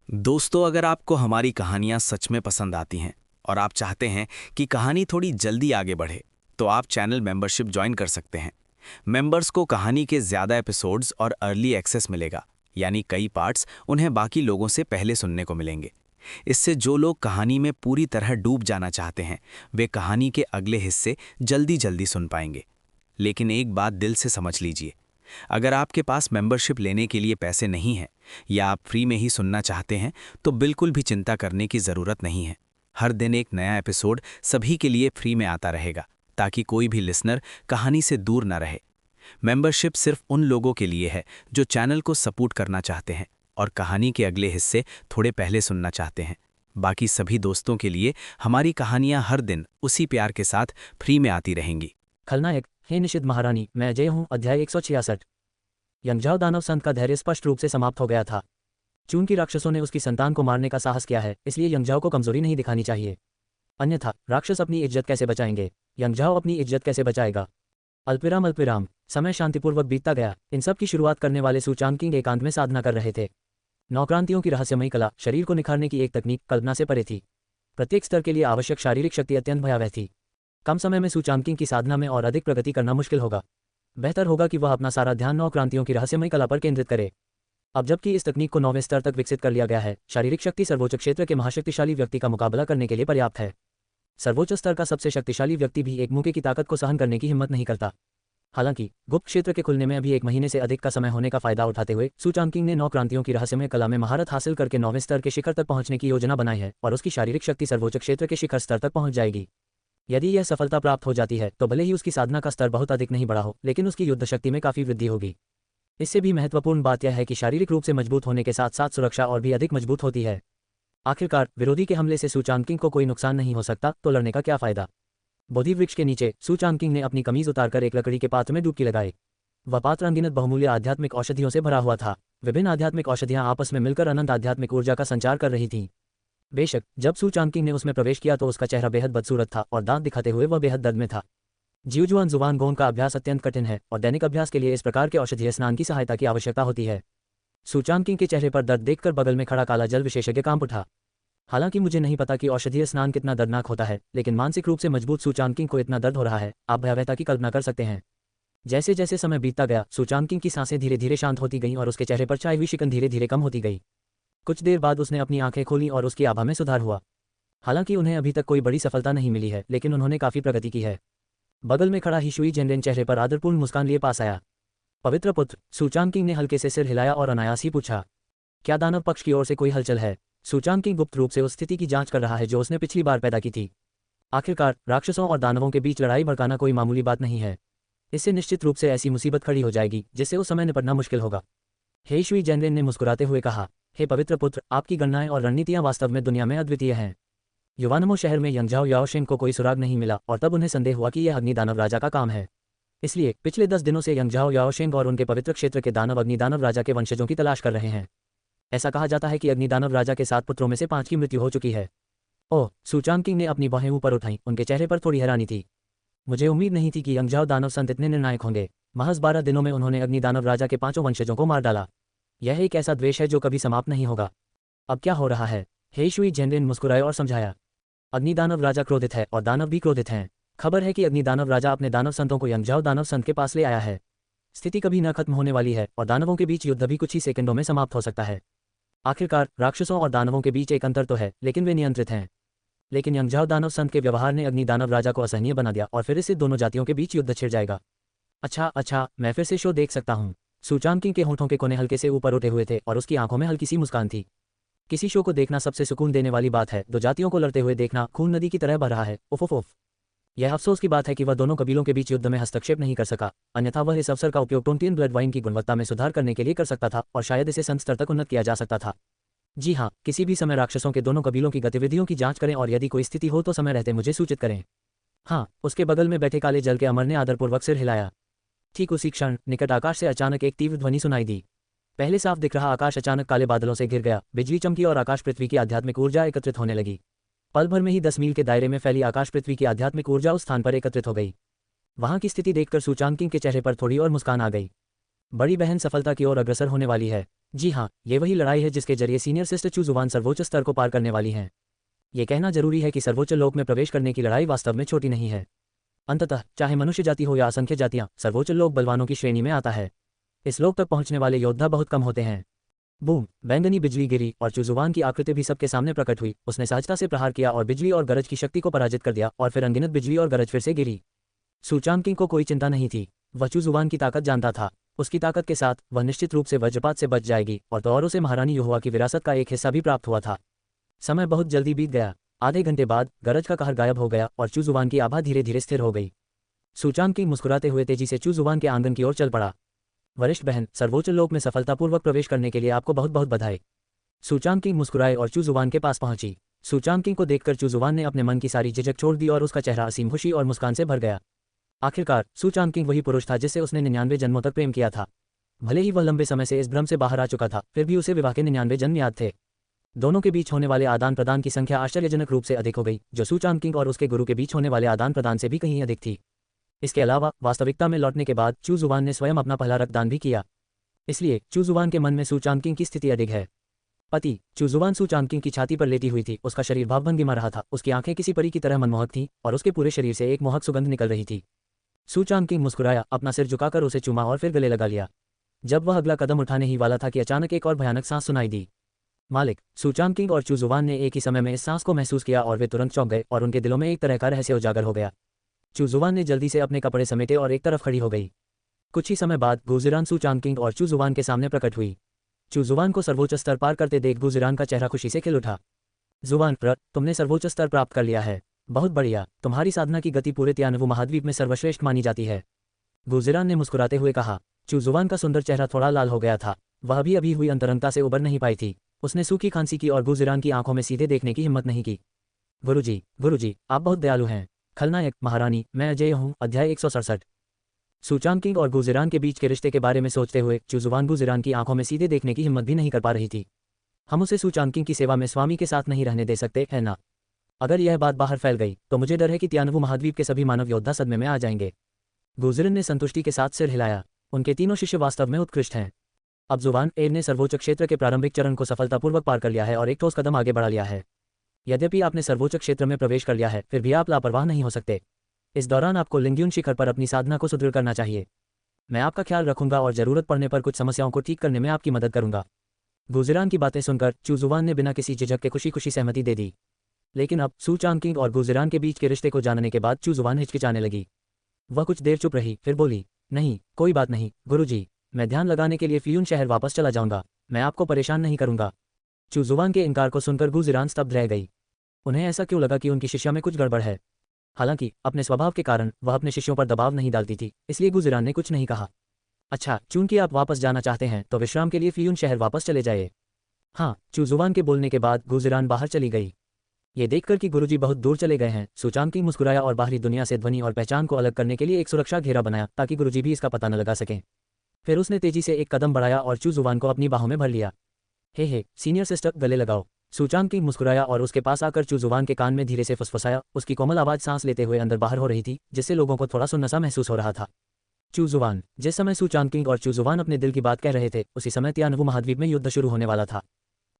दोस्तों, अगर आपको हमारी कहानियाँ सच में पसंद आती हैं और आप चाहते हैं कि कहानी थोड़ी जल्दी आगे बढ़े, तो आप चैनल मेंबरशिप ज्वाइन कर सकते हैं। मेंबर्स को कहानी के ज़्यादा एपिसोड्स और अर्ली एक्सेस मिलेगा, यानी कई पार्ट्स उन्हें बाकी लोगों से पहले सुनने को मिलेंगे। इससे जो लोग कहानी में पूरी तरह डूब जाना चाहते हैं, वे कहानी के अगले हिस्से जल्दी जल्दी सुन पाएंगे। लेकिन एक बात दिल से समझ लीजिए, अगर आपके पास मेंबरशिप लेने के लिए पैसे नहीं हैं या आप फ्री में ही सुनना चाहते हैं, तो बिल्कुल भी चिंता करने की ज़रूरत नहीं है। हर दिन एक नया एपिसोड सभी के लिए फ्री में आता रहेगा, ताकि कोई भी लिसनर कहानी से दूर न रहे। मेंबरशिप सिर्फ उन लोगों के लिए है जो चैनल को सपोर्ट करना चाहते हैं और कहानी के अगले हिस्से थोड़े पहले सुनना चाहते हैं। बाकी सभी दोस्तों के लिए हमारी कहानियां हर दिन उसी प्यार के साथ फ्री में आती रहेंगी। खलनायक, हे निषिद्ध महारानी, मैं अजय हूँ। अध्याय 166। यंगजाओ दानव संत का धैर्य स्पष्ट रूप से समाप्त हो गया था। चूंकि राक्षसों ने उसकी संतान को मारने का साहस किया है, इसलिए यंगजाओ को कमजोरी नहीं दिखानी चाहिए। अन्यथा राक्षस अपनी इज्जत कैसे बचाएंगे? यंगजाओ अपनी इज्जत कैसे बचाएगा? अल्पविराम अल्पविराम। समय शांतिपूर्वक बीतता गया। इन सब की शुरुआत करने वाले सूचांग किंग एकांत में साधना कर रहे थे। नौक्रांतियों की रहस्यमयी कला शरीर को निखारने की एक तकनीक कल्पना से परे थी। प्रत्येक स्तर के लिए आवश्यक शारीरिक शक्ति अत्यंत भयावह थी। कम समय में सूचांकिंग की साधना में और अधिक प्रगति करना मुश्किल होगा। बेहतर होगा कि वह अपना सारा ध्यान नौक्रांतियों की रहस्यमयी कला पर केंद्रित करे। अब जबकि इस तकनीक को 9वें स्तर तक विकसित कर लिया गया है, शारीरिक शक्ति सर्वोच्च क्षेत्र के महाशक्तिशाली व्यक्ति का मुकाबला करने के लिए पर्याप्त है। सर्वोच्च स्तर का सबसे शक्तिशाली व्यक्ति भी एक मूके की ताकत को सहन करने की हिम्मत नहीं करता। हालांकि गुप्त क्षेत्र के खुलने में अभी 1 महीने से अधिक का समय होने का फायदा उठाते हुए सूचांकिंग ने नौक्रांतियों की रहस्यमय कला में महारत हासिल करके 9वें स्तर के शिखर तक पहुंचने की योजना बनाई है और उसकी शारीरिक शक्ति सर्वोच्च क्षेत्र के शिखर स्तर तक पहुंच जाएगी। यदि यह सफलता प्राप्त हो जाती है तो भले ही उसकी साधना का स्तर बहुत अधिक नहीं बढ़ा हो, लेकिन उसकी युद्ध शक्ति में काफी वृद्धि होगी। इससे भी महत्वपूर्ण बात यह है कि शारीरिक रूप से मजबूत होने के साथ साथ सुरक्षा और भी अधिक मजबूत होती है। आखिरकार विरोधी के हमले से सूचांकिंग को कोई नुकसान नहीं हो सकता, तो लड़ने का क्या फायदा? बोधि वृक्ष के नीचे सूचांकिंग ने अपनी कमीज उतारकर एक लकड़ी के पात्र में डुबकी लगाई। वह पात्र अनगिनत बहुमूल्य आध्यात्मिक औषधियों से भरा हुआ था। विभिन्न आध्यात्मिक औषधियां आपस में मिलकर अनंत आध्यात्मिक ऊर्जा का संचार कर रही थीं। बेशक जब सूचांकिंग ने उसमें प्रवेश किया तो उसका चेहरा बेहद बदसूरत था और दांत दिखाते हुए वह बेहद दर्द में था। जीवजुआन जुबान गोंद का अभ्यास अत्यंत कठिन है और दैनिक अभ्यास के लिए इस प्रकार के औषधीय स्नान की सहायता की आवश्यकता होती है। सूचांकिंग के चेहरे पर दर्द देखकर बगल में खड़ा काला जल विशेषज्ञ कांप उठा। हालांकि मुझे नहीं पता कि औषधीय स्नान कितना दर्दनाक होता है, लेकिन मानसिक रूप से मजबूत सूचांकिंग को इतना दर्द हो रहा है, आप भयावहता की कल्पना कर सकते हैं। जैसे जैसे समय बीतता गया, सूचांकिंग की सांसें धीरे धीरे शांत होती गईं और उसके चेहरे पर छाई हुई शिकन धीरे धीरे कम होती गई। कुछ देर बाद उसने अपनी आंखें खोलीं और उसकी आभा में सुधार हुआ। हालांकि उन्हें अभी तक कोई बड़ी सफलता नहीं मिली है, लेकिन उन्होंने काफी प्रगति की है। बगल में खड़ा हिशुई जेनरेन चेहरे पर आदरपूर्ण मुस्कान लिए पास आया। पवित्र पुत्र, सूचांकिंग ने हल्के से सिर हिलाया और अनायास ही पूछा, क्या दानव पक्ष की ओर से कोई हलचल है? सूचांकिंग गुप्त रूप से उस स्थिति की जांच कर रहा है जो उसने पिछली बार पैदा की थी। आखिरकार राक्षसों और दानवों के बीच लड़ाई भड़काना कोई मामूली बात नहीं है। इससे निश्चित रूप से ऐसी मुसीबत खड़ी हो जाएगी जिससे उस समय निपटना मुश्किल होगा। हिशुई जेनरेन ने मुस्कुराते हुए कहा, हे पवित्र पुत्र, आपकी गणनाएं और रणनीतियां वास्तव में दुनिया में अद्वितीय हैं। युवानमो शहर में यंगजाओ याओशेंग को कोई सुराग नहीं मिला और तब उन्हें संदेह हुआ कि यह अग्निदानव राजा का काम है। इसलिए पिछले 10 दिनों से यंगजाओ याओशेंग और उनके पवित्र क्षेत्र के दानव अग्निदानव राजा के वंशजों की तलाश कर रहे हैं। ऐसा कहा जाता है कि अग्निदानव राजा के 7 पुत्रों में से 5 की मृत्यु हो चुकी है। ओह, सूचांकिंग ने अपनी बाहें ऊपर उठाईं, उनके चेहरे पर थोड़ी हैरानी थी। मुझे उम्मीद नहीं थी कि यंगजाओ दानव संत इतने निर्णायक होंगे। महज 12 दिनों में उन्होंने अग्निदानव राजा के 5 वंशजों को मार डाला। यह एक ऐसा द्वेष है जो कभी समाप्त नहीं होगा। अब क्या हो रहा है? हिशुई जेनरेन मुस्कुराए और समझाया, अग्निदानव राजा क्रोधित है और दानव भी क्रोधित हैं। खबर है कि अग्निदानव राजा अपने दानव संतों को यंगजाओ दानव संत के पास ले आया है। स्थिति कभी न खत्म होने वाली है और दानवों के बीच युद्ध भी कुछ ही सेकंडों में समाप्त हो सकता है। आखिरकार राक्षसों और दानवों के बीच एक अंतर तो है, लेकिन वे नियंत्रित हैं। लेकिन यंगजाओ दानव संत के व्यवहार ने अग्निदानव राजा को असहनीय बना दिया और फिर इससे दोनों जातियों के बीच युद्ध छिड़ जाएगा। अच्छा, मैं फिर से शो देख सकता हूँ। सूचांकिंग के होठों के कोने हल्के से ऊपर उठे हुए थे और उसकी आंखों में हल्की सी मुस्कान थी। किसी शो को देखना सबसे सुकून देने वाली बात है। दो जातियों को लड़ते हुए देखना खून नदी की तरह बह रहा है। उफ उफ उफ। यह अफसोस की बात है कि वह दोनों कबीलों के बीच युद्ध में हस्तक्षेप नहीं कर सका, अन्यथा वह इस अवसर का उपयोग टोंटियन ब्लड वाइन की गुणवत्ता में सुधार करने के लिए कर सकता था और शायद इसे संत स्तर तक उन्नत किया जा सकता था। जी हाँ, किसी भी समय राक्षसों के दोनों कबीलों की गतिविधियों की जांच करें और यदि कोई स्थिति हो तो समय रहते मुझे सूचित करें। हाँ, उसके बगल में बैठे काले जल के अमर ने आदरपूर्वक सिर हिलाया। ठीक उसी क्षण निकट आकाश से अचानक एक तीव्र ध्वनि सुनाई दी। पहले साफ दिख रहा आकाश अचानक काले बादलों से घिर गया। बिजली चमकी और आकाश पृथ्वी की आध्यात्मिक ऊर्जा एकत्रित होने लगी। पल भर में ही 10 मील के दायरे में फैली आकाश पृथ्वी की आध्यात्मिक ऊर्जा उस स्थान पर एकत्रित हो गई। वहां की स्थिति देखकर सूचांकिंग के चेहरे पर थोड़ी और मुस्कान आ गई। बड़ी बहन सफलता की ओर अग्रसर होने वाली है। जी हाँ, ये वही लड़ाई है जिसके जरिए सीनियर सिस्टर चू जुवान सर्वोच्च स्तर को पार करने वाली हैं। ये कहना जरूरी है कि सर्वोच्च लोक में प्रवेश करने की लड़ाई वास्तव में छोटी नहीं है। अंततः चाहे मनुष्य जाति हो या असंख्य जातियां, सर्वोच्च लोक बलवानों की श्रेणी में आता है। इस लोक तक पहुंचने वाले योद्धा बहुत कम होते हैं। बूम, बैंगनी बिजली गिरी और चूजुवान की आकृति भी सबके सामने प्रकट हुई। उसने सहजता से प्रहार किया और बिजली और गरज की शक्ति को पराजित कर दिया और फिर अनगिनत बिजली और गरज फिर से गिरी। सूचांकिंग को कोई चिंता नहीं थी। वह चूजुवान की ताकत जानता था। उसकी ताकत के साथ वह निश्चित रूप से वज्रपात से बच जाएगी और तो और उसे महारानी युहुआ की विरासत का एक हिस्सा भी प्राप्त हुआ था। समय बहुत जल्दी बीत गया। आधे घंटे बाद गरज का कहर गायब हो गया और चूजुवान की आभा धीरे धीरे स्थिर हो गई। सूचांकिंग मुस्कुराते हुए तेजी से चूजुवान के आंगन की ओर चल पड़ा। वरिष्ठ बहन, सर्वोच्च लोक में सफलतापूर्वक प्रवेश करने के लिए आपको बहुत बहुत बधाई। सूचांकिंग मुस्कुराए और चूजुवान के पास पहुंची। सूचांकिंग को देखकर चूजुवान ने अपने मन की सारी झिझक छोड़ दी और उसका चेहरा असीम खुशी और मुस्कान से भर गया। आखिरकार सूचांकिंग वही पुरुष था जिससे उसने 99 जन्मों तक प्रेम किया था। भले ही वह लंबे समय से इस भ्रम से बाहर आ चुका था, फिर भी उसे विवाह के 99 जन्म याद थे। दोनों के बीच होने वाले आदान प्रदान की संख्या आश्चर्यजनक रूप से अधिक हो गई, जो सूचांकिंग और उसके गुरु के बीच होने वाले आदान प्रदान से भी कहीं अधिक थी। इसके अलावा वास्तविकता में लौटने के बाद चूजुवान ने स्वयं अपना पहला रक्तदान भी किया। इसलिए चूजुवान के मन में सूचांकिंग की स्थिति अधिक है। पति, चूजुवान सूचांकिंग की छाती पर लेटी हुई थी। उसका शरीर भावभंगिमा रहा था। उसकी आंखें किसी परी की तरह मनमोहक थीं और उसके पूरे शरीर से एक मोहक सुगंध निकल रही थी। सूचांकिंग मुस्कुराया, अपना सिर झुकाकर उसे चूमा और फिर गले लगा लिया। जब वह अगला कदम उठाने ही वाला था कि अचानक एक और भयानक सांस सुनाई दी। मालिक, सूचांकिंग और चूजुवान ने एक ही समय में इस सांस को महसूस किया और वे तुरंत चौंक गए और उनके दिलों में एक तरह का रहस्य उजागर हो गया। चूजुवान ने जल्दी से अपने कपड़े समेटे और एक तरफ खड़ी हो गई। कुछ ही समय बाद गुजिरान सूचांकिंग और चूजुवान के सामने प्रकट हुई। चूजुवान को सर्वोच्च स्तर पार करते देख गुजिरान का चेहरा खुशी से खिल उठा। जुवान, तुमने सर्वोच्च स्तर प्राप्त कर लिया है। बहुत बढ़िया, तुम्हारी साधना की गति पूरे तियानवु महाद्वीप में सर्वश्रेष्ठ मानी जाती है। गुजिरान ने मुस्कुराते हुए कहा। चूजुवान का सुंदर चेहरा थोड़ा लाल हो गया था। वह अभी हुई अंतरंगता से उबर नहीं पाई थी। उसने सूखी खांसी की और गुजिरान की आंखों में सीधे देखने की हिम्मत नहीं की। गुरुजी, आप बहुत दयालु हैं। खलनायक, महारानी, मैं अजय हूँ। अध्याय 167। सूचांकिंग और गुजिरान के बीच के रिश्ते के बारे में सोचते हुए चूजुवान गुजिरान की आंखों में सीधे देखने की हिम्मत भी नहीं कर पा रही थी। हम उसे सूचांकिंग की सेवा में स्वामी के साथ नहीं रहने दे सकते, है ना? अगर यह बात बाहर फैल गई तो मुझे डर है कि तियानवु महाद्वीप के सभी मानव योद्धा सदमे में आ जाएंगे। गुजिरन ने संतुष्टि के साथ सिर हिलाया। उनके तीनों शिष्य वास्तव में उत्कृष्ट हैं। अब जुबान एर ने सर्वोच्च क्षेत्र के प्रारंभिक चरण को सफलतापूर्वक पार कर लिया है और एक ठोस कदम आगे बढ़ा लिया है। यद्यपि आपने सर्वोच्च क्षेत्र में प्रवेश कर लिया है, फिर भी आप लापरवाह नहीं हो सकते। इस दौरान आपको लिंग्यून शिखर पर अपनी साधना को सुदृढ़ करना चाहिए। मैं आपका ख्याल रखूंगा और जरूरत पड़ने पर कुछ समस्याओं को ठीक करने में आपकी मदद करूंगा। गुजिरान की बातें सुनकर चूजुवान ने बिना किसी झिझक के खुशी खुशी सहमति दे दी। लेकिन अब सूचांकिंग और गुजिरान के बीच के रिश्ते को जानने के बाद चूजुवान हिचकिचाने लगी। वह कुछ देर चुप रही, फिर बोली, नहीं, कोई बात नहीं गुरुजी, मैं ध्यान लगाने के लिए फ्यून शहर वापस चला जाऊंगा। मैं आपको परेशान नहीं करूंगा। चूजुवान के इनकार को सुनकर गुजिरान स्तब्ध रह गई। उन्हें ऐसा क्यों लगा कि उनकी शिष्या में कुछ गड़बड़ है? हालांकि अपने स्वभाव के कारण वह अपने शिष्यों पर दबाव नहीं डालती थी, इसलिए गुजिरान ने कुछ नहीं कहा। अच्छा, चूंकि आप वापस जाना चाहते हैं तो विश्राम के लिए फ्यून शहर वापस चले जाइए। हाँ, चूजुवान के बोलने के बाद गुजिरान बाहर चली गई। ये देखकर कि गुरुजी बहुत दूर चले गए हैं, सूचांकिंग मुस्कुराया और बाहरी दुनिया से ध्वनि और पहचान को अलग करने के लिए एक सुरक्षा घेरा बनाया ताकि गुरुजी भी इसका पता न लगा सकें। फिर उसने तेजी से एक कदम बढ़ाया और चूजुवान को अपनी बाहों में भर लिया। हे सीनियर सिस्टर, गले लगाओ। सूचांकिंग मुस्कुराया और उसके पास आकर चूजुवान के कान में धीरे से फुसफुसाया। उसकी कोमल आवाज सांस लेते हुए अंदर बाहर हो रही थी, जिससे लोगों को थोड़ा सुन्ना सा महसूस हो रहा था। चूजुवान, जिस समय सूचांकिंग और चूजुवान अपने दिल की बात कह रहे थे, उसी समय तियानवु महाद्वीप में युद्ध शुरू होने वाला था।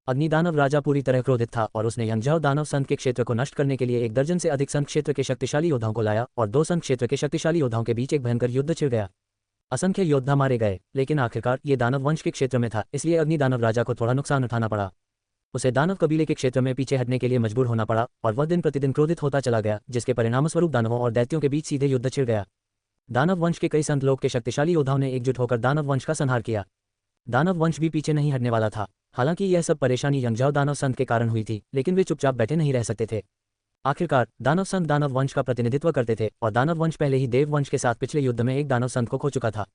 अग्निदानव राजा पूरी तरह क्रोधित था और उसने यंगझाओ दानव संघ के क्षेत्र को नष्ट करने के लिए 1 दर्जन से अधिक संघ क्षेत्र के शक्तिशाली योद्धाओं को लाया और 2 संघ क्षेत्र के शक्तिशाली योद्धाओं के बीच एक भयंकर युद्ध छिड़ गया। असंख्य योद्धा मारे गए, लेकिन आखिरकार ये दानव वंश के क्षेत्र में था, इसलिए अग्निदानव राजा को थोड़ा नुकसान उठाना पड़ा। उसे दानव कबीले के क्षेत्र में पीछे हटने के लिए मजबूर होना पड़ा और वह दिन प्रतिदिन क्रोधित होता चला गया, जिसके परिणामस्वरूप दानवों और दैत्यों के बीच सीधे युद्ध छिड़ गया। दानव वंश के कई संत लोग के शक्तिशाली योद्धाओं ने एकजुट होकर दानव वंश का संहार किया। दानव वंश भी पीछे नहीं हटने वाला था। हालांकि यह सब परेशानी यंगझाओ दानव संत के कारण हुई थी, लेकिन वे चुपचाप बैठे नहीं रह सकते थे। आखिरकार दानव संत दानव वंश का प्रतिनिधित्व करते थे और दानव वंश पहले ही देव वंश के साथ पिछले युद्ध में एक दानव संत को खो चुका था।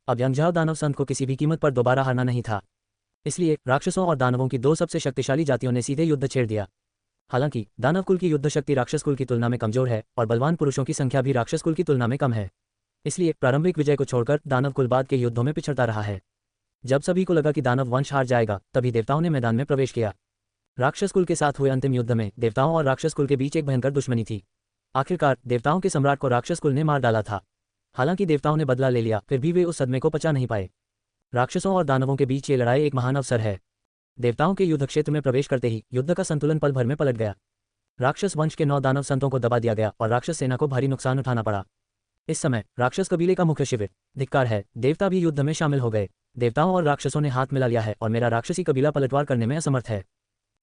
अब यंगझाओ दानव संत को किसी भी कीमत पर दोबारा हारना नहीं था। इसलिए राक्षसों और दानवों की 2 सबसे शक्तिशाली जातियों ने सीधे युद्ध छेड़ दिया। हालांकि दानव कुल की युद्ध शक्ति राक्षस कुल की तुलना में कमजोर है और बलवान पुरुषों की संख्या भी राक्षस कुल की तुलना में कम है। इसलिए प्रारंभिक विजय को छोड़कर दानव कुल बाद के युद्धों में पिछड़ता रहा है। जब सभी को लगा कि दानव वंश हार जाएगा, तभी देवताओं ने मैदान में प्रवेश किया। राक्षस कुल के साथ हुए अंतिम युद्ध में देवताओं और राक्षस कुल के बीच एक भयंकर दुश्मनी थी। आखिरकार देवताओं के सम्राट को राक्षस कुल ने मार डाला था। हालांकि देवताओं ने बदला ले लिया, फिर भी वे उस सदमे को पचा नहीं पाए। राक्षसों और दानवों के बीच ये लड़ाई एक महान अवसर है। देवताओं के युद्ध क्षेत्र में प्रवेश करते ही युद्ध का संतुलन पल भर में पलट गया। राक्षस वंश के 9 दानव संतों को दबा दिया गया और राक्षस सेना को भारी नुकसान उठाना पड़ा। इस समय राक्षस कबीले का मुख्य शिविर, धिक्कार है, देवता भी युद्ध में शामिल हो गए। देवताओं और राक्षसों ने हाथ मिला लिया है और मेरा राक्षसी कबीला पलटवार करने में असमर्थ है।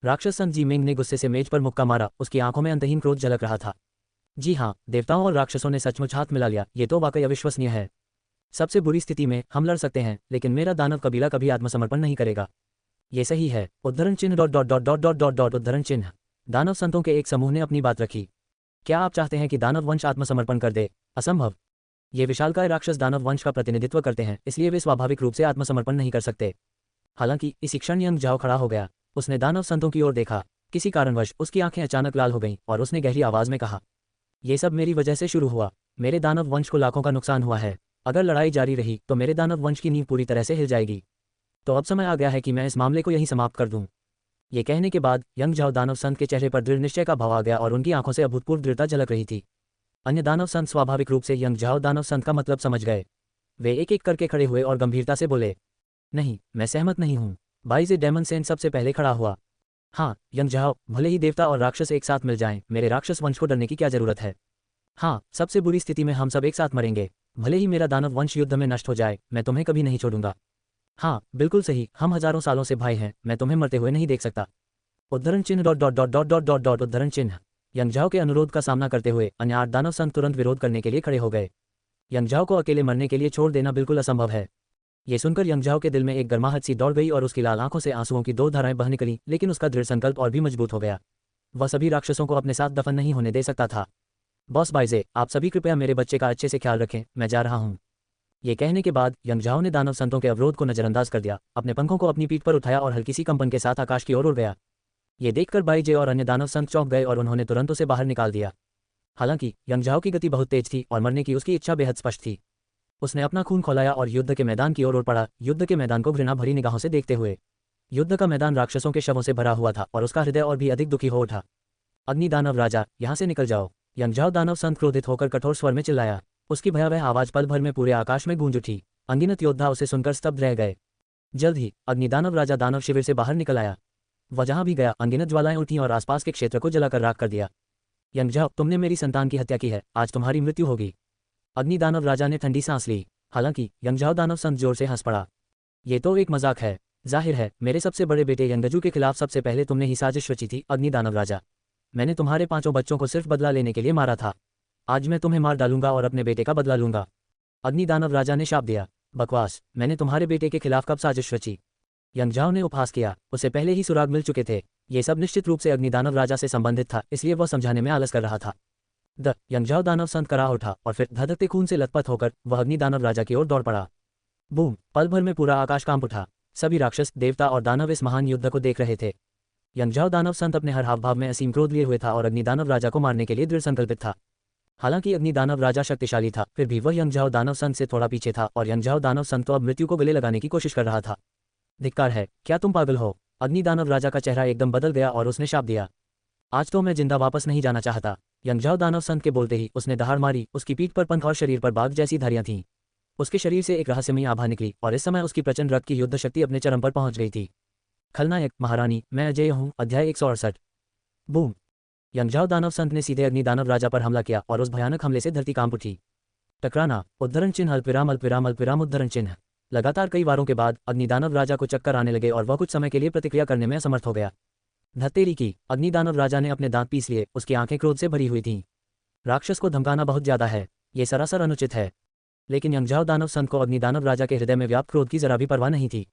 राक्षस संत जी मिंग ने गुस्से से मेज पर मुक्का मारा, उसकी आंखों में अंतहीन क्रोध झलक रहा था। जी हाँ, देवताओं और राक्षसों ने सचमुच हाथ मिला लिया, ये तो वाकई अविश्वसनीय है। सबसे बुरी स्थिति में हम लड़ सकते हैं, लेकिन मेरा दानव कबीला कभी आत्मसमर्पण नहीं करेगा। ये सही है। उद्धरण चिन्ह dot dot dot dot dot dot dot उद्धरण चिन्ह। दानव संतों के एक समूह ने अपनी बात रखी। क्या आप चाहते हैं कि दानव वंश आत्मसमर्पण कर दे? असंभव। ये विशालकाय राक्षस दानव वंश का प्रतिनिधित्व करते हैं, इसलिए वे स्वाभाविक रूप से आत्मसमर्पण नहीं कर सकते। हालांकि इसी क्षण यंग जाओ खड़ा हो गया। उसने दानव संतों की ओर देखा। किसी कारणवश उसकी आंखें अचानक लाल हो गईं और उसने गहरी आवाज में कहा, ये सब मेरी वजह से शुरू हुआ। मेरे दानव वंश को लाखों का नुकसान हुआ है। अगर लड़ाई जारी रही तो मेरे दानव वंश की नींव पूरी तरह से हिल जाएगी। तो अब समय आ गया है कि मैं इस मामले को यहीं समाप्त कर दूं। ये कहने के बाद यंग जाओ दानव संत के चेहरे पर दृढ़ निश्चय का भाव आ गया और उनकी आंखों से अभूतपूर्व दृढ़ता झलक रही थी। अन्य दानव संत स्वाभाविक रूप से यंग जाओ दानव संत का मतलब समझ गए। वे एक एक करके खड़े हुए और गंभीरता से बोले, नहीं, मैं सहमत नहीं हूँ। बाइजे डेमन सेन सबसे पहले खड़ा हुआ। हाँ यंग जाओ, भले ही देवता और राक्षस एक साथ मिल जाएं, मेरे राक्षस वंश को डरने की क्या जरूरत है। हाँ, सबसे बुरी स्थिति में हम सब एक साथ मरेंगे। भले ही मेरा दानव वंश युद्ध में नष्ट हो जाए, मैं तुम्हें कभी नहीं छोड़ूंगा। हाँ बिल्कुल सही, हम हजारों सालों से भाई हैं, मैं तुम्हें मरते हुए नहीं देख सकता। उद्धरण चिन्ह dot dot dot dot dot dot dot उद्धरण चिन्ह। यंगजाओ के अनुरोध का सामना करते हुए अन्य 8 दानव संत तुरंत विरोध करने के लिए खड़े हो गए। यंगजाओ को अकेले मरने के लिए छोड़ देना बिल्कुल असंभव है। ये सुनकर यंगजाओ के दिल में एक गर्माहट सी दौड़ गई और उसकी लाल आंखों से आंसुओं की 2 धाराएं बह निकलीं, लेकिन उसका दृढ़ संकल्प और भी मजबूत हो गया। वह सभी राक्षसों को अपने साथ दफन नहीं होने दे सकता था। बॉस बाइजे, आप सभी कृपया मेरे बच्चे का अच्छे से ख्याल रखें, मैं जा रहा हूँ। ये कहने के बाद यंगजाओ ने दानव संतों के अवरोध को नजरअंदाज कर दिया, अपने पंखों को अपनी पीठ पर उठाया और हल्की सी कंपन के साथ आकाश की ओर उड़ गया। ये देखकर बाइजे और अन्य दानव संत चौंक गए और उन्होंने तुरंत उसे बाहर निकाल दिया। हालांकि यंगजाओ की गति बहुत तेज थी और मरने की उसकी इच्छा बेहद स्पष्ट थी। उसने अपना खून खौलाया और युद्ध के मैदान की ओर उड़ पड़ा, युद्ध के मैदान को घृणा भरी निगाहों से देखते हुए। युद्ध का मैदान राक्षसों के शवों से भरा हुआ था और उसका हृदय और भी अधिक दुखी हो उठा। अग्नि दानव राजा, यहाँ से निकल जाओ। यंगजाओ दानव संत क्रोधित होकर कठोर स्वर में चिल्लाया। उसकी भयावह आवाज पल भर में पूरे आकाश में गूंज उठी। अनगिनत योद्धा उसे सुनकर स्तब्ध रह गए। जल्द ही अग्निदानव राजा दानव शिविर से बाहर निकल आया। वह जहां भी गया अनगिनत ज्वालाएं उठीं और आसपास के क्षेत्र को जलाकर राख कर दिया। यंगजाओ, तुमने मेरी संतान की हत्या की है, आज तुम्हारी मृत्यु होगी। अग्निदानव राजा ने ठंडी सांस ली। हालांकि यंगजाओ दानव संत जोर से हंस पड़ा। ये तो एक मजाक है। जाहिर है मेरे सबसे बड़े बेटे यंगजू के खिलाफ सबसे पहले तुमने ही साजिश रची थी। अग्निदानव राजा, मैंने तुम्हारे 5 बच्चों को सिर्फ बदला लेने के लिए मारा था। आज मैं तुम्हें मार डालूंगा और अपने बेटे का बदला लूंगा। अग्निदानव राजा ने शाप दिया। बकवास, मैंने तुम्हारे बेटे के खिलाफ कब साजिश रची? यंगजाओ ने उपहास किया। उसे पहले ही सुराग मिल चुके थे। ये सब निश्चित रूप से अग्निदानव राजा से संबंधित था, इसलिए वह समझाने में आलस कर रहा था। यंगजाओ दानव संत करा उठा और फिर धधकते खून से लथपथ होकर वह अग्निदानव राजा की ओर दौड़ पड़ा। बूम! पल भर में पूरा आकाश कांप उठा। सभी राक्षस, देवता और दानव इस महान युद्ध को देख रहे थे। यंगजाओ दानव संत अपने हर हाव भाव में असीम क्रोध लिए हुए था और अग्निदानव राजा को मारने के लिए दृढ़ संकल्पित था। हालांकि अग्निदानव राजा शक्तिशाली था, फिर भी वह यंगजाओ दानव संत से थोड़ा पीछे था और यंगजाओ दानव संत तो अब मृत्यु को गले लगाने की कोशिश कर रहा था। धिक्कार है, क्या तुम पागल हो? अग्निदानव राजा का चेहरा एकदम बदल गया और उसने शाप दिया। आज तो मैं जिंदा वापस नहीं जाना चाहता। यंगजाओ दानव संत के बोलते ही उसने दहाड़ मारी। उसकी पीठ पर पंख और शरीर पर बाघ जैसी धारियां थीं। उसके शरीर से एक रहस्यमयी आभा निकली और इस समय उसकी प्रचंड रक्त की युद्ध शक्ति अपने चरम पर पहुंच गई थी। खलनायक महारानी, मैं अजय हूँ। अध्याय 168। बूम! यंगजाओ दानव संत ने सीधे अग्निदानव राजा पर हमला किया और उस भयानक हमले से धरती कांप उठी। टकराना, उद्धरण चिन्ह अल्पविराम अल्पविराम अल्पविराम उद्धरण चिन्ह। लगातार कई वारों के बाद अग्निदानव राजा को चक्कर आने लगे और वह कुछ समय के लिए प्रतिक्रिया करने में असमर्थ हो गया। धत्तेरी की! अग्निदानव राजा ने अपने दांत पीस लिए। उसकी आंखें क्रोध से भरी हुई थीं। राक्षस को धमकाना बहुत ज्यादा है, ये सरासर अनुचित है। लेकिन यंगजाओ दानव संत को अग्निदानव राजा के हृदय में व्याप्त क्रोध की जरा भी परवाह नहीं थी।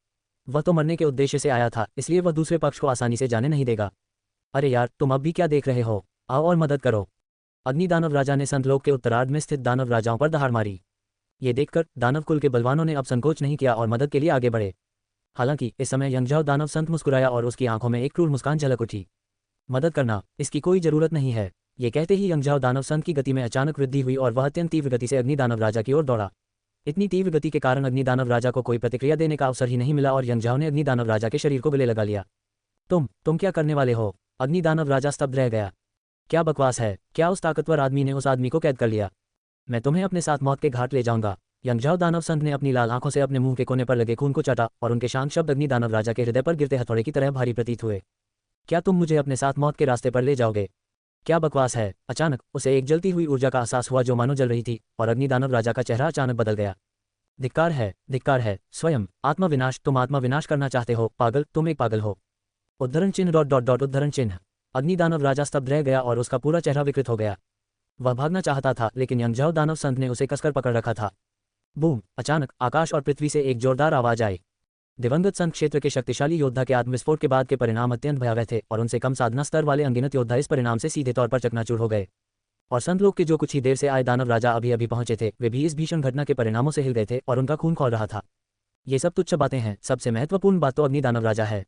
वह तो मरने के उद्देश्य से आया था, इसलिए वह दूसरे पक्ष को आसानी से जाने नहीं देगा। अरे यार, तुम अब भी क्या देख रहे हो? आओ और मदद करो। अग्निदानव राजा ने संतलोक के उत्तरार्ध में स्थित दानव राजाओं पर दहाड़ मारी। ये देखकर दानव कुल के बलवानों ने अब संकोच नहीं किया और मदद के लिए आगे बढ़े। हालांकि इस समय यंगजाओ दानव संत मुस्कुराया और उसकी आंखों में एक क्रूर मुस्कान झलक उठी। मदद करना, इसकी कोई जरूरत नहीं है। ये कहते ही यंगजाओ दानव संत की गति में अचानक वृद्धि हुई और वह अत्यंत तीव्र गति से अग्निदानव राजा की ओर दौड़ा। इतनी तीव्र गति के कारण अग्निदानव राजा को कोई प्रतिक्रिया देने का अवसर ही नहीं मिला और यंगजाओ ने अग्निदानव राजा के शरीर को गले लगा लिया। तुम क्या करने वाले हो? अग्निदानव राजा स्तब्ध रह गया। क्या बकवास है? क्या उस ताकतवर आदमी ने उस आदमी को कैद कर लिया? मैं तुम्हें अपने साथ मौत के घाट ले जाऊंगा। यंगझाओ दानव संत ने अपनी लाल आंखों से अपने मुंह के कोने पर लगे खून को चाटा और उनके शांत शब्द अग्नि दानव राजा के हृदय पर गिरते हथौड़े की तरह भारी प्रतीत हुए। क्या तुम मुझे अपने साथ मौत के रास्ते पर ले जाओगे? क्या बकवास है। अचानक उसे एक जलती हुई ऊर्जा का एहसास हुआ जो मानो जल रही थी, और अग्नि दानव राजा का चेहरा अचानक बदल गया। धिक्कार है स्वयं आत्मविनाश, तुम आत्मविनाश करना चाहते हो, पागल, तुम एक पागल हो। उद्धरण चिन्ह डॉट डॉट डॉट उद्धरण चिन्ह। अग्नि दानव राजा स्तब्ध रह गया और उसका पूरा चेहरा विकृत हो गया। वह भागना चाहता था, लेकिन यंगझाओ दानव संत ने उसे कसकर पकड़ रखा था। बूम! अचानक आकाश और पृथ्वी से एक जोरदार आवाज आई। दिवंगत संत क्षेत्र के शक्तिशाली योद्धा के आत्मविस्फोट के बाद के परिणाम अत्यंत भयावह थे, और उनसे कम साधना स्तर वाले अनगिनत योद्धा इस परिणाम से सीधे तौर पर चकनाचूर हो गए। और संत लोग के जो कुछ ही देर से आए दानव राजा अभी अभी पहुंचे थे, वे भी इस भीषण घटना के परिणामों से हिल गए थे और उनका खून खौल रहा था। ये सब तुच्छ बातें हैं, सबसे महत्वपूर्ण बात तो अग्नि दानव राजा है।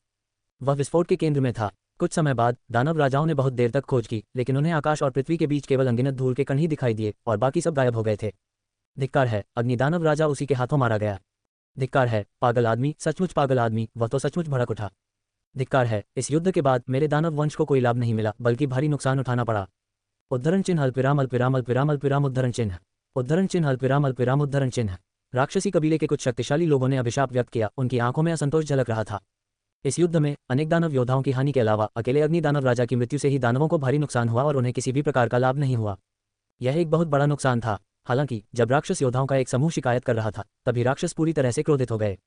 वह विस्फोट के केंद्र में था। कुछ समय बाद दानव राजाओं ने बहुत देर तक खोज की, लेकिन उन्हें आकाश और पृथ्वी के बीच केवल अनगिनत धूल के कण ही दिखाई दिए और बाकी सब गायब हो गए थे। धिक्कार है, अग्नि दानव राजा उसी के हाथों मारा गया। धिक्कार है, पागल आदमी, सचमुच पागल आदमी, वह तो सचमुच भड़क उठा। धिक्कार है, इस युद्ध के बाद मेरे दानव वंश को कोई लाभ नहीं मिला, बल्कि भारी नुकसान उठाना पड़ा। उद्धरण चिन्ह अल्पविराम अल्पविराम अल्पविराम अल्पविराम उद्धरण चिन्ह। उद्धरण चिन्ह अल्पविराम अल्पविराम उद्धरण चिन्ह। राक्षसी कबीले के कुछ शक्तिशाली लोगों ने अभिशाप व्यक्त किया, उनकी आंखों में असंतोष झलक रहा था। इस युद्ध में अनेक दानव योद्धाओं की हानि के अलावा अकेले अग्नि दानव राजा की मृत्यु से ही दानवों को भारी नुकसान हुआ और उन्हें किसी भी प्रकार का लाभ नहीं हुआ। यह एक बहुत बड़ा नुकसान था। हालांकि जब राक्षस योद्धाओं का एक समूह शिकायत कर रहा था, तभी राक्षस पूरी तरह से क्रोधित हो गए।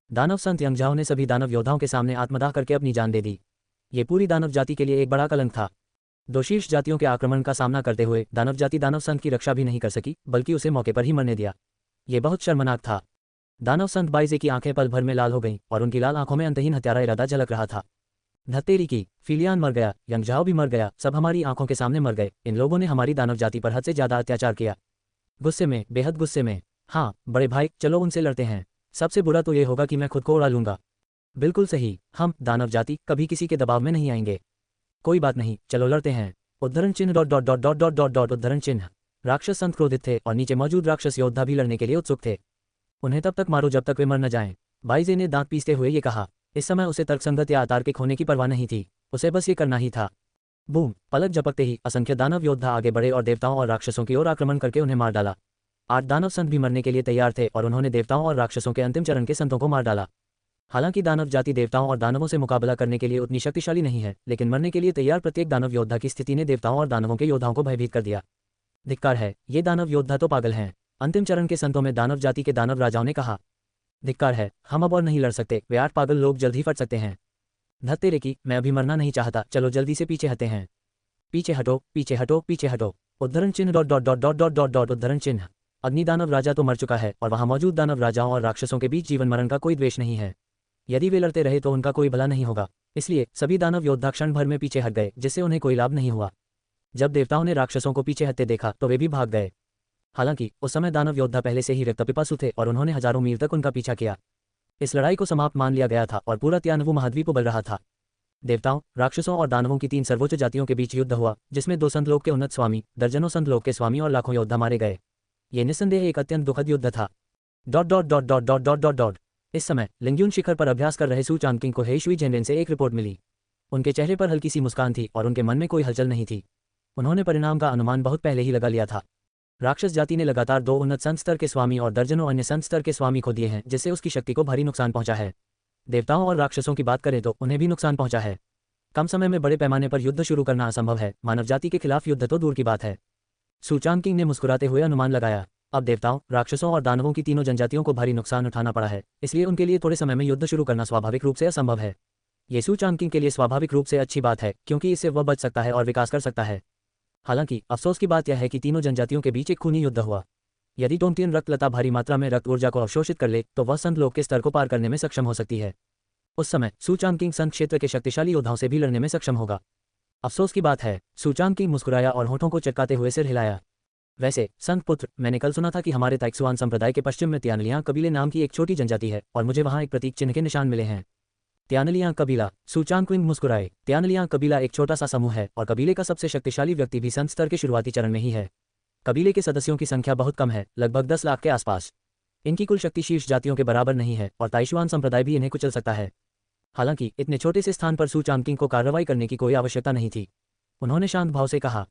दानव संत यंगझाओ ने सभी दानव योद्धाओं के सामने आत्मदाह करके अपनी जान दे दी। ये पूरी दानव जाति के लिए एक बड़ा कलंक था। दो शीर्ष जातियों के आक्रमण का सामना करते हुए दानव जाति दानव संत की रक्षा भी नहीं कर सकी, बल्कि उसे मौके पर ही मरने दिया। ये बहुत शर्मनाक था। दानव संत बाइजे की आंखें पल भर में लाल हो गईं और उनकी लाल आंखों में अंतहीन हत्यारा इरादा झलक रहा था। धत्तेरी की, फिलियान मर गया, यंगझाओ भी मर गया, सब हमारी आंखों के सामने मर गए। इन लोगों ने हमारी दानव जाति पर हद से ज्यादा अत्याचार किया। गुस्से में, बेहद गुस्से में। हाँ बड़े भाई, चलो उनसे लड़ते हैं। सबसे बुरा तो ये होगा कि मैं खुद को उड़ा लूंगा। बिल्कुल सही, हम दानव जाति कभी किसी के दबाव में नहीं आएंगे। कोई बात नहीं, चलो लड़ते हैं। उद्धरण चिन्ह dot dot dot dot dot dot dot उद्धरण चिन्ह। राक्षस संत क्रोधित थे और नीचे मौजूद राक्षस योद्धा भी लड़ने के लिए उत्सुक थे। उन्हें तब तक मारो जब तक वे मर न जाएं। बाइजे ने दांत पीसते हुए ये कहा। इस समय उसे तर्कसंगत या अतार्किक होने की परवाह नहीं थी, उसे बस ये करना ही था। बूम! पलक झपकते ही असंख्य दानव योद्धा आगे बढ़े और देवताओं और राक्षसों की ओर आक्रमण करके उन्हें मार डाला। 8 दानव संत भी मरने के लिए तैयार थे और उन्होंने देवताओं और राक्षसों के अंतिम चरण के संतों को मार डाला। हालांकि दानव जाति देवताओं और दानवों से मुकाबला करने के लिए उतनी शक्तिशाली नहीं है, लेकिन मरने के लिए तैयार प्रत्येक दानव योद्धा की स्थिति ने देवताओं और दानवों के योद्धाओं को भयभीत कर दिया। धिक्कार है, ये दानव योद्धा तो पागल हैं। अंतिम चरण के संतों में दानव जाति के दानव राजाओं ने कहा। धिक्कार है, हम अब और नहीं लड़ सकते, वे 8 पागल लोग जल्द ही फट सकते हैं। धत्तेरे की, मैं अभी मरना नहीं चाहता, चलो जल्दी से पीछे हटते हैं। पीछे हटो, पीछे हटो, पीछे हटो। उद्धरण चिन्ह dot dot dot dot dot dot dot उद्धरण चिन्ह। अग्नि दानव राजा तो मर चुका है और वहां मौजूद दानव राजाओं और राक्षसों के बीच जीवन मरण का कोई द्वेष नहीं है। यदि वे लड़ते रहे तो उनका कोई भला नहीं होगा, इसलिए सभी दानव योद्धा क्षण भर में पीछे हट गए, जिससे उन्हें कोई लाभ नहीं हुआ। जब देवताओं ने राक्षसों को पीछे हटते देखा तो वे भी भाग गए। हालांकि उस समय दानव योद्धा पहले से ही रक्तपिपासु थे और उन्होंने हजारों मील तक उनका पीछा किया। इस लड़ाई को समाप्त मान लिया गया था और पूरा त्यानवु महाद्वीप उबल रहा था। देवताओं, राक्षसों और दानवों की 3 सर्वोच्च जातियों के बीच युद्ध हुआ, जिसमें 2 संतलोक के उन्नत स्वामी, दर्जनों संतलोक के स्वामी और लाखों योद्धा मारे गए। ये निस्संदेह एक अत्यंत दुखद युद्ध था। Dot dot dot dot dot dot dot dot. इस समय लिंग्यून शिखर पर अभ्यास कर रहे सू चांगकिंग को हेशुई जेनरेन से एक रिपोर्ट मिली। उनके चेहरे पर हल्की सी मुस्कान थी और उनके मन में कोई हलचल नहीं थी। उन्होंने परिणाम का अनुमान बहुत पहले ही लगा लिया था। राक्षस जाति ने लगातार 2 उन्नत संत स्तर के स्वामी और दर्जनों अन्य संत स्तर के स्वामी खो दिए हैं, जिससे उसकी शक्ति को भारी नुकसान पहुंचा है। देवताओं और राक्षसों की बात करें तो उन्हें भी नुकसान पहुंचा है। कम समय में बड़े पैमाने पर युद्ध शुरू करना असंभव है, मानव जाति के खिलाफ युद्ध तो दूर की बात है। सू चांगकिंग ने मुस्कुराते हुए अनुमान लगाया। अब देवताओं, राक्षसों और दानवों की तीनों जनजातियों को भारी नुकसान उठाना पड़ा है, इसलिए उनके लिए थोड़े समय में युद्ध शुरू करना स्वाभाविक रूप से असंभव है। ये सू चांगकिंग के लिए स्वाभाविक रूप से अच्छी बात है, क्योंकि इससे वह बच सकता है और विकास कर सकता है। हालांकि अफसोस की बात यह है कि तीनों जनजातियों के बीच एक खूनी युद्ध हुआ। यदि टोंगटियन रक्तलता भारी मात्रा में रक्त ऊर्जा को अवशोषित कर ले तो वह संत लोक के स्तर को पार करने में सक्षम हो सकती है। उस समय सू चांगकिंग संत क्षेत्र के शक्तिशाली योद्धाओं से भी लड़ने में सक्षम होगा। अफसोस की बात है। सू चांगकिंग मुस्कुराया और होठों को चटकाते हुए सिर हिलाया। वैसे संत पुत्र, मैंने कल सुना था कि हमारे ताइक्सुआन संप्रदाय के पश्चिम में त्यानलियां कबीले नाम की एक छोटी जनजाति है और मुझे वहां एक प्रतीक चिन्ह के निशान मिले हैं। त्यानलियां कबीला? सू चांगकिंग मुस्कुराए। त्यानलियां कबीला एक छोटा सा समूह है और कबीले का सबसे शक्तिशाली व्यक्ति भी संत स्तर के शुरुआती चरण में ही है। कबीले के सदस्यों की संख्या बहुत कम है, लगभग 10 लाख के आसपास। इनकी कुल शक्ति शीर्ष जातियों के बराबर नहीं है और ताइशुआन संप्रदाय भी इन्हें कुचल सकता है। हालांकि इतने छोटे से स्थान पर सू चांगकिंग को कार्रवाई करने की कोई आवश्यकता नहीं थी। उन्होंने शांत भाव से कहा,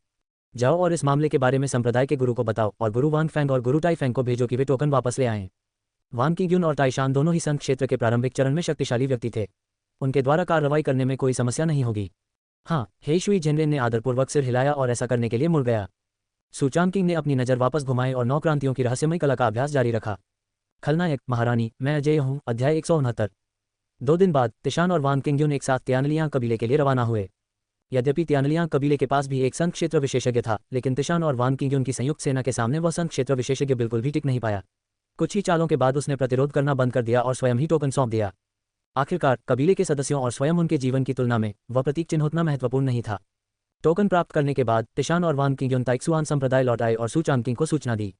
जाओ और इस मामले के बारे में संप्रदाय के गुरु को बताओ और गुरु वांग फैंग और गुरु टाई फैंग को भेजो कि वे टोकन वापस ले आएं। वांग किग्युन और ताइशान दोनों ही संघ क्षेत्र के प्रारंभिक चरण में शक्तिशाली व्यक्ति थे। उनके द्वारा कार्रवाई करने में कोई समस्या नहीं होगी। हाँ, हे शुई झेनरेन ने आदरपूर्वक सिर हिलाया और ऐसा करने के लिए मुड़ गया। सू चांगकिंग ने अपनी नज़र वापस घुमाई और 9 क्रांतियों की रहस्यमय कला का अभ्यास जारी रखा। खलनायक महारानी, मैं अजय हूँ। अध्याय 169। 2 दिन बाद तिशान और वांग किंग्युन एक साथ तियानलियांग कबीले के लिए रवाना हुए। यद्यपि तियानलियांग कबीले के पास भी एक संघ क्षेत्र विशेषज्ञ था, लेकिन तिशान और वांग किंग्युन की संयुक्त सेना के सामने वह संघ क्षेत्र विशेषज्ञ बिल्कुल भी टिक नहीं पाया। कुछ ही चालों के बाद उसने प्रतिरोध करना बंद कर दिया और स्वयं ही टोकन सौंप दिया। आखिरकार कबीले के सदस्यों और स्वयं उनके जीवन की तुलना में वह प्रतीक चिन्ह उतना महत्वपूर्ण नहीं था। टोकन प्राप्त करने के बाद तिशान और वांग किंग्युन ताइक्सुआन संप्रदाय लौट आए और सू चांगकिंग को सूचना दी।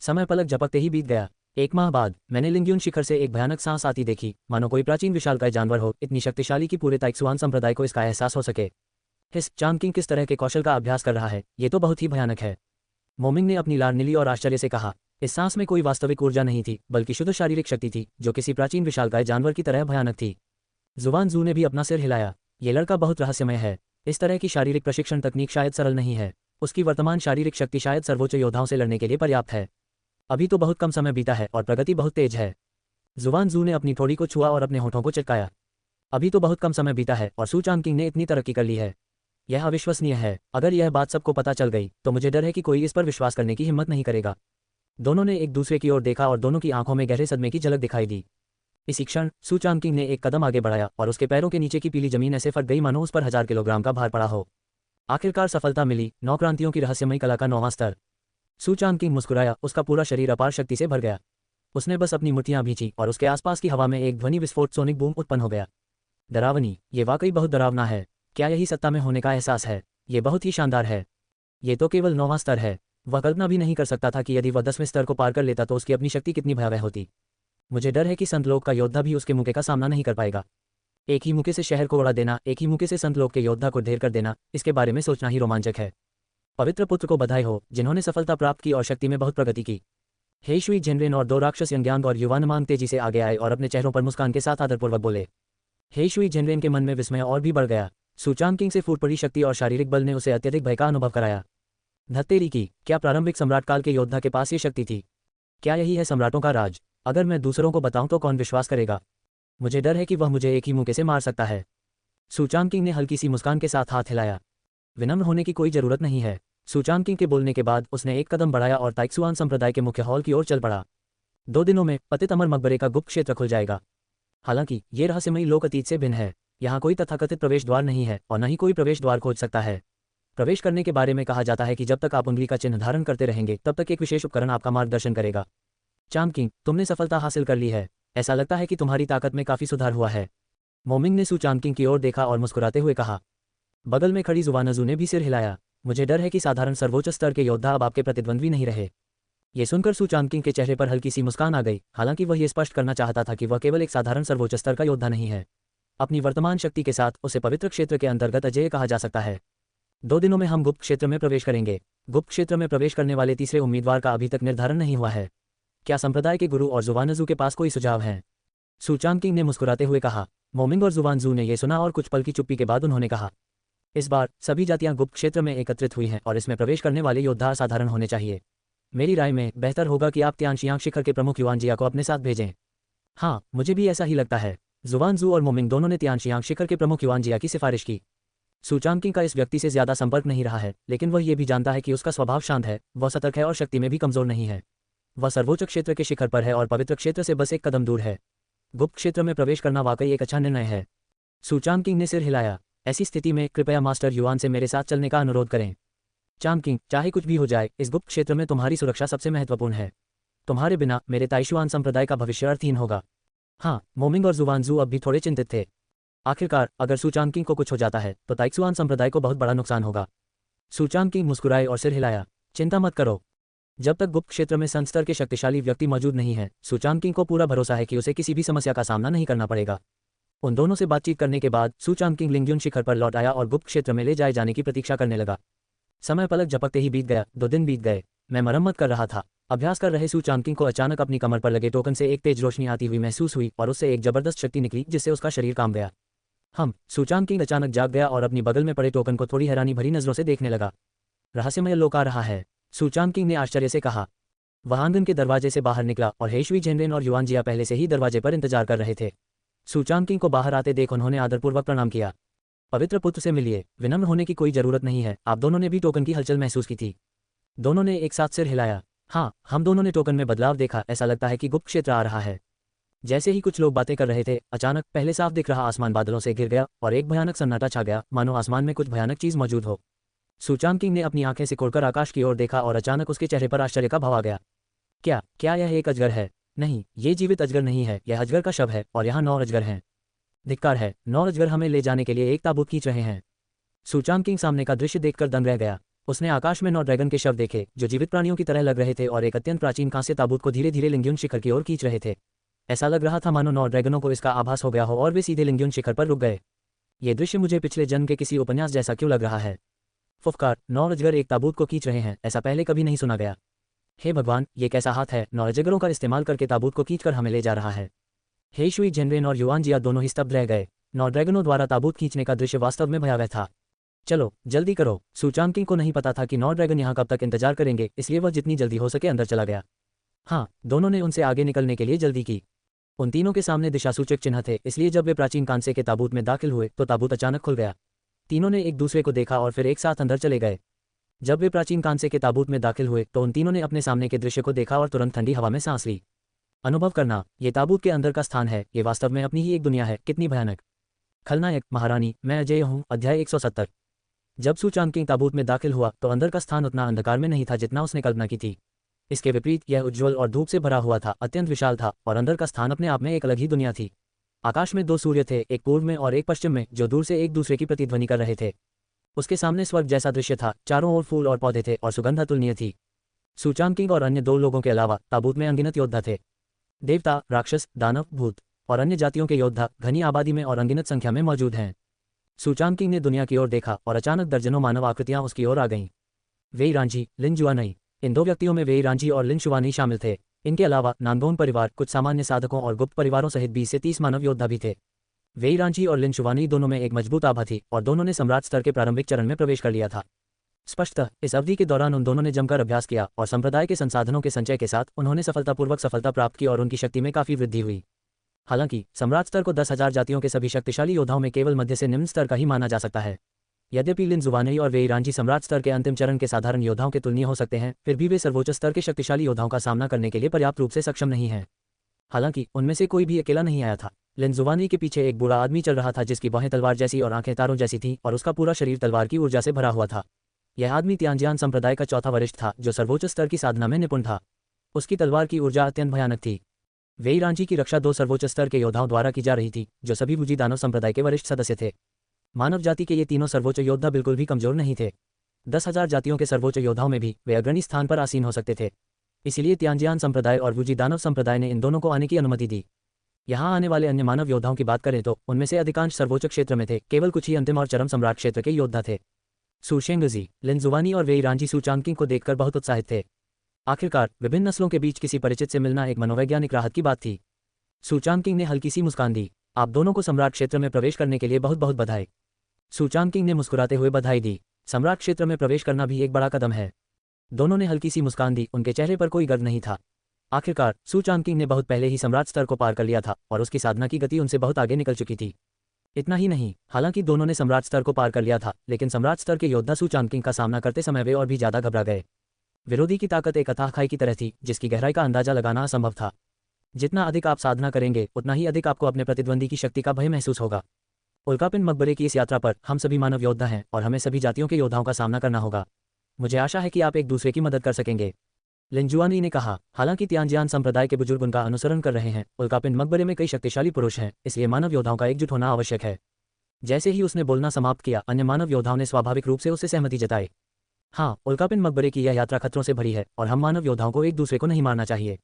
समय पलक झपकते ही बीत गया। 1 माह बाद मैंने लिंग्युन शिखर से एक भयानक सांस आती देखी, मानो कोई प्राचीन विशालकाय जानवर हो, इतनी शक्तिशाली कि पूरे ताइक्सुआन संप्रदाय को इसका एहसास हो सके। हिस चांगकिंग किस तरह के कौशल का अभ्यास कर रहा है, ये तो बहुत ही भयानक है। मोमिंग ने अपनी लार नीली और आश्चर्य से कहा। इस सांस में कोई वास्तविक ऊर्जा नहीं थी, बल्कि शुद्ध शारीरिक शक्ति थी, जो किसी प्राचीन विशालकाय जानवर की तरह भयानक थी। जुवान जू ने भी अपना सिर हिलाया। ये लड़का बहुत रहस्यमय है। इस तरह की शारीरिक प्रशिक्षण तकनीक शायद सरल नहीं है। उसकी वर्तमान शारीरिक शक्ति शायद सर्वोच्च योद्धाओं से लड़ने के लिए पर्याप्त है। अभी तो बहुत कम समय बीता है और प्रगति बहुत तेज है। जुवान जू ने अपनी थोड़ी को छुआ और अपने होठों को चिपकाया। अभी तो बहुत कम समय बीता है और सू चांगकिंग ने इतनी तरक्की कर ली है। यह अविश्वसनीय है। अगर यह बात सबको पता चल गई तो मुझे डर है कि कोई इस पर विश्वास करने की हिम्मत नहीं करेगा। दोनों ने एक दूसरे की ओर देखा और दोनों की आंखों में गहरे सदमे की झलक दिखाई दी। इसी क्षण सू चांगकिंग ने एक कदम आगे बढ़ाया और उसके पैरों के नीचे की पीली जमीन ऐसे फट गई मानो उस पर 1000 किलोग्राम का भार पड़ा हो। आखिरकार सफलता मिली। 9 क्रांतियों की रहस्यमयी कला का 9वां स्तर। सू चांगकिंग मुस्कुराया। उसका पूरा शरीर अपार शक्ति से भर गया। उसने बस अपनी मुट्ठियां भींची और उसके आसपास की हवा में एक ध्वनि विस्फोट सोनिक बूम उत्पन्न हो गया। डरावनी, ये वाकई बहुत डरावना है। क्या यही सत्ता में होने का एहसास है? ये बहुत ही शानदार है। ये तो केवल 9वां स्तर है। वह कल्पना भी नहीं कर सकता था कि यदि वह 10वें स्तर को पार कर लेता तो उसकी अपनी शक्ति कितनी भयावह होती। मुझे डर है कि संतलोक का योद्धा भी उसके मुके का सामना नहीं कर पाएगा। एक ही मुके से शहर को उड़ा देना, एक ही मुके से संतलोक के योद्धा को ढेर कर देना, इसके बारे में सोचना ही रोमांचक है। पवित्र पुत्र को बधाई हो, जिन्होंने सफलता प्राप्त की और शक्ति में बहुत प्रगति की। हे शुई झेनरेन और 2 राक्षस यंग्यांग और युवानमांग तेजी से आगे आए और अपने चेहरों पर मुस्कान के साथ आदरपूर्वक बोले। हे शुई झेनरेन के मन में विस्मय और भी बढ़ गया। सू चांगकिंग से फूट पड़ी शक्ति और शारीरिक बल ने उसे अत्यधिक भय का अनुभव कराया। धत्तेरी की, क्या प्रारंभिक सम्राट काल के योद्धा के पास ये शक्ति थी? क्या यही है सम्राटों का राज? अगर मैं दूसरों को बताऊं तो कौन विश्वास करेगा? मुझे डर है कि वह मुझे एक ही मुक्के से मार सकता है। सू चांगकिंग ने हल्की सी मुस्कान के साथ हाथ हिलाया। विनम्र होने की कोई जरूरत नहीं है। सू चांगकिंग के बोलने के बाद उसने एक कदम बढ़ाया और ताइक्सुआन संप्रदाय के मुख्य हॉल की ओर चल पड़ा। 2 दिनों में पतित अमर मकबरे का गुप्त क्षेत्र खुल जाएगा। हालांकि ये रहस्यमयी लोक अतीत से भिन्न है। यहाँ कोई तथाकथित प्रवेश द्वार नहीं है और न ही कोई प्रवेश द्वार खोज सकता है। प्रवेश करने के बारे में कहा जाता है कि जब तक आप उंगली का चिन्ह धारण करते रहेंगे तब तक एक विशेष उपकरण आपका मार्गदर्शन करेगा। चांगकिंग, तुमने सफलता हासिल कर ली है। ऐसा लगता है कि तुम्हारी ताकत में काफी सुधार हुआ है। मोमिंग ने सू चांगकिंग की ओर देखा और मुस्कुराते हुए कहा। बगल में खड़ी जुवानजू ने भी सिर हिलाया। मुझे डर है कि साधारण सर्वोच्च स्तर के योद्धा अब आपके प्रतिद्वंद्वी नहीं रहे। ये सुनकर सू चांगकिंग के चेहरे पर हल्की सी मुस्कान आ गई। हालांकि वह ये स्पष्ट करना चाहता था कि वह केवल एक साधारण सर्वोच्च स्तर का योद्धा नहीं है। अपनी वर्तमान शक्ति के साथ उसे पवित्र क्षेत्र के अंतर्गत अजेय कहा जा सकता है। 2 दिनों में हम गुप्त क्षेत्र में प्रवेश करेंगे। गुप्त क्षेत्र में प्रवेश करने वाले तीसरे उम्मीदवार का अभी तक निर्धारण नहीं हुआ है। क्या संप्रदाय के गुरु और जुवानजू के पास कोई सुझाव है? सू चांगकिंग ने मुस्कुराते हुए कहा। मोमिंग और जुवानजू ने यह सुना और कुछ पल की चुप्पी के बाद उन्होंने कहा, इस बार सभी जातियां गुप्त क्षेत्र में एकत्रित हुई हैं और इसमें प्रवेश करने वाले योद्धा असाधारण होने चाहिए। मेरी राय में बेहतर होगा कि आप तियानशियांग शिखर के प्रमुख युआनजिया को अपने साथ भेजें। हाँ, मुझे भी ऐसा ही लगता है। जुवानजू और मोमिंग दोनों ने तियानशियांग शिखर के प्रमुख युआनजिया की सिफारिश की। सू चांगकिंग का इस व्यक्ति से ज्यादा संपर्क नहीं रहा है, लेकिन वह ये भी जानता है कि उसका स्वभाव शांत है, वह सतर्क है और शक्ति में भी कमजोर नहीं है। वह सर्वोच्च क्षेत्र के शिखर पर है और पवित्र क्षेत्र से बस एक कदम दूर है। गुप्त क्षेत्र में प्रवेश करना वाकई एक अच्छा निर्णय है। सू चांगकिंग ने सिर हिलाया। ऐसी स्थिति में कृपया मास्टर युआन से मेरे साथ चलने का अनुरोध करें। चांगकिंग, चाहे कुछ भी हो जाए, इस गुप्त क्षेत्र में तुम्हारी सुरक्षा सबसे महत्वपूर्ण है। तुम्हारे बिना मेरे ताइशुआन संप्रदाय का भविष्य अर्थहीन होगा। हाँ, मोमिंग और जुवानजू अब भी थोड़े चिंतित थे। आखिरकार अगर सू चांगकिंग को कुछ हो जाता है तो ताइक्सुआन संप्रदाय को बहुत बड़ा नुकसान होगा। सू चांगकिंग मुस्कुराए और सिर हिलाया। चिंता मत करो। जब तक गुप्त क्षेत्र में संत स्तर के शक्तिशाली व्यक्ति मौजूद नहीं है, सू चांगकिंग को पूरा भरोसा है कि उसे किसी भी समस्या का सामना नहीं करना पड़ेगा। उन दोनों से बातचीत करने के बाद सू चांगकिंग लिंग्युन शिखर पर लौट आया और गुप्त क्षेत्र में ले जाए जाने की प्रतीक्षा करने लगा। समय पलक झपकते ही बीत गया। 2 दिन बीत गए। मैं मरम्मत कर रहा था। अभ्यास कर रहे सू चांगकिंग को अचानक अपनी कमर पर लगे टोकन से एक तेज रोशनी आती हुई महसूस हुई और उससे एक जबरदस्त शक्ति निकली जिससे उसका शरीर कांप गया। सू चांगकिंग अचानक जाग गया और अपनी बगल में पड़े टोकन को थोड़ी हैरानी भरी नजरों से देखने लगा। रहस्यमय लोक आ रहा है, सूचांग किंग ने आश्चर्य से कहा। वह आंगन के दरवाजे से बाहर निकला और हेशवी जेनरेन और युआन जिया पहले से ही दरवाजे पर इंतजार कर रहे थे। सूचांग किंग को बाहर आते देख उन्होंने आदरपूर्वक प्रणाम किया। पवित्र पुत्र से मिलिए, विनम्र होने की कोई जरूरत नहीं है। आप दोनों ने भी टोकन की हलचल महसूस की थी? दोनों ने एक साथ सिर हिलाया। हाँ, हम दोनों ने टोकन में बदलाव देखा, ऐसा लगता है कि गुप्त क्षेत्र आ रहा है। जैसे ही कुछ लोग बातें कर रहे थे, अचानक पहले साफ दिख रहा आसमान बादलों से घिर गया और एक भयानक सन्नाटा छा गया, मानो आसमान में कुछ भयानक चीज मौजूद हो। सूचांग किंग ने अपनी आंखें सिकोड़कर आकाश की ओर देखा और अचानक उसके चेहरे पर आश्चर्य का भाव आ गया। क्या क्या यह एक अजगर है? नहीं, ये जीवित अजगर नहीं है, यह अजगर का शव है और यहाँ 9 अजगर हैं। धिक्कार है, 9 अजगर हमें ले जाने के लिए एक ताबूत खींच रहे हैं। सूचांग किंग सामने का दृश्य देखकर दंग रह गया। उसने आकाश में 9 ड्रैगन के शव देखे जो जीवित प्राणियों की तरह लग रहे थे और एक अत्यंत प्राचीन कांस्य ताबूत को धीरे धीरे लिंग्युन शिखर की ओर खींच रहे थे। ऐसा लग रहा था मानो 9 ड्रैगनों को इसका आभास हो गया हो और वे सीधे लिंग्युन शिखर पर रुक गए। ये दृश्य मुझे पिछले जन्म के किसी उपन्यास जैसा क्यों लग रहा है? फुफकार, 9 अजगर एक ताबूत को खींच रहे हैं, ऐसा पहले कभी नहीं सुना गया। हे भगवान, ये कैसा हाथ है, 9 अजगरों का इस्तेमाल करके ताबूत को खींचकर हमें ले जा रहा है। हेशुई जेनरेन और युआन जिया दोनों ही स्तब्ध रह गए। 9 ड्रैगनों द्वारा ताबूत खींचने का दृश्य वास्तव में भयावह था। चलो जल्दी करो। सूचांग किंग को नहीं पता था कि 9 ड्रैगन यहाँ कब तक इंतजार करेंगे, इसलिए वह जितनी जल्दी हो सके अंदर चला गया। हाँ, दोनों ने उनसे आगे निकलने के लिए जल्दी की। उन तीनों के सामने दिशासूचक चिन्ह थे, इसलिए जब वे प्राचीन कांसे के ताबूत में दाखिल हुए तो ताबूत अचानक खुल गया। तीनों ने एक दूसरे को देखा और फिर एक साथ अंदर चले गए। जब वे प्राचीन कांसे के ताबूत में दाखिल हुए तो उन तीनों ने अपने सामने के दृश्य को देखा और तुरंत ठंडी हवा में सांस ली। अनुभव करना, ये ताबूत के अंदर का स्थान है, ये वास्तव में अपनी ही एक दुनिया है। कितनी भयानक। खलनायक महारानी, मैं अजय हूँ। अध्याय 170। जब सूचांग किंग ताबूत में दाखिल हुआ तो अंदर का स्थान उतना अंधकार में नहीं था जितना उसने कल्पना की थी। इसके विपरीत यह उज्ज्वल और धूप से भरा हुआ था, अत्यंत विशाल था और अंदर का स्थान अपने आप में एक अलग ही दुनिया थी। आकाश में 2 सूर्य थे, एक पूर्व में और एक पश्चिम में, जो दूर से एक दूसरे की प्रतिध्वनि कर रहे थे। उसके सामने स्वर्ग जैसा दृश्य था, चारों ओर फूल और पौधे थे और सुगंध अतुलनीय थी। सूचांग किंग और अन्य 2 लोगों के अलावा ताबूत में अनगिनत योद्धा थे। देवता, राक्षस, दानव, भूत और अन्य जातियों के योद्धा घनी आबादी में और अनगिनत संख्या में मौजूद हैं। सूचांग किंग ने दुनिया की ओर देखा और अचानक दर्जनों मानव आकृतियां उसकी ओर आ गईं। वेई रांझी, लिन जुआनई। इन 2 व्यक्तियों में वेई रांझी और लिन शुवानी शामिल थे। इनके अलावा नानगोन परिवार, कुछ सामान्य साधकों और गुप्त परिवारों सहित 20 से 30 मानव योद्धा भी थे। वेई रांझी और लिन शुवानी दोनों में एक मजबूत आभा थी और दोनों ने सम्राट स्तर के प्रारंभिक चरण में प्रवेश कर लिया था। स्पष्टतः इस अवधि के दौरान उन दोनों ने जमकर अभ्यास किया और संप्रदाय के संसाधनों के संचय के साथ उन्होंने सफलतापूर्वक सफलता प्राप्त की और उनकी शक्ति में काफी वृद्धि हुई। हालांकि सम्राट स्तर को 10,000 जातियों के सभी शक्तिशाली योद्धाओं में केवल मध्य से निम्न स्तर का ही माना जा सकता है। यद्यपि लिन जुवानई और वेई रांझी सम्राट स्तर के अंतिम चरण के साधारण योद्धाओं के तुलनीय हो सकते हैं, फिर भी वे सर्वोच्च स्तर के शक्तिशाली योद्धाओं का सामना करने के लिए पर्याप्त रूप से सक्षम नहीं हैं। हालांकि उनमें से कोई भी अकेला नहीं आया था। लिन जुवानी के पीछे एक बूढ़ा आदमी चल रहा था जिसकी बाहें तलवार जैसी और आंखें तारों जैसी थीं और उसका पूरा शरीर तलवार की ऊर्जा से भरा हुआ था। यह आदमी तियानजियान संप्रदाय का चौथा वरिष्ठ था जो सर्वोच्च स्तर की साधना में निपुण था। उसकी तलवार की ऊर्जा अत्यंत भयानक थी। वेई रांझी की रक्षा 2 सर्वोच्च स्तर के योद्धाओं द्वारा की जा रही थी जो सभी वुजी दानव संप्रदाय के वरिष्ठ सदस्य थे। मानव जाति के ये तीनों सर्वोच्च योद्धा बिल्कुल भी कमजोर नहीं थे। 10,000 जातियों के सर्वोच्च योद्धाओं में भी वे अग्रणी स्थान पर आसीन हो सकते थे। इसीलिए तियानजियान संप्रदाय और वुजी दानव संप्रदाय ने इन दोनों को आने की अनुमति दी। यहाँ आने वाले अन्य मानव योद्धाओं की बात करें तो उनमें से अधिकांश सर्वोच्च क्षेत्र में थे, केवल कुछ ही अंतिम और चरम सम्राट क्षेत्र के योद्धा थे। सूशेंगजी, लिन जुवानी और वेई रांझी सूचांग किंग को देखकर बहुत उत्साहित थे। आखिरकार विभिन्न नस्लों के बीच किसी परिचित से मिलना एक मनोवैज्ञानिक राहत की बात थी। सूचांग किंग ने हल्की सी मुस्कान दी। आप दोनों को सम्राट क्षेत्र में प्रवेश करने के लिए बहुत बहुत बधाई। सूचांग किंग ने मुस्कुराते हुए बधाई दी। सम्राट क्षेत्र में प्रवेश करना भी एक बड़ा कदम है। दोनों ने हल्की सी मुस्कान दी, उनके चेहरे पर कोई गर्व नहीं था। आखिरकार सूचांग किंग ने बहुत पहले ही सम्राट स्तर को पार कर लिया था और उसकी साधना की गति उनसे बहुत आगे निकल चुकी थी। इतना ही नहीं, हालांकि दोनों ने सम्राट स्तर को पार कर लिया था, लेकिन सम्राट स्तर के योद्धा सूचांग किंग का सामना करते समय वे और भी ज्यादा घबरा गए। विरोधी की ताकत एक अथाह खाई की तरह थी जिसकी गहराई का अंदाजा लगाना असंभव था। जितना अधिक आप साधना करेंगे उतना ही अधिक आपको अपने प्रतिद्वंदी की शक्ति का भय महसूस होगा। उल्कापिंड मकबरे की इस यात्रा पर हम सभी मानव योद्धा हैं और हमें सभी जातियों के योद्धाओं का सामना करना होगा। मुझे आशा है कि आप एक दूसरे की मदद कर सकेंगे, लिन जुआनी ने कहा। हालांकि तियानजियान संप्रदाय के बुजुर्ग उनका अनुसरण कर रहे हैं। उल्कापिंड मकबरे में कई शक्तिशाली पुरुष हैं, इसलिए मानव योद्धाओं का एकजुट होना आवश्यक है। जैसे ही उसने बोलना समाप्त किया, अन्य मानव योद्धाओं ने स्वाभाविक रूप से उससे सहमति जताई। हाँ, उल्कापिंड मकबरे की यह यात्रा खतरों से भरी है और हम मानव योद्धाओं को एक दूसरे को नहीं मारना चाहिए।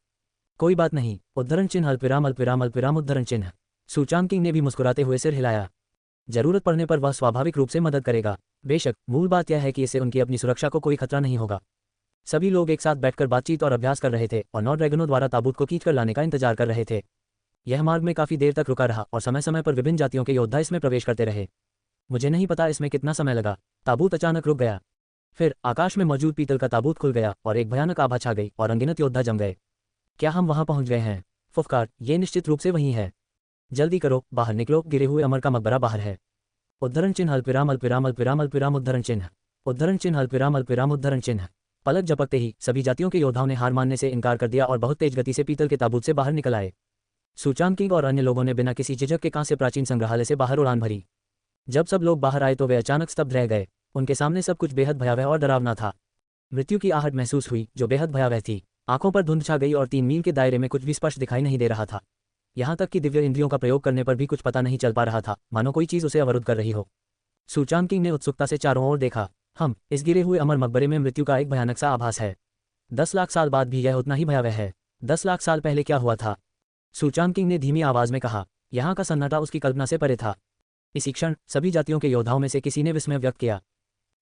कोई बात नहीं। उद्धरण चिन्ह अल्पविराम अल्पविराम अल्पविराम उद्धरण चिन्ह। सूचांग किंग ने भी मुस्कुराते हुए सिर हिलाया। जरूरत पड़ने पर वह स्वाभाविक रूप से मदद करेगा। बेशक, मूल बात यह है कि इससे उनकी अपनी सुरक्षा को कोई खतरा नहीं होगा। सभी लोग एक साथ बैठकर बातचीत और अभ्यास कर रहे थे और 9 ड्रैगनों द्वारा ताबूत को खींचकर लाने का इंतजार कर रहे थे। यह मार्ग में काफी देर तक रुका रहा और समय समय पर विभिन्न जातियों के योद्धा इसमें प्रवेश करते रहे। मुझे नहीं पता इसमें कितना समय लगा। ताबूत अचानक रुक गया। फिर आकाश में मौजूद पीतल का ताबूत खुल गया और एक भयानक आभा छा गई और अनगिनत योद्धा जम गए। क्या हम वहां पहुंच गए हैं? फुफकार, ये निश्चित रूप से वही है। जल्दी करो, बाहर निकलो, गिरे हुए अमर का मकबरा बाहर है। उद्धरण चिन्ह अल्पविराम अल्पविराम अल्पविराम अल्पविराम उद्धरण चिन्ह। उद्धरण चिन्ह अल्पविराम अल्पविराम उद्धरण चिन्ह। पलक झपकते ही सभी जातियों के योद्धाओं ने हार मानने से इनकार कर दिया और बहुत तेज गति से पीतल के ताबूत से बाहर निकल आए। सुचान किंग और अन्य लोगों ने बिना किसी झिझक के कांस्य प्राचीन संग्रहालय से बाहर उड़ान भरी। जब सब लोग बाहर आए तो वे अचानक स्तब्ध रह गए। उनके सामने सब कुछ बेहद भयावह और डरावना था। मृत्यु की आहट महसूस हुई जो बेहद भयावह थी। आंखों पर धुंध छा गई और 3 मील के दायरे में कुछ भी स्पष्ट दिखाई नहीं दे रहा था। यहाँ तक कि दिव्य इंद्रियों का प्रयोग करने पर भी कुछ पता नहीं चल पा रहा था, मानो कोई चीज़ उसे अवरुद्ध कर रही हो। सुचान किंग ने उत्सुकता से चारों ओर देखा। इस गिरे हुए अमर मकबरे में मृत्यु का एक भयानक सा आभास है। 10 लाख साल बाद भी यह उतना ही भयावह है। 10 लाख साल पहले क्या हुआ था? सुचान किंग ने धीमी आवाज में कहा। यहाँ का सन्नाटा उसकी कल्पना से परे था। इसी क्षण सभी जातियों के योद्धाओं में से किसी ने विस्मय व्यक्त किया।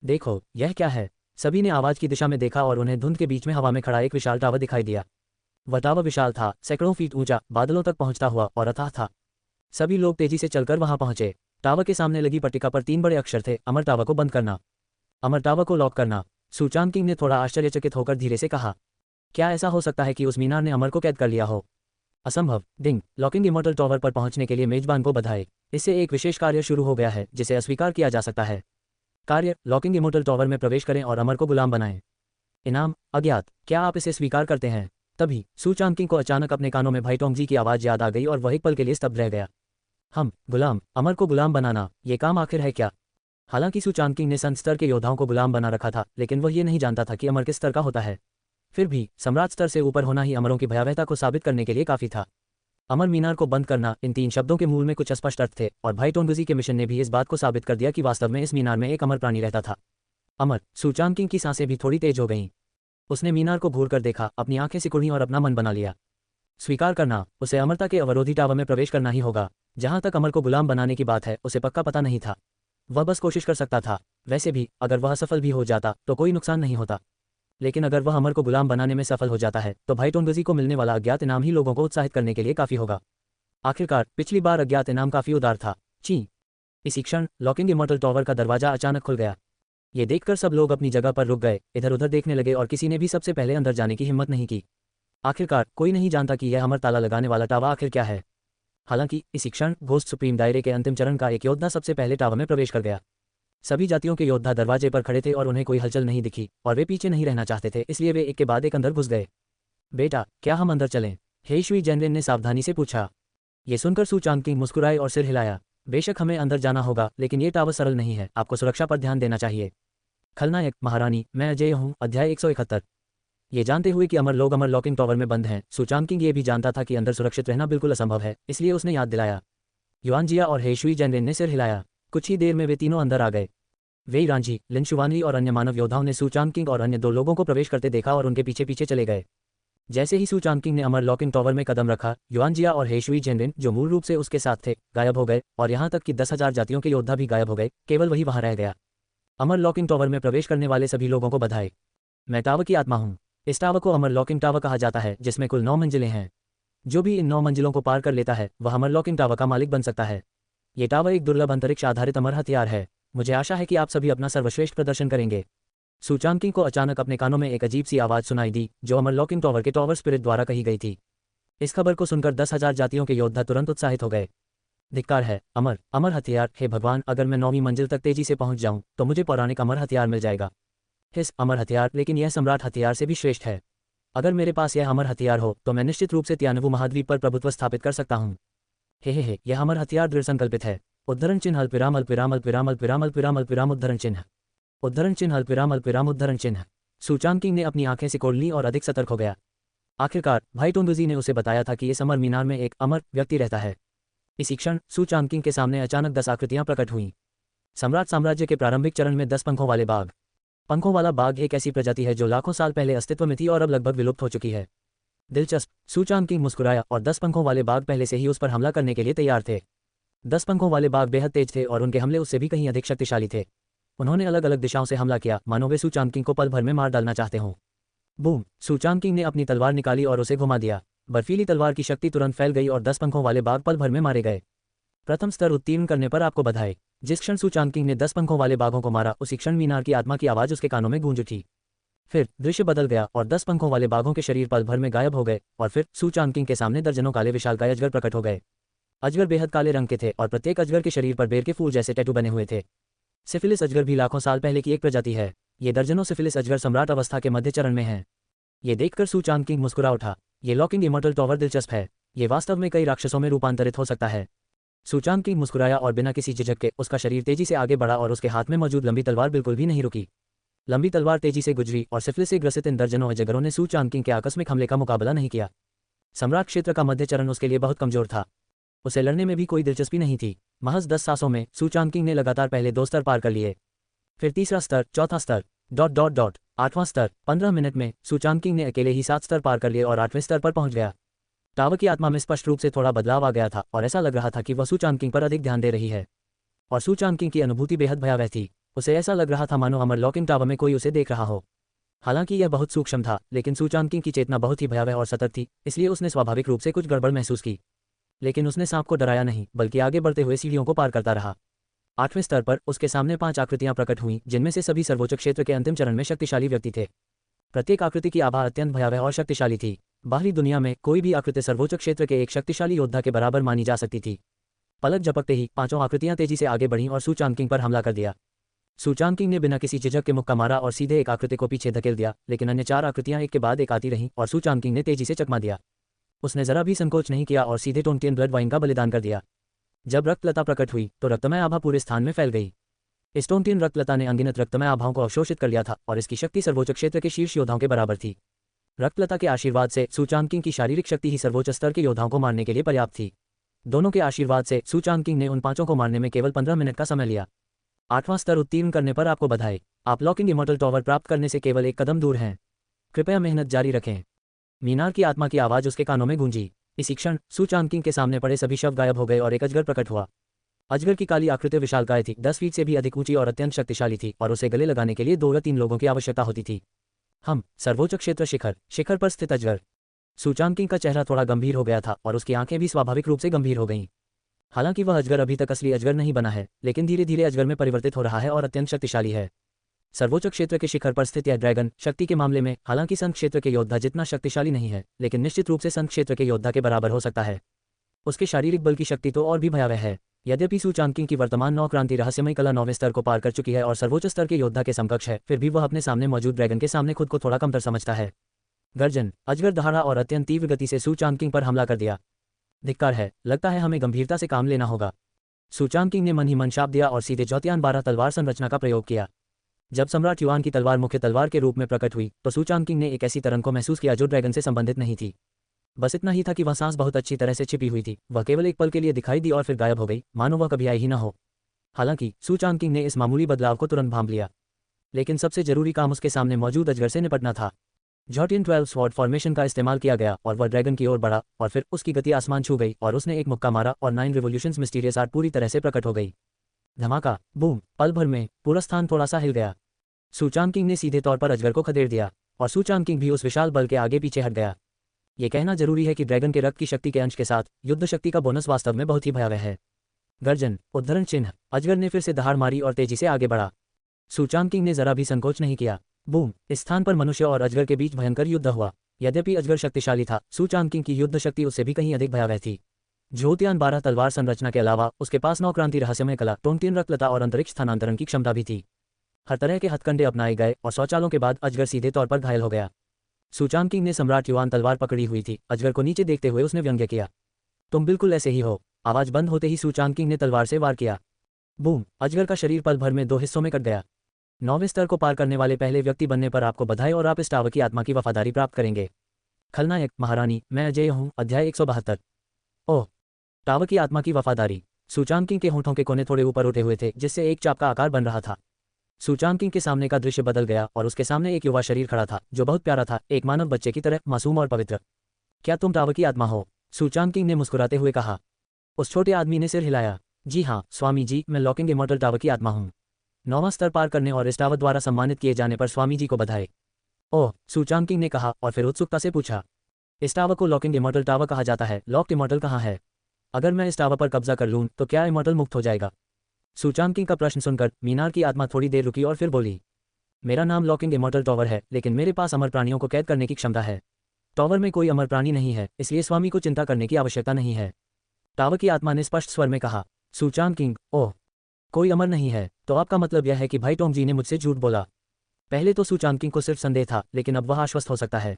देखो, यह क्या है? सभी ने आवाज की दिशा में देखा और उन्हें धुंध के बीच में हवा में खड़ा एक विशाल टावर दिखाई दिया। वह टावर विशाल था, सैकड़ों फीट ऊंचा, बादलों तक पहुंचता हुआ और अथाह था। सभी लोग तेजी से चलकर वहां पहुंचे। टावर के सामने लगी पट्टिका पर 3 बड़े अक्षर थे, अमर टावर को बंद करना, अमर टावर को लॉक करना। सुचान किंग ने थोड़ा आश्चर्यचकित होकर धीरे से कहा, क्या ऐसा हो सकता है कि उस मीनार ने अमर को कैद कर लिया हो? असंभव। डिंग, लॉकिंग इमॉर्टल टावर पर पहुंचने के लिए मेजबान को बधाई। इससे एक विशेष कार्य शुरू हो गया है जिसे अस्वीकार किया जा सकता है। कार्य, लॉकिंग इमॉर्टल टावर में प्रवेश करें और अमर को गुलाम बनाएं। इनाम, अज्ञात। क्या आप इसे स्वीकार करते हैं? तभी सुचान किंग को अचानक अपने कानों में भाई टोंगजी की आवाज़ याद आ गई और वह एक पल के लिए स्तब्ध रह गया। गुलाम, अमर को गुलाम बनाना, ये काम आखिर है क्या? हालांकि सुचान किंग ने संत स्तर के योद्धाओं को गुलाम बना रखा था, लेकिन वह ये नहीं जानता था कि अमर किस स्तर का होता है। फिर भी सम्राट स्तर से ऊपर होना ही अमरों की भयावहता को साबित करने के लिए काफी था। अमर मीनार को बंद करना, इन 3 शब्दों के मूल में कुछ अस्पष्ट अर्थ थे और भाई टोंगजी के मिशन ने भी इस बात को साबित कर दिया कि वास्तव में इस मीनार में एक अमर प्राणी रहता था। अमर। सुचान किंग की सांसें भी थोड़ी तेज हो गईं। उसने मीनार को घूर कर देखा, अपनी आंखें सिकुड़ी और अपना मन बना लिया। स्वीकार करना, उसे अमरता के अवरोधी टावर में प्रवेश करना ही होगा। जहां तक अमर को गुलाम बनाने की बात है, उसे पक्का पता नहीं था। वह बस कोशिश कर सकता था। वैसे भी अगर वह सफल भी हो जाता तो कोई नुकसान नहीं होता, लेकिन अगर वह अमर को गुलाम बनाने में सफल हो जाता है तो भाई टोंगजी को मिलने वाला अज्ञात इनाम ही लोगों को उत्साहित करने के लिए काफी होगा। आखिरकार पिछली बार अज्ञात इनाम काफी उदार था। इसी क्षण लॉकिंग इमॉर्टल टावर का दरवाजा अचानक खुल गया। ये देखकर सब लोग अपनी जगह पर रुक गए, इधर उधर देखने लगे और किसी ने भी सबसे पहले अंदर जाने की हिम्मत नहीं की। आखिरकार कोई नहीं जानता कि यह अमर ताला लगाने वाला टावर आखिर क्या है। हालांकि इसी क्षण घोस्ट सुप्रीम दायरे के अंतिम चरण का एक योद्धा सबसे पहले टावर में प्रवेश कर गया। सभी जातियों के योद्धा दरवाजे पर खड़े थे और उन्हें कोई हलचल नहीं दिखी और वे पीछे नहीं रहना चाहते थे, इसलिए वे एक के बाद एक अंदर घुस गए। बेटा, क्या हम अंदर चलें? हेशुई जेनरेन ने सावधानी से पूछा। ये सुनकर सुचान किंग मुस्कुराए और सिर हिलाया। बेशक हमें अंदर जाना होगा, लेकिन ये टावर सरल नहीं है, आपको सुरक्षा पर ध्यान देना चाहिए। खलनायक, महारानी, मैं अजय हूँ। अध्याय 171। ये जानते हुए कि अमर लोग अमर लॉकिंग टावर में बंद हैं, सुचान किंग ये भी जानता था कि अंदर सुरक्षित रहना बिल्कुल असंभव है, इसलिए उसने याद दिलाया। युआनजिया और हेशुई जेनरेन ने सिर हिलाया। कुछ ही देर में वे तीनों अंदर आ गए। वेई रांझी, लिन शुवानली और अन्य मानव योद्धाओं ने सुचान किंग और अन्य 2 लोगों को प्रवेश करते देखा और उनके पीछे पीछे चले गए। जैसे ही सुचान किंग ने अमर लॉकिंग टावर में कदम रखा, युआनजिया और हेशुई जेनरेन, जो मूल रूप से उसके साथ थे, गायब हो गए और यहाँ तक कि 10,000 जातियों के योद्धा भी गायब हो गए, केवल वही वहां रह गया। अमर लॉकिंग टावर में प्रवेश करने वाले सभी लोगों को बधाई। मैं टावर की आत्मा हूँ। इस टावर को अमर लॉकिंग टावर कहा जाता है, जिसमें कुल 9 मंजिलें हैं। जो भी इन 9 मंजिलों को पार कर लेता है वह अमर लॉकिंग टावर का मालिक बन सकता है। ये टावर एक दुर्लभ अंतरिक्ष आधारित अमर हथियार है। मुझे आशा है कि आप सभी अपना सर्वश्रेष्ठ प्रदर्शन करेंगे। सुचान किंग को अचानक अपने कानों में एक अजीब सी आवाज सुनाई दी, जो अमर लॉकिंग टावर के टावर स्पिरिट द्वारा कही गई थी। इस खबर को सुनकर 10,000 जातियों के योद्धा तुरंत उत्साहित हो गए। धिक्कार है, अमर हथियार। हे भगवान, अगर मैं 9वीं मंजिल तक तेजी से पहुंच जाऊं तो मुझे पौराणिक अमर हथियार मिल जाएगा। हिस अमर हथियार, लेकिन यह सम्राट हथियार से भी श्रेष्ठ है। अगर मेरे पास यह अमर हथियार हो तो मैं निश्चित रूप से तियानवु महाद्वीप पर प्रभुत्व स्थापित कर सकता हूँ। हे, यह अमर हथियार दृढ़ संकल्पित है। उद्धरण चिन्ह अल्पविराम अल्पविराम अल्पविराम अल्पविराम अल्पविराम अल्पविराम उद्धरण चिन्ह। उद्धरण चिन्ह अल्पविराम अल्पविराम उद्धरण चिन्ह। सुचान किंग ने अपनी आंखें सिकोड़ लीं और अधिक सतर्क हो गया। आखिरकार भाई टोंगजी ने उसे बताया था कि इस अमर मीनार में एक अमर व्यक्ति रहता है। इसी क्षण सुचान किंग के सामने अचानक 10 आकृतियां प्रकट हुईं। सम्राट साम्राज्य के प्रारंभिक चरण में 10 पंखों वाले बाघ। पंखों वाला बाघ एक ऐसी प्रजाति है जो लाखों साल पहले अस्तित्व में थी और अब लगभग विलुप्त हो चुकी है। दिलचस्प। सुचान किंग मुस्कुराया और 10 पंखों वाले बाघ पहले से ही उस पर हमला करने के लिए तैयार थे। 10 पंखों वाले बाघ बेहद तेज थे और उनके हमले उससे भी कहीं अधिक शक्तिशाली थे। उन्होंने अलग अलग दिशाओं से हमला किया, मानो वे सुचान किंग को पल भर में मार डालना चाहते हों। बूम! सुचान किंग ने अपनी तलवार निकाली और उसे घुमा दिया। बर्फीली तलवार की शक्ति तुरंत फैल गई और 10 पंखों वाले बाघ पल भर में मारे गए। प्रथम स्तर उत्तीर्ण करने पर आपको बधाई। जिस क्षण सू चांगकिंग ने 10 पंखों वाले बाघों को मारा, उसी क्षण मीनार की आत्मा की आवाज़ उसके कानों में गूंज उठी। फिर दृश्य बदल गया और 10 पंखों वाले बाघों के शरीर पल भर में गायब हो गए और फिर सू चांगकिंग के सामने दर्जनों काले विशालकाय अजगर प्रकट हो गए। अजगर बेहद काले रंग के थे और प्रत्येक अजगर के शरीर पर बेर के फूल जैसे टैटू बने हुए थे। सिफिलिस अजगर भी लाखों साल पहले की एक प्रजाति है। ये दर्जनों सिफिलिस अजगर सम्राट अवस्था के मध्य चरण में हैं। ये देखकर सू चांगकिंग मुस्कुरा उठा। ये लॉकिंग इमॉर्टल टॉवर दिलचस्प है। ये वास्तव में कई राक्षसों में रूपांतरित हो सकता है। सू चांगकिंग मुस्कुराया और बिना किसी झिझक के उसका शरीर तेजी से आगे बढ़ा और उसके हाथ में मौजूद लंबी तलवार बिल्कुल भी नहीं रुकी। लंबी तलवार तेजी से गुजरी और सिफिलिस से ग्रसित इन दर्जनों अजगरों ने सू चांगकिंग के आकस्मिक हमले का मुकाबला नहीं किया। सम्राट क्षेत्र का मध्य चरण उसके लिए बहुत कमजोर था। उसे लड़ने में भी कोई दिलचस्पी नहीं थी। महज 10 सांसों में सू चांगकिंग ने लगातार पहले 2 स्तर पार कर लिए, फिर तीसरा स्तर, चौथा स्तर, ... 8वां स्तर। 15 मिनट में सू चांगकिंग ने अकेले ही 7 स्तर पार कर लिए और 8वें स्तर पर पहुंच गया। टावर की आत्मा में स्पष्ट रूप से थोड़ा बदलाव आ गया था और ऐसा लग रहा था कि वह सू चांगकिंग पर अधिक ध्यान दे रही है। और सू चांगकिंग की अनुभूति बेहद भयावह थी। उसे ऐसा लग रहा था मानो अमर लॉकिंग टावर में कोई उसे देख रहा हो। हालांकि यह बहुत सूक्ष्म था, लेकिन सू चांगकिंग की चेतना बहुत ही भयावह और सतर्क थी, इसलिए उसने स्वाभाविक रूप से कुछ गड़बड़ महसूस की। लेकिन उसने सांप को डराया नहीं, बल्कि आगे बढ़ते हुए सीढ़ियों को पार करता रहा। 8वें स्तर पर उसके सामने 5 आकृतियां प्रकट हुईं, जिनमें से सभी सर्वोच्च क्षेत्र के अंतिम चरण में शक्तिशाली व्यक्ति थे। प्रत्येक आकृति की आभा अत्यंत भयावह और शक्तिशाली थी। बाहरी दुनिया में कोई भी आकृति सर्वोच्च क्षेत्र के एक शक्तिशाली योद्धा के बराबर मानी जा सकती थी। पलक झपकते ही 5 आकृतियां तेजी से आगे बढ़ीं और सू चांगकिंग पर हमला कर दिया। सू चांगकिंग ने बिना किसी झिझक के मुक्का मारा और सीधे एक आकृति को पीछे धकेल दिया, लेकिन अन्य 4 आकृतियां एक के बाद एक आती रहीं और सू चांगकिंग ने तेजी से चकमा दिया। उसने जरा भी संकोच नहीं किया और सीधे टोंटियन ब्लड वाइन का बलिदान कर दिया। जब रक्तलता प्रकट हुई तो रक्तमय आभा पूरे स्थान में फैल गई। इस टोंटियन रक्तलता ने अनगिनत रक्तमय आभाओं को अवशोषित कर लिया था और इसकी शक्ति सर्वोच्च क्षेत्र के शीर्ष योद्धाओं के बराबर थी। रक्तलता के आशीर्वाद से सू चांगकिंग की शारीरिक शक्ति ही सर्वोच्च स्तर के योद्धाओं को मारने के लिए पर्याप्त थी। दोनों के आशीर्वाद से सू चांगकिंग ने उन 5 को मारने में केवल 15 मिनट का समय लिया। 8वां स्तर उत्तीर्ण करने पर आपको बधाई। आप लॉकिंग इमॉर्टल टॉवर प्राप्त करने से केवल एक कदम दूर हैं। कृपया मेहनत जारी रखें। मीनार की आत्मा की आवाज़ उसके कानों में गूंजी। इसी क्षण सू चांगकिंग के सामने पड़े सभी शव गायब हो गए और एक अजगर प्रकट हुआ। अजगर की काली आकृति विशालकाय थी, 10 फीट से भी अधिक ऊंची और अत्यंत शक्तिशाली थी और उसे गले लगाने के लिए 2 या 3 लोगों की आवश्यकता होती थी। हम सर्वोच्च क्षेत्र शिखर पर स्थित अजगर। सू चांगकिंग का चेहरा थोड़ा गंभीर हो गया था और उसकी आंखें भी स्वाभाविक रूप से गंभीर हो गईं। हालांकि वह अजगर अभी तक असली अजगर नहीं बना है, लेकिन धीरे धीरे अजगर में परिवर्तित हो रहा है और अत्यंत शक्तिशाली है। सर्वोच्च क्षेत्र के शिखर पर स्थित यह ड्रैगन शक्ति के मामले में हालांकि संघ क्षेत्र के योद्धा जितना शक्तिशाली नहीं है, लेकिन निश्चित रूप से संघ क्षेत्र के योद्धा के बराबर हो सकता है। उसके शारीरिक बल की शक्ति तो और भी भयावह है। यद्यपि सू चांगकिंग की वर्तमान 9 क्रांति रहस्यमय कला 9वें स्तर को पार कर चुकी है और सर्वोच्च स्तर के योद्धा के समकक्ष है, फिर भी वह अपने सामने मौजूद ड्रैगन के सामने खुद को थोड़ा कमतर समझता है। गर्जन अजगर दहाड़ा और अत्यंत तीव्र गति से सू चांगकिंग पर हमला कर दिया। धिक्कार है, लगता है हमें गंभीरता से काम लेना होगा। सू चांगकिंग ने मन ही मन शाप दिया और सीधे जौतियान 12 तलवार संरचना का प्रयोग किया। जब सम्राट युआन की तलवार मुख्य तलवार के रूप में प्रकट हुई तो सू चांगकिंग ने एक ऐसी तरंग को महसूस किया जो ड्रैगन से संबंधित नहीं थी। बस इतना ही था कि वह सांस बहुत अच्छी तरह से छिपी हुई थी। वह केवल एक पल के लिए दिखाई दी और फिर गायब हो गई, मानो वह कभी आई ही न हो। हालांकि सू चांगकिंग ने इस मामूली बदलाव को तुरंत भांप लिया, लेकिन सबसे जरूरी काम उसके सामने मौजूद अजगर से निपटना था। जॉटियन 12 स्वॉर्ड फॉर्मेशन का इस्तेमाल किया गया और वह ड्रैगन की ओर बढ़ा और फिर उसकी गति आसमान छू गई और उसने एक मुक्का मारा और 9 रिवोल्यूशंस मिस्टीरियस आर्ट पूरी तरह से प्रकट हो गई। धमाका, बूम, पल भर में पूरा स्थान थोड़ा सा हिल गया। सू चांगकिंग ने सीधे तौर पर अजगर को खदेड़ दिया और सू चांगकिंग भी उस विशाल बल के आगे पीछे हट गया। ये कहना जरूरी है कि ड्रैगन के रक्त की शक्ति के अंश के साथ युद्ध शक्ति का बोनस वास्तव में बहुत ही भयावह है। गर्जन, उद्धरण चिन्ह। अजगर ने फिर से दहाड़ मारी और तेजी से आगे बढ़ा। सू चांगकिंग ने जरा भी संकोच नहीं किया। बूम, इस स्थान पर मनुष्य और अजगर के बीच भयंकर युद्ध हुआ। यद्यपि अजगर शक्तिशाली था, सू चांगकिंग की युद्ध शक्ति उससे भी कहीं अधिक भयावह थी। ज्योतियान 12 तलवार संरचना के अलावा उसके पास 9 क्रांति रहस्यमय कला, टोंटियन रक्तलता और अंतरिक्ष स्थानांतरण की क्षमता भी थी। हर तरह के हथकंडे अपनाए गए और 100 चालों के बाद अजगर सीधे तौर पर घायल हो गया। सू चांगकिंग ने सम्राट युआन तलवार पकड़ी हुई थी। अजगर को नीचे देखते हुए उसने व्यंग्य किया, तुम बिल्कुल ऐसे ही हो। आवाज बंद होते ही सू चांगकिंग ने तलवार से वार किया। बूम, अजगर का शरीर पल भर में 2 हिस्सों में कट गया। 9वें स्तर को पार करने वाले पहले व्यक्ति बनने पर आपको बधाई और आप इस टावर की आत्मा की वफादारी प्राप्त करेंगे। खलनायक, महारानी, मैं अजय हूँ। अध्याय 172। ओह, टावर की आत्मा की वफादारी। सू चांगकिंग के होंठों के कोने थोड़े ऊपर उठे हुए थे, जिससे एक चाप का आकार बन रहा था। सू चांगकिंग के सामने का दृश्य बदल गया और उसके सामने एक युवा शरीर खड़ा था जो बहुत प्यारा था, एक मानव बच्चे की तरह मासूम और पवित्र। क्या तुम टावर की आत्मा हो? सू चांगकिंग ने मुस्कुराते हुए कहा। उस छोटे आदमी ने सिर हिलाया। जी हाँ स्वामी जी, मैं लॉकिंग इमॉर्टल टावर की आत्मा हूँ। 9वां स्तर पार करने और इस टावर द्वारा सम्मानित किए जाने पर स्वामी जी को बधाई। ओह, सू चांगकिंग ने कहा और फिर उत्सुकता से पूछा, इस टावर को लॉकिंग इमॉर्टल टावर कहा जाता है। लॉक्ड इमॉर्टल कहाँ है? अगर मैं इस टावर पर कब्जा कर लूँ तो क्या इमॉर्टल मुक्त हो जाएगा? सूचांकिंग का प्रश्न सुनकर मीनार की आत्मा थोड़ी देर रुकी और फिर बोली, मेरा नाम लॉकिंग इमॉर्टल टॉवर है, लेकिन मेरे पास अमर प्राणियों को कैद करने की क्षमता है। टॉवर में कोई अमर प्राणी नहीं है, इसलिए स्वामी को चिंता करने की आवश्यकता नहीं है। टावर की आत्मा ने स्पष्ट स्वर में कहा। सूचांकिंग, ओह, कोई अमर नहीं है, तो आपका मतलब यह है कि भाई टोंगजी ने मुझसे झूठ बोला। पहले तो सूचांकिंग को सिर्फ संदेह था, लेकिन अब वह आश्वस्त हो सकता है।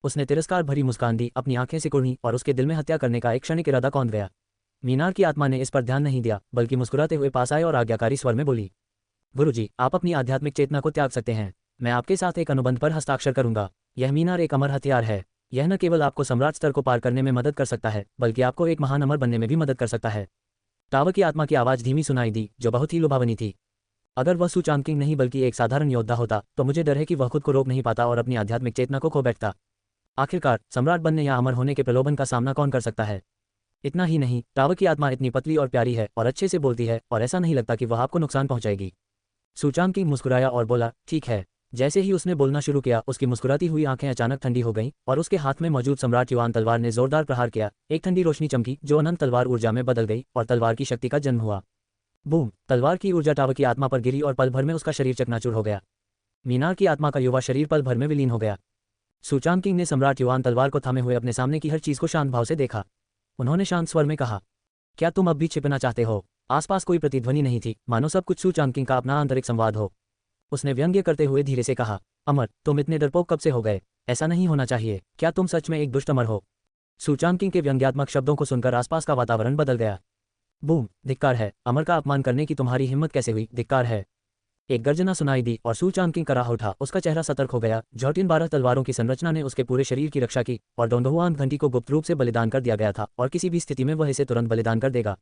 उसने तिरस्कार भरी मुस्कान दी, अपनी आंखें सिकुड़ी और उसके दिल में हत्या करने का एक क्षणिक इरादा कौंध गया। मीनार की आत्मा ने इस पर ध्यान नहीं दिया, बल्कि मुस्कुराते हुए पास आए और आज्ञाकारी स्वर में बोली, गुरुजी, आप अपनी आध्यात्मिक चेतना को त्याग सकते हैं। मैं आपके साथ एक अनुबंध पर हस्ताक्षर करूंगा। यह मीनार एक अमर हथियार है। यह न केवल आपको सम्राट स्तर को पार करने में मदद कर सकता है, बल्कि आपको एक महान अमर बनने में भी मदद कर सकता है। टावर की आत्मा की आवाज़ धीमी सुनाई दी, जो बहुत ही लुभावनी थी। अगर वह सूचांकिंग नहीं बल्कि एक साधारण योद्धा होता, तो मुझे डर है कि वह खुद को रोक नहीं पाता और अपनी आध्यात्मिक चेतना को खो बैठता। आखिरकार सम्राट बनने या अमर होने के प्रलोभन का सामना कौन कर सकता है। इतना ही नहीं, टावर की आत्मा इतनी पतली और प्यारी है और अच्छे से बोलती है, और ऐसा नहीं लगता कि वह आपको नुकसान पहुंचाएगी। सूचांकिंग मुस्कुराया और बोला, ठीक है। जैसे ही उसने बोलना शुरू किया, उसकी मुस्कुराती हुई आंखें अचानक ठंडी हो गईं और उसके हाथ में मौजूद सम्राट युआन तलवार ने जोरदार प्रहार किया। एक ठंडी रोशनी चमकी, जो अनंत तलवार ऊर्जा में बदल गई और तलवार की शक्ति का जन्म हुआ। बूम! तलवार की ऊर्जा टावर की आत्मा पर गिरी और पल भर में उसका शरीर चकनाचूर हो गया। मीनार की आत्मा का युवा शरीर पल भर में विलीन हो गया। सूचांकिंग ने सम्राट युआन तलवार को थामे हुए अपने सामने की हर चीज को शांत भाव से देखा। उन्होंने शांत स्वर में कहा, क्या तुम अब भी छिपना चाहते हो? आसपास कोई प्रतिध्वनि नहीं थी, मानो सब कुछ सूचांकिंग का अपना आंतरिक संवाद हो। उसने व्यंग्य करते हुए धीरे से कहा, अमर, तुम इतने डरपोक कब से हो गए? ऐसा नहीं होना चाहिए। क्या तुम सच में एक दुष्ट अमर हो? सूचांकिंग के व्यंग्यात्मक शब्दों को सुनकर आसपास का वातावरण बदल गया। बूम! धिक्कार है, अमर का अपमान करने की तुम्हारी हिम्मत कैसे हुई? धिक्कार है। एक गर्जना सुनाई दी और सूचांकिंग कराह उठा। उसका चेहरा सतर्क हो गया। जॉटिन 12 तलवारों की संरचना ने उसके पूरे शरीर की रक्षा की और डोंगहुआन घंटी को गुप्त रूप से बलिदान कर दिया गया था, और किसी भी स्थिति में वह इसे तुरंत बलिदान कर देगा।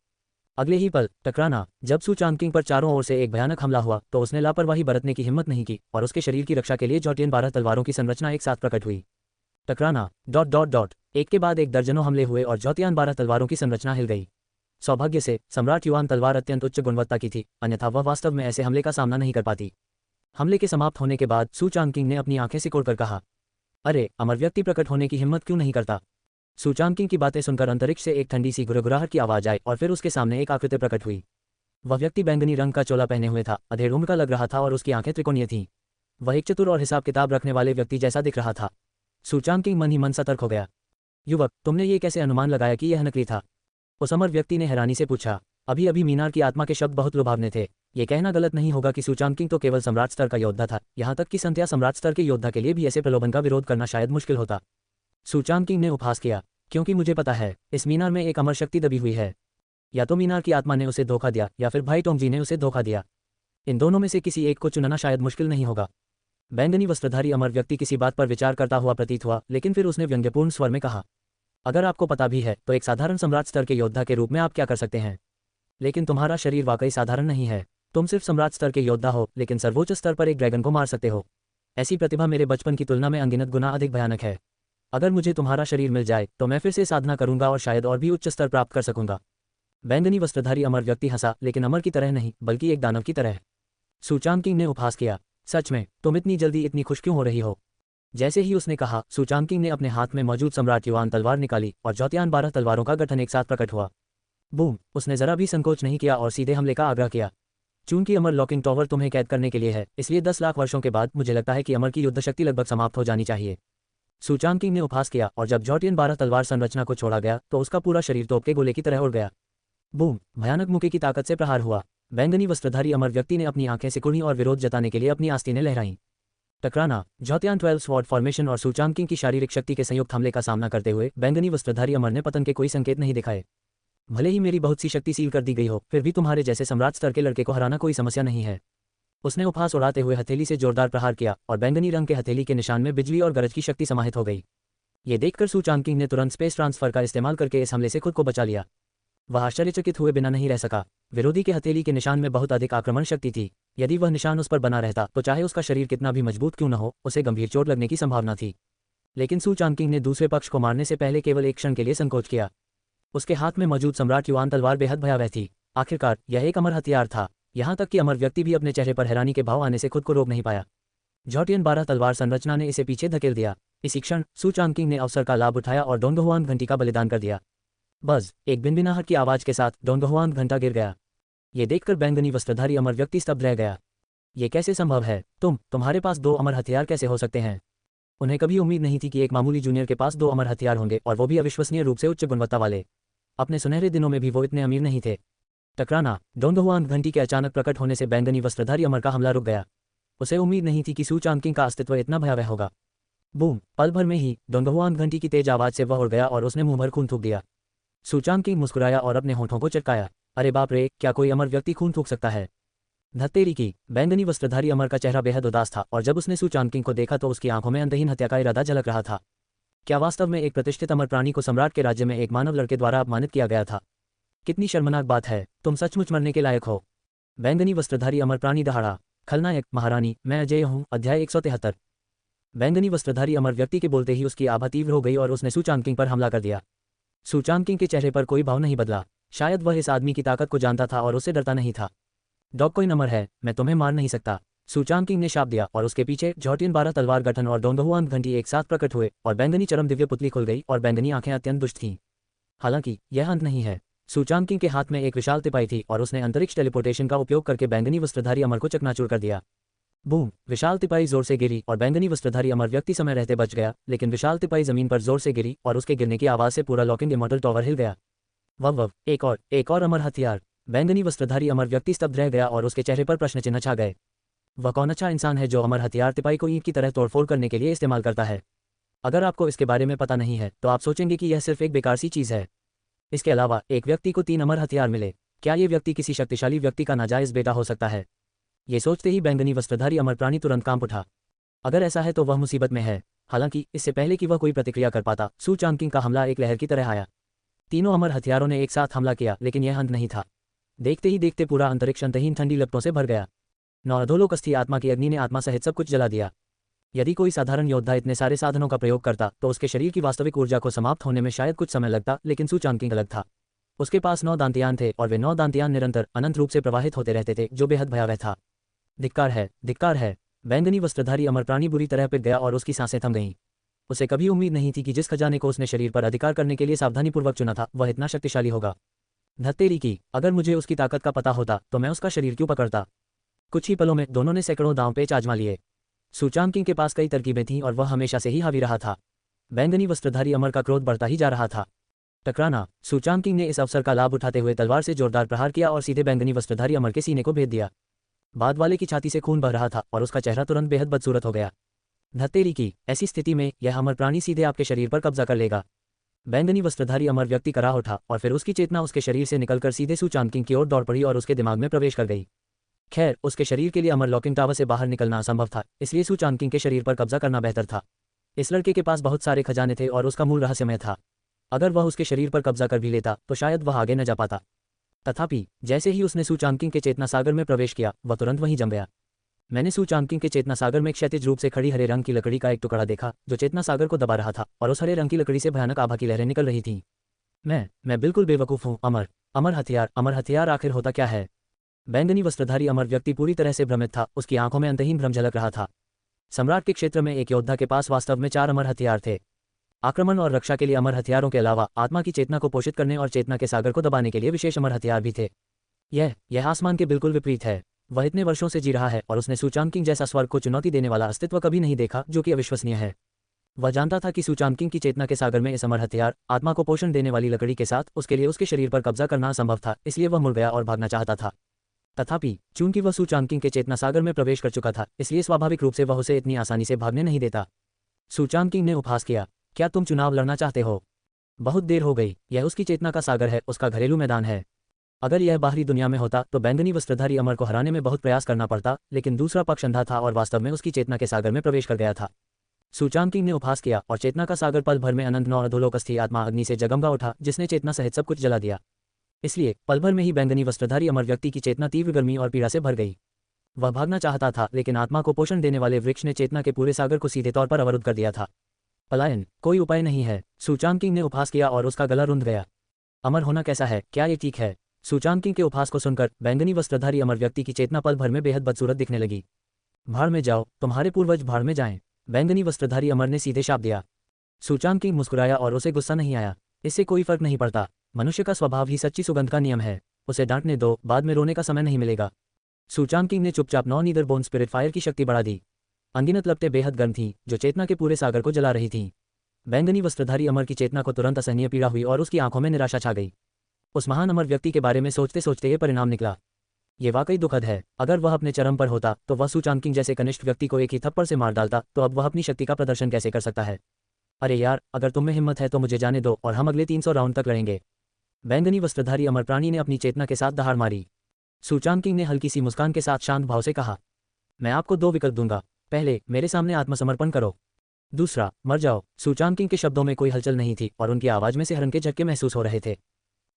अगले ही पल टकराना। जब सूचांकिंग पर चारों ओर से एक भयानक हमला हुआ, तो उसने लापरवाही बरतने की हिम्मत नहीं की और उसके शरीर की रक्षा के लिए जॉटियन 12 तलवारों की संरचना एक साथ प्रकट हुई। टकराना, डॉट डॉट डॉट। एक के बाद एक दर्जनों हमले हुए और जॉटियन 12 तलवारों की संरचना हिल गई। सौभाग्य से सम्राट युआन तलवार अत्यंत उच्च गुणवत्ता की थी, अन्यथा वह वास्तव में ऐसे हमले का सामना नहीं कर पाती। हमले के समाप्त होने के बाद सूचांकिंग ने अपनी आंखें सिकोड़कर कहा, अरे, अमर व्यक्ति प्रकट होने की हिम्मत क्यों नहीं करता? सूचांकिंग की बातें सुनकर अंतरिक्ष से एक ठंडी सी गुरगुराहट की आवाज आई और फिर उसके सामने एक आकृति प्रकट हुई। वह व्यक्ति बैंगनी रंग का चोला पहने हुए था, अधेड़ उम्र का लग रहा था और उसकी आंखें त्रिकोणीय थीं। वह एक चतुर और हिसाब किताब रखने वाले व्यक्ति जैसा दिख रहा था। सूचांकिंग मन ही मन सतर्क हो गया। युवक, तुमने ये कैसे अनुमान लगाया कि यह नकली था? उस अमर व्यक्ति ने हैरानी से पूछा। अभी अभी मीनार की आत्मा के शब्द बहुत लुभावने थे। ये कहना गलत नहीं होगा कि सूचांकिंग तो केवल सम्राट स्तर का योद्धा था, यहाँ तक कि संध्या सम्राट स्तर के योद्धा के लिए भी ऐसे प्रलोभन का विरोध करना शायद मुश्किल होता। सूचांकिंग ने उपहास किया, क्योंकि मुझे पता है, इस मीनार में एक अमर शक्ति दबी हुई है। या तो मीनार की आत्मा ने उसे धोखा दिया, या फिर भाई टोंगजी ने उसे धोखा दिया। इन दोनों में से किसी एक को चुनना शायद मुश्किल नहीं होगा। बैंगनी वस्त्रधारी अमर व्यक्ति किसी बात पर विचार करता हुआ प्रतीत हुआ, लेकिन फिर उसने व्यंग्यपूर्ण स्वर में कहा, अगर आपको पता भी है, तो एक साधारण सम्राट स्तर के योद्धा के रूप में आप क्या कर सकते हैं? लेकिन तुम्हारा शरीर वाकई साधारण नहीं है। तुम सिर्फ सम्राट स्तर के योद्धा हो, लेकिन सर्वोच्च स्तर पर एक ड्रैगन को मार सकते हो। ऐसी प्रतिभा मेरे बचपन की तुलना में अनगिनत गुना अधिक भयानक है। अगर मुझे तुम्हारा शरीर मिल जाए, तो मैं फिर से साधना करूंगा और शायद और भी उच्च स्तर प्राप्त कर सकूंगा। बैंगनी वस्त्रधारी अमर व्यक्ति हंसा, लेकिन अमर की तरह नहीं, बल्कि एक दानव की तरह। सूचांकिंग ने उपहास किया, सच में, तुम इतनी जल्दी इतनी खुश क्यों हो रही हो? जैसे ही उसने कहा, सूचांकिंग ने अपने हाथ में मौजूद सम्राट युआन तलवार निकाली और जॉटियान 12 तलवारों का गठन एक साथ प्रकट हुआ। बूम! उसने जरा भी संकोच नहीं किया और सीधे हमले का आग्रह किया। चूंकि अमर लॉकिंग टॉवर तुम्हें कैद करने के लिए है, इसलिए 10 लाख वर्षों के बाद मुझे लगता है कि अमर की युद्ध शक्ति लगभग समाप्त हो जानी चाहिए। सूचांकिंग ने उपहास किया और जब जॉटियन 12 तलवार संरचना को छोड़ा गया, तो उसका पूरा शरीर तोप के गोले की तरह उड़ गया। बूम! भयानक मुक्के की ताकत से प्रहार हुआ। बैंगनी वस्त्रधारी अमर व्यक्ति ने अपनी आंखें सिकुड़ी और विरोध जताने के लिए अपनी आस्तीनें लहराईं। टकराना। जॉटियान 12 स्वॉर्ड फॉर्मेशन और सूचांकिंग की शारीरिक शक्ति के संयुक्त हमले का सामना करते हुए बैंगनी वस्त्रधारी अमर ने पतन के कोई संकेत नहीं दिखाए। भले ही मेरी बहुत सी शक्ति सील कर दी गई हो, फिर भी तुम्हारे जैसे सम्राट स्तर के लड़के को हराना कोई समस्या नहीं है। उसने उपहास उड़ाते हुए हथेली से जोरदार प्रहार किया और बैंगनी रंग के हथेली के निशान में बिजली और गरज की शक्ति समाहित हो गई। ये देखकर सूचांकिंग ने तुरंत स्पेस ट्रांसफर का इस्तेमाल करके इस हमले से खुद को बचा लिया। वह आश्चर्यचकित हुए बिना नहीं रह सका। विरोधी के हथेली के निशान में बहुत अधिक आक्रमण शक्ति थी। यदि वह निशान उस पर बना रहता, तो चाहे उसका शरीर कितना भी मजबूत क्यों न हो, उसे गंभीर चोट लगने की संभावना थी। लेकिन सूचांकिंग ने दूसरे पक्ष को मारने से पहले केवल एक क्षण के लिए संकोच किया। उसके हाथ में मौजूद सम्राट युआन तलवार बेहद भयावह थी। आखिरकार यह एक अमर हथियार था। यहाँ तक कि अमर व्यक्ति भी अपने चेहरे पर हैरानी के भाव आने से खुद को रोक नहीं पाया। जॉटियन 12 तलवार संरचना ने इसे पीछे धकेल दिया। इसी क्षण सूचांकिंग ने अवसर का लाभ उठाया और डोंगहुआन घंटी का बलिदान कर दिया। बस एक बिनबिनाहट की आवाज के साथ डोंगहुआन घंटा गिर गया। ये देखकर बैंगनी वस्त्रधारी अमर व्यक्ति स्तब्ध रह गया। ये कैसे संभव है? तुम्हारे पास 2 अमर हथियार कैसे हो सकते हैं? उन्हें कभी उम्मीद नहीं थी कि एक मामूली जूनियर के पास 2 अमर हथियार होंगे, और वो भी अविश्वसनीय रूप से उच्च गुणवत्ता वाले। अपने सुनहरे दिनों में भी वो इतने अमीर नहीं थे। टकराना। डोंगहुआन घंटी के अचानक प्रकट होने से बैंगनी वस्त्रधारी अमर का हमला रुक गया। उसे उम्मीद नहीं थी कि सू चांगकिंग का अस्तित्व इतना भयावह होगा। बूम! पल भर में ही डोंगहुआन घंटी की तेज आवाज से वह उड़ गया और उसने मुंह भर खून थूक दिया। सू चांगकिंग मुस्कुराया और अपने होठों को चटकाया। अरे बाप रे, क्या कोई अमर व्यक्ति खून थूक सकता है? धत्तेरी की। बैंगनी वस्त्रधारी अमर का चेहरा बेहद उदास था, और जब उसने सू चांगकिंग को देखा तो उसकी आंखों में अंतहीन हत्या का इरादा झलक रहा था। क्या वास्तव में एक प्रतिष्ठित अमर प्राणी को सम्राट के राज्य में एक मानव लड़के द्वारा अपमानित किया गया था? कितनी शर्मनाक बात है। तुम सचमुच मरने के लायक हो। बैंगनी वस्त्रधारी अमर प्राणी दहाड़ा। खलनायक। महारानी, मैं अजय हूँ। अध्याय 173। बैंगनी वस्त्रधारी अमर व्यक्ति के बोलते ही उसकी आभा तीव्र हो गई और उसने सू चांगकिंग पर हमला कर दिया। सू चांगकिंग के चेहरे पर कोई भाव नहीं बदला। शायद वह इस आदमी की ताकत को जानता था और उससे डरता नहीं था। डॉग कोई नंबर है, मैं तुम्हें मार नहीं सकता, सू चांगकिंग ने शाप दिया, और उसके पीछे झोटियन 12 तलवार गठन और डोंगहुआन घंटी एक साथ प्रकट हुए, और बैंगनी चरम दिव्य पुतली खुल गई और बैंगनी आंखें अत्यंत दुष्ट थीं। हालांकि यह अंत नहीं है। सू चांगकिंग के हाथ में एक विशाल तिपाई थी और उसने अंतरिक्ष टेलीपोर्टेशन का उपयोग करके बैंगनी वस्त्रधारी अमर को चकनाचूर कर दिया। बूम! विशाल तिपाई जोर से गिरी और बैंगनी वस्त्रधारी अमर व्यक्ति समय रहते बच गया, लेकिन विशाल तिपाई जमीन पर जोर से गिरी और उसके गिरने की आवाज से पूरा लॉकिंग इमॉर्टल टॉवर हिल गया। वव! एक और अमर हथियार। बैंगनी वस्त्रधारी अमर व्यक्ति स्तब्ध रह गया और उसके चेहरे पर प्रश्न चिन्ह छा गए। वह कौन अच्छा इंसान है जो अमर हथियार तिपाई को ईंट की तरह तोड़फोड़ करने के लिए इस्तेमाल करता है? अगर आपको इसके बारे में पता नहीं है तो आप सोचेंगे कि यह सिर्फ एक बेकार सी चीज़ है। इसके अलावा एक व्यक्ति को 3 अमर हथियार मिले। क्या ये व्यक्ति किसी शक्तिशाली व्यक्ति का नाजायज बेटा हो सकता है? ये सोचते ही बैंगनी वस्त्रधारी अमर प्राणी तुरंत कांप उठा। अगर ऐसा है तो वह मुसीबत में है। हालांकि इससे पहले कि वह कोई प्रतिक्रिया कर पाता, सू चांगकिंग का हमला एक लहर की तरह आया। तीनों अमर हथियारों ने एक साथ हमला किया, लेकिन यह अंत नहीं था। देखते ही देखते पूरा अंतरिक्ष अंतहीन ठंडी लपटों से भर गया। नौअधोलोकस्थी आत्मा की अग्नि ने आत्मा सहित सब कुछ जला दिया। यदि कोई साधारण योद्धा इतने सारे साधनों का प्रयोग करता तो उसके शरीर की वास्तविक ऊर्जा को समाप्त होने में शायद कुछ समय लगता, लेकिन सू चांगकिंग अलग था। उसके पास 9 दांतियान थे और वे 9 दांतियान निरंतर अनंत रूप से प्रवाहित होते रहते थे, जो बेहद भयावह था। धिक्कार है, धिक्कार है। बैंगनी वस्त्रधारी अमर प्राणी बुरी तरह पिट गया और उसकी सांसें थम गईं। उसे कभी उम्मीद नहीं थी कि जिस खजाने को उसने शरीर पर अधिकार करने के लिए सावधानीपूर्वक चुना था वह इतना शक्तिशाली होगा। धत्तेरी की। अगर मुझे उसकी ताकत का पता होता तो मैं उसका शरीर क्यों पकड़ता? कुछ ही पलों में दोनों ने सैकड़ों दांव पेच आजमा लिए। सू चांगकिंग के पास कई तरकीबें थीं और वह हमेशा से ही हावी रहा था। बैंगनी वस्त्रधारी अमर का क्रोध बढ़ता ही जा रहा था। टकराना। सू चांगकिंग ने इस अवसर का लाभ उठाते हुए तलवार से जोरदार प्रहार किया और सीधे बैंगनी वस्त्रधारी अमर के सीने को भेद दिया। बाद वाले की छाती से खून बह रहा था और उसका चेहरा तुरंत बेहद बदसूरत हो गया। धत्तेरी की। ऐसी स्थिति में यह अमर प्राणी सीधे आपके शरीर पर कब्जा कर लेगा। बैंगनी वस्त्रधारी अमर व्यक्ति करा उठा और फिर उसकी चेतना उसके शरीर से निकलकर सीधे सू चांगकिंग की ओर दौड़ पड़ी और उसके दिमाग में प्रवेश कर गई। खैर, उसके शरीर के लिए अमर लॉकिंग टावर से बाहर निकलना असंभव था, इसलिए सू चांगकिंग के शरीर पर कब्जा करना बेहतर था। इस लड़के के पास बहुत सारे खजाने थे और उसका मूल रहस्यमय था। अगर वह उसके शरीर पर कब्जा कर भी लेता तो शायद वह आगे न जा पाता। तथापि जैसे ही उसने सू चांगकिंग के चेतना सागर में प्रवेश किया, वह तुरंत वहीं जम गया। मैंने सू चांगकिंग के चेतना सागर में क्षैतिज रूप से खड़ी हरे रंग की लकड़ी का एक टुकड़ा देखा जो चेतना सागर को दबा रहा था, और उस हरे रंग की लकड़ी से भयानक आभा की लहरें निकल रही थीं। मैं बिल्कुल बेवकूफ़ हूँ। अमर हथियार आखिर होता क्या है? बैंगनी वस्त्रधारी अमर व्यक्ति पूरी तरह से भ्रमित था। उसकी आंखों में अंतहीन भ्रम झलक रहा था। सम्राट के क्षेत्र में एक योद्धा के पास वास्तव में 4 अमर हथियार थे। आक्रमण और रक्षा के लिए अमर हथियारों के अलावा आत्मा की चेतना को पोषित करने और चेतना के सागर को दबाने के लिए विशेष अमर हथियार भी थे। यह आसमान के बिल्कुल विपरीत है। वह इतने वर्षों से जी रहा है और उसने सू चांगकिंग जैसा स्वर्ग को चुनौती देने वाला अस्तित्व कभी नहीं देखा, जो कि अविश्वसनीय है। वह जानता था कि सू चांगकिंग की चेतना के सागर में इस अमर हथियार, आत्मा को पोषण देने वाली लकड़ी के साथ उसके लिए उसके शरीर पर कब्जा करना असंभव था, इसलिए वह मुड़ गया और भागना चाहता था। तथापि चूंकि वह सू चांगकिंग के चेतना सागर में प्रवेश कर चुका था, इसलिए स्वाभाविक रूप से वह उसे इतनी आसानी से भागने नहीं देता। सू चांगकिंग ने उपहास किया, क्या तुम चुनाव लड़ना चाहते हो? बहुत देर हो गई। यह उसकी चेतना का सागर है, उसका घरेलू मैदान है। अगर यह बाहरी दुनिया में होता तो बैंगनी वस्त्रधारी अमर को हराने में बहुत प्रयास करना पड़ता, लेकिन दूसरा पक्ष अंधा था और वास्तव में उसकी चेतना के सागर में प्रवेश कर गया था। सू चांगकिंग ने उपहास किया और चेतना का सागर पल भर में अनंत 9 अधोलोकस्थी आत्मा अग्नि से जगमगा उठा, जिसने चेतना सहित सब कुछ जला दिया। इसलिए पल भर में ही बैंगनी वस्त्रधारी अमर व्यक्ति की चेतना तीव्र गर्मी और पीड़ा से भर गई। वह भागना चाहता था, लेकिन आत्मा को पोषण देने वाले वृक्ष ने चेतना के पूरे सागर को सीधे तौर पर अवरुद्ध कर दिया था। पलायन कोई उपाय नहीं है। सू चांगकिंग ने उपहास किया और उसका गला रुंध गया। अमर होना कैसा है? क्या ये ठीक है? सू चांगकिंग के उपहास को सुनकर बैंगनी वस्त्रधारी अमर व्यक्ति की चेतना पल भर में बेहद बदसूरत दिखने लगी। भाड़ में जाओ, तुम्हारे पूर्वज भाड़ में जाएं। बैंगनी वस्त्रधारी अमर ने सीधे शाप दिया। सू चांगकिंग मुस्कुराया और उसे गुस्सा नहीं आया। इससे कोई फर्क नहीं पड़ता। मनुष्य का स्वभाव ही सच्ची सुगंध का नियम है। उसे डांटने दो, बाद में रोने का समय नहीं मिलेगा। सूचान किंग ने चुपचाप non either bone spirit fire की शक्ति बढ़ा दी। अनगिनत लपटें बेहद गर्म थीं, जो चेतना के पूरे सागर को जला रही थीं। बैंगनी वस्त्रधारी अमर की चेतना को तुरंत असहनीय पीड़ा हुई और उसकी आंखों में निराशा छा गई। उस महान अमर व्यक्ति के बारे में सोचते सोचते ये परिणाम निकला। ये वाकई दुखद है। अगर वह अपने चरम पर होता तो वह सूचान किंग जैसे कनिष्ठ व्यक्ति को एक ही थप्पड़ से मार डालता, तो अब वह अपनी शक्ति का प्रदर्शन कैसे कर सकता है। अरे यार, अगर तुम में हिम्मत है तो मुझे जाने दो और हम अगले 300 राउंड तक लड़ेंगे। बैंगनी वस्त्रधारी अमर प्राणी ने अपनी चेतना के साथ दहाड़ मारी। सूचान किंग ने हल्की सी मुस्कान के साथ शांत भाव से कहा, मैं आपको 2 विकल्प दूंगा। पहले, मेरे सामने आत्मसमर्पण करो। दूसरा, मर जाओ। सूचान किंग के शब्दों में कोई हलचल नहीं थी और उनकी आवाज में सिहरन के झटके महसूस हो रहे थे।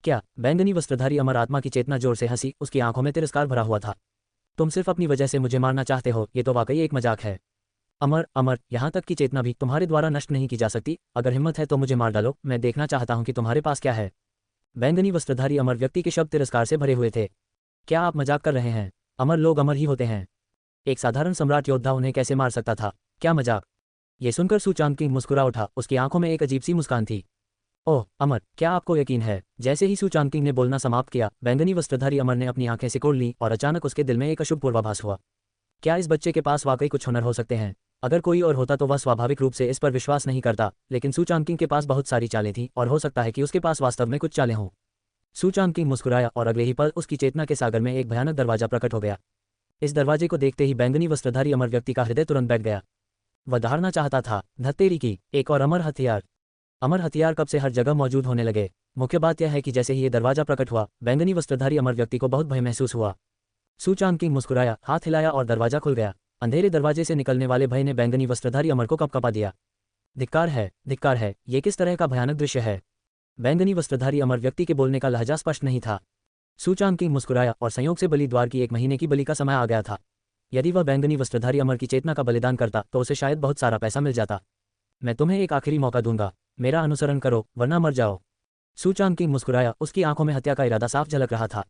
क्या? बैंगनी वस्त्रधारी अमर आत्मा की चेतना जोर से हंसी, उसकी आंखों में तिरस्कार भरा हुआ था। तुम सिर्फ अपनी वजह से मुझे मारना चाहते हो, ये तो वाकई एक मजाक है। अमर, अमर, यहाँ तक कि चेतना भी तुम्हारे द्वारा नष्ट नहीं की जा सकती। अगर हिम्मत है तो मुझे मार डालो, मैं देखना चाहता हूँ कि तुम्हारे पास क्या है। बैंगनी वस्त्रधारी अमर व्यक्ति के शब्द तिरस्कार से भरे हुए थे। क्या आप मजाक कर रहे हैं? अमर लोग अमर ही होते हैं। एक साधारण सम्राट योद्धा उन्हें कैसे मार सकता था? क्या मजाक? ये सुनकर सूचान किंग मुस्कुरा उठा, उसकी आंखों में एक अजीब सी मुस्कान थी। ओह अमर, क्या आपको यकीन है? जैसे ही सूचान किंग ने बोलना समाप्त किया, बैंगनी वस्त्रधारी अमर ने अपनी आंखें सिकोड़ लीं और अचानक उसके दिल में एक अशुभ पूर्वाभास हुआ। क्या इस बच्चे के पास वाकई कुछ हुनर हो सकते हैं? अगर कोई और होता तो वह स्वाभाविक रूप से इस पर विश्वास नहीं करता, लेकिन सूचान किंग के पास बहुत सारी चालें थीं और हो सकता है कि उसके पास वास्तव में कुछ चालें हों। सूचान किंग मुस्कुराया और अगले ही पल उसकी चेतना के सागर में एक भयानक दरवाजा प्रकट हो गया। इस दरवाजे को देखते ही बैंगनी वस्त्रधारी अमर व्यक्ति का हृदय तुरंत बैठ गया। वह दहाड़ना चाहता था, धत्तेरी की, एक और अमर हथियार। अमर हथियार कब से हर जगह मौजूद होने लगे। मुख्य बात यह है कि जैसे ही ये दरवाजा प्रकट हुआ, बैंगनी वस्त्रधारी अमर व्यक्ति को बहुत भय महसूस हुआ। सूचान किंग मुस्कुराया, हाथ हिलाया और दरवाजा खुल गया। अंधेरे दरवाजे से निकलने वाले भय ने बैंगनी वस्त्रधारी अमर को कपकपा दिया। धिक्कार है, धिक्कार है, ये किस तरह का भयानक दृश्य है। बैंगनी वस्त्रधारी अमर व्यक्ति के बोलने का लहजा स्पष्ट नहीं था। सूचान किंग मुस्कुराया और संयोग से बलि द्वार की 1 महीने की बलि का समय आ गया था। यदि वह बैंगनी वस्त्रधारी अमर की चेतना का बलिदान करता तो उसे शायद बहुत सारा पैसा मिल जाता। मैं तुम्हें एक आखिरी मौका दूंगा, मेरा अनुसरण करो वरना मर जाओ। सूचान किंग मुस्कुराया, उसकी आंखों में हत्या का इरादा साफ झलक रहा था।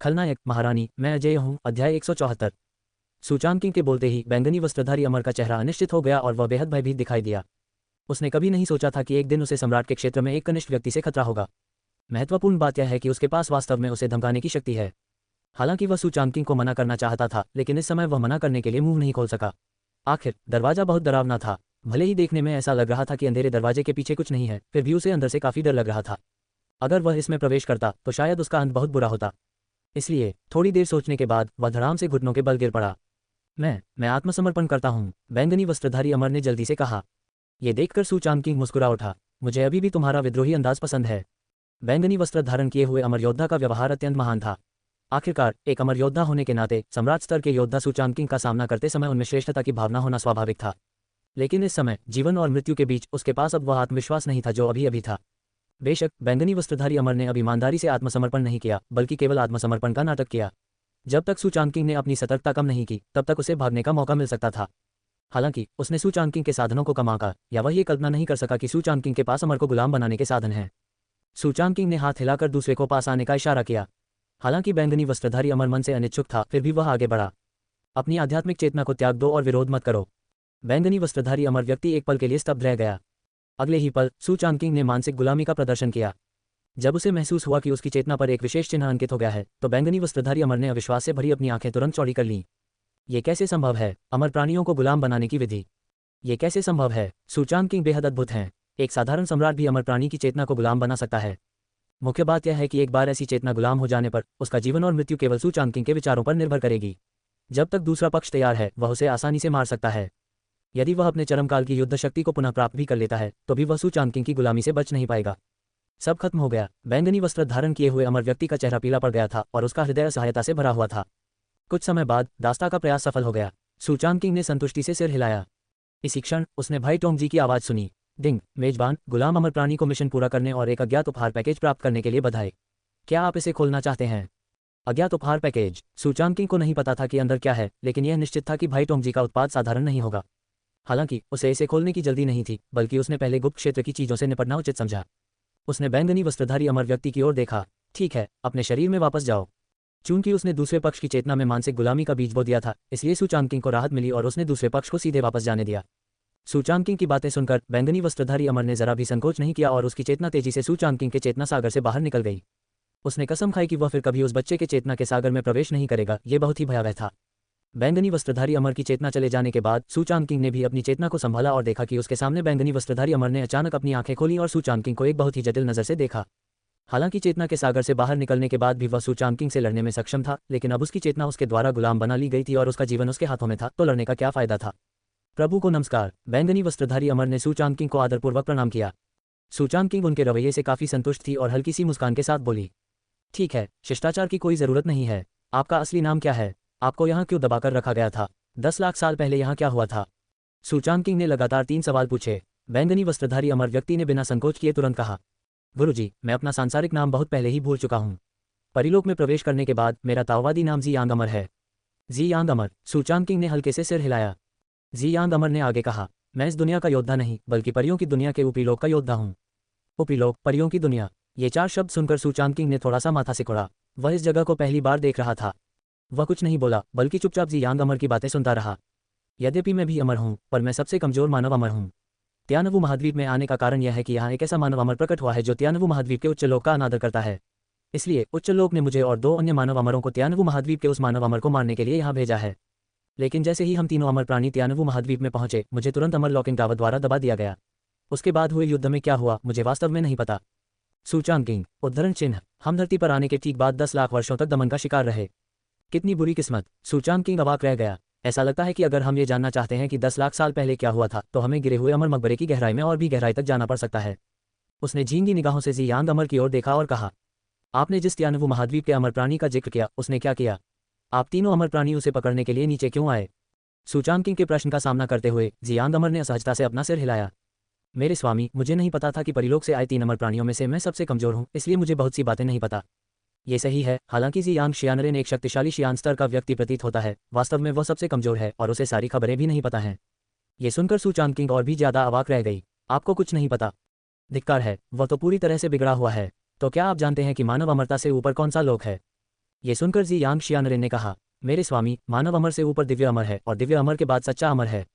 खलनायक, महारानी, मैं अजय हूँ। अध्याय 174। सूचान किंग के बोलते ही बैंगनी वस्त्रधारी अमर का चेहरा अनिश्चित हो गया और वह बेहद भयभीत दिखाई दिया। उसने कभी नहीं सोचा था कि एक दिन उसे सम्राट के क्षेत्र में एक कनिष्ठ व्यक्ति से खतरा होगा। महत्वपूर्ण बात यह है कि उसके पास वास्तव में उसे धमकाने की शक्ति है। हालांकि वह सूचान किंग को मना करना चाहता था, लेकिन इस समय वह मना करने के लिए मुंह नहीं खोल सका। आखिर दरवाजा बहुत डरावना था। भले ही देखने में ऐसा लग रहा था कि अंधेरे दरवाजे के पीछे कुछ नहीं है, फिर भी उसे अंदर से काफी डर लग रहा था। अगर वह इसमें प्रवेश करता तो शायद उसका अंत बहुत बुरा होता। इसलिए थोड़ी देर सोचने के बाद वह धड़ाम से घुटनों के बल गिर पड़ा। मैं आत्मसमर्पण करता हूँ, बैंगनी वस्त्रधारी अमर ने जल्दी से कहा। यह देखकर सूचान किंग मुस्कुरा उठा। मुझे अभी भी तुम्हारा विद्रोही अंदाज पसंद है। बैंगनी वस्त्र धारण किए हुए अमर योद्धा का व्यवहार अत्यंत महान था। आखिरकार एक अमर योद्धा होने के नाते सम्राट स्तर के योद्धा सूचान किंग का सामना करते समय उनमें श्रेष्ठता की भावना होना स्वाभाविक था। लेकिन इस समय जीवन और मृत्यु के बीच उसके पास अब वह आत्मविश्वास नहीं था जो अभी अभी था। बेशक बैंगनी वस्त्रधारी अमर ने अब ईमानदारी से आत्मसमर्पण नहीं किया, बल्कि केवल आत्मसमर्पण का नाटक किया। जब तक सूचान किंग ने अपनी सतर्कता कम नहीं की, तब तक उसे भागने का मौका मिल सकता था। हालांकि उसने सूचान किंग के साधनों को कम आंका, या वह ये कल्पना नहीं कर सका कि सूचान किंग के पास अमर को गुलाम बनाने के साधन हैं। सूचान किंग ने हाथ हिलाकर दूसरे को पास आने का इशारा किया। हालांकि बैंगनी वस्त्रधारी अमर मन से अनिच्छुक था, फिर भी वह आगे बढ़ा। अपनी आध्यात्मिक चेतना को त्याग दो और विरोध मत करो। बैंगनी वस्त्रधारी अमर व्यक्ति एक पल के लिए स्तब्ध रह गया। अगले ही पल सूचान किंग ने मानसिक गुलामी का प्रदर्शन किया। जब उसे महसूस हुआ कि उसकी चेतना पर एक विशेष चिन्ह अंकित हो गया है, तो बैंगनी वस्त्रधारी अमर ने अविश्वास से भरी अपनी आंखें तुरंत चौड़ी कर लीं। ये कैसे संभव है? अमर प्राणियों को गुलाम बनाने की विधि, ये कैसे संभव है? सूचान किंग बेहद अद्भुत हैं। एक साधारण सम्राट भी अमर प्राणी की चेतना को गुलाम बना सकता है। मुख्य बात यह है कि एक बार ऐसी चेतना गुलाम हो जाने पर उसका जीवन और मृत्यु केवल सूचान किंग के विचारों पर निर्भर करेगी। जब तक दूसरा पक्ष तैयार है, वह उसे आसानी से मार सकता है। यदि वह अपने चरमकाल की युद्ध शक्ति को पुनः प्राप्त भी कर लेता है, तो भी वह सूचान किंग की गुलामी से बच नहीं पाएगा। सब खत्म हो गया। बैंगनी वस्त्र धारण किए हुए अमर व्यक्ति का चेहरा पीला पड़ गया था और उसका हृदय असहायता से भरा हुआ था। कुछ समय बाद दास्ता का प्रयास सफल हो गया। सूचान किंग ने संतुष्टि से सिर हिलाया। इसी क्षण उसने भाई टोंगजी की आवाज सुनी। डिंग, मेजबान, गुलाम अमर प्राणी को मिशन पूरा करने और एक अज्ञात उपहार पैकेज प्राप्त करने के लिए बधाई। क्या आप इसे खोलना चाहते हैं? अज्ञात उपहार पैकेज। सूचान किंग को नहीं पता था कि अंदर क्या है, लेकिन यह निश्चित था कि भाई टोंगजी का उत्पाद साधारण नहीं होगा। हालांकि उसे इसे खोलने की जल्दी नहीं थी, बल्कि उसने पहले गुप्त क्षेत्र की चीजों से निपटना उचित समझा। उसने बैंगनी वस्त्रधारी अमर व्यक्ति की ओर देखा। ठीक है, अपने शरीर में वापस जाओ। चूंकि उसने दूसरे पक्ष की चेतना में मानसिक गुलामी का बीज बो दिया था, इसलिए सूचान किंग को राहत मिली और उसने दूसरे पक्ष को सीधे वापस जाने दिया। सूचान किंग की बातें सुनकर बैंगनी वस्त्रधारी अमर ने जरा भी संकोच नहीं किया और उसकी चेतना तेजी से सूचान किंग के चेतना सागर से बाहर निकल गई। उसने कसम खाई कि वह फिर कभी उस बच्चे के चेतना के सागर में प्रवेश नहीं करेगा। ये बहुत ही भयावह था। बैंगनी वस्त्रधारी अमर की चेतना चले जाने के बाद सू चांग किंग ने भी अपनी चेतना को संभाला और देखा कि उसके सामने बैंगनी वस्त्रधारी अमर ने अचानक अपनी आंखें खोली और सू चांग किंग को एक बहुत ही जटिल नजर से देखा। हालांकि चेतना के सागर से बाहर निकलने के बाद भी वह सू चांग किंग से लड़ने में सक्षम था, लेकिन अब उसकी चेतना उसके द्वारा गुलाम बना ली गई थी और उसका जीवन उसके हाथों में था, तो लड़ने का क्या फायदा था। प्रभु को नमस्कार। बैंगनी वस्त्रधारी अमर ने सू चांग किंग को आदरपूर्वक प्रणाम किया। सू चांग किंग उनके रवैये से काफी संतुष्ट थी और हल्की सी मुस्कान के साथ बोली, ठीक है, शिष्टाचार की कोई जरूरत नहीं है। आपका असली नाम क्या है? आपको यहाँ क्यों दबाकर रखा गया था? 10 लाख साल पहले यहाँ क्या हुआ था? सू चांग किंग ने लगातार 3 सवाल पूछे। बैंगनी वस्त्रधारी अमर व्यक्ति ने बिना संकोच किए तुरंत कहा, गुरुजी, मैं अपना सांसारिक नाम बहुत पहले ही भूल चुका हूँ। परिलोक में प्रवेश करने के बाद मेरा ताओवादी नाम जी यांग अमर है। जी यांग अमर। सू चांग किंग ने हल्के से सिर हिलाया। जी यांग अमर ने आगे कहा, मैं इस दुनिया का योद्धा नहीं बल्कि परियों की दुनिया के उपीलोक का योद्धा हूँ। उपीलोक, परियों की दुनिया। ये 4 शब्द सुनकर सू चांग किंग ने थोड़ा सा माथा सिकोड़ा। वह इस जगह को पहली बार देख रहा था। वह कुछ नहीं बोला बल्कि चुपचाप जी यांग अमर की बातें सुनता रहा। यद्यपि मैं भी अमर हूँ, पर मैं सबसे कमजोर मानव अमर हूँ। त्यानवु महाद्वीप में आने का कारण यह है कि यहाँ एक ऐसा मानव अमर प्रकट हुआ है जो त्यानवु महाद्वीप के उच्च लोक का अनादर करता है। इसलिए उच्च लोक ने मुझे और 2 अन्य मानव अमरों को त्यानवु महाद्वीप के उस मानव अमर को मारने के लिए यहाँ भेजा है। लेकिन जैसे ही हम तीनों अमर प्राणी त्यानवु महाद्वीप में पहुंचे, मुझे तुरंत अमर लॉकिंग टावर द्वारा दबा दिया गया। उसके बाद हुए युद्ध में क्या हुआ मुझे वास्तव में नहीं पता। सू चांग किंग। उद्धरण चिन्ह। हम धरती पर आने के ठीक बाद 10 लाख वर्षों तक दमन का शिकार रहे। कितनी बुरी किस्मत। सू चांग किंग अवाक रह गया। ऐसा लगता है कि अगर हम ये जानना चाहते हैं कि 10 लाख साल पहले क्या हुआ था, तो हमें गिरे हुए अमर मकबरे की गहराई में और भी गहराई तक जाना पड़ सकता है। उसने झींगी निगाहों से जी यांग अमर की ओर देखा और कहा, आपने जिस त्यानवु महाद्वीप के अमर प्राणी का जिक्र किया, उसने क्या किया? आप तीनों अमर प्राणी उसे पकड़ने के लिए नीचे क्यों आए? सू चांग किंग के प्रश्न का सामना करते हुए जी यांग अमर ने असहजता से अपना सिर हिलाया। मेरे स्वामी, मुझे नहीं पता था कि परिलोक से आए 3 अमर प्राणियों में से मैं सबसे कमजोर हूँ, इसलिए मुझे बहुत सी बातें नहीं पता। ये सही है। हालांकि जी यांग शियानरेन एक शक्तिशाली शियान स्तर का व्यक्ति प्रतीत होता है, वास्तव में वह सबसे कमजोर है और उसे सारी खबरें भी नहीं पता हैं। ये सुनकर सू चांग किंग और भी ज्यादा अवाक रह गई। आपको कुछ नहीं पता? धिक्कार है, वह तो पूरी तरह से बिगड़ा हुआ है। तो क्या आप जानते हैं कि मानव अमरता से ऊपर कौन सा लोक है? ये सुनकर जी यांग शियानरेन ने कहा, मेरे स्वामी, मानव अमर से ऊपर दिव्य अमर है और दिव्य अमर के बाद सच्चा अमर है।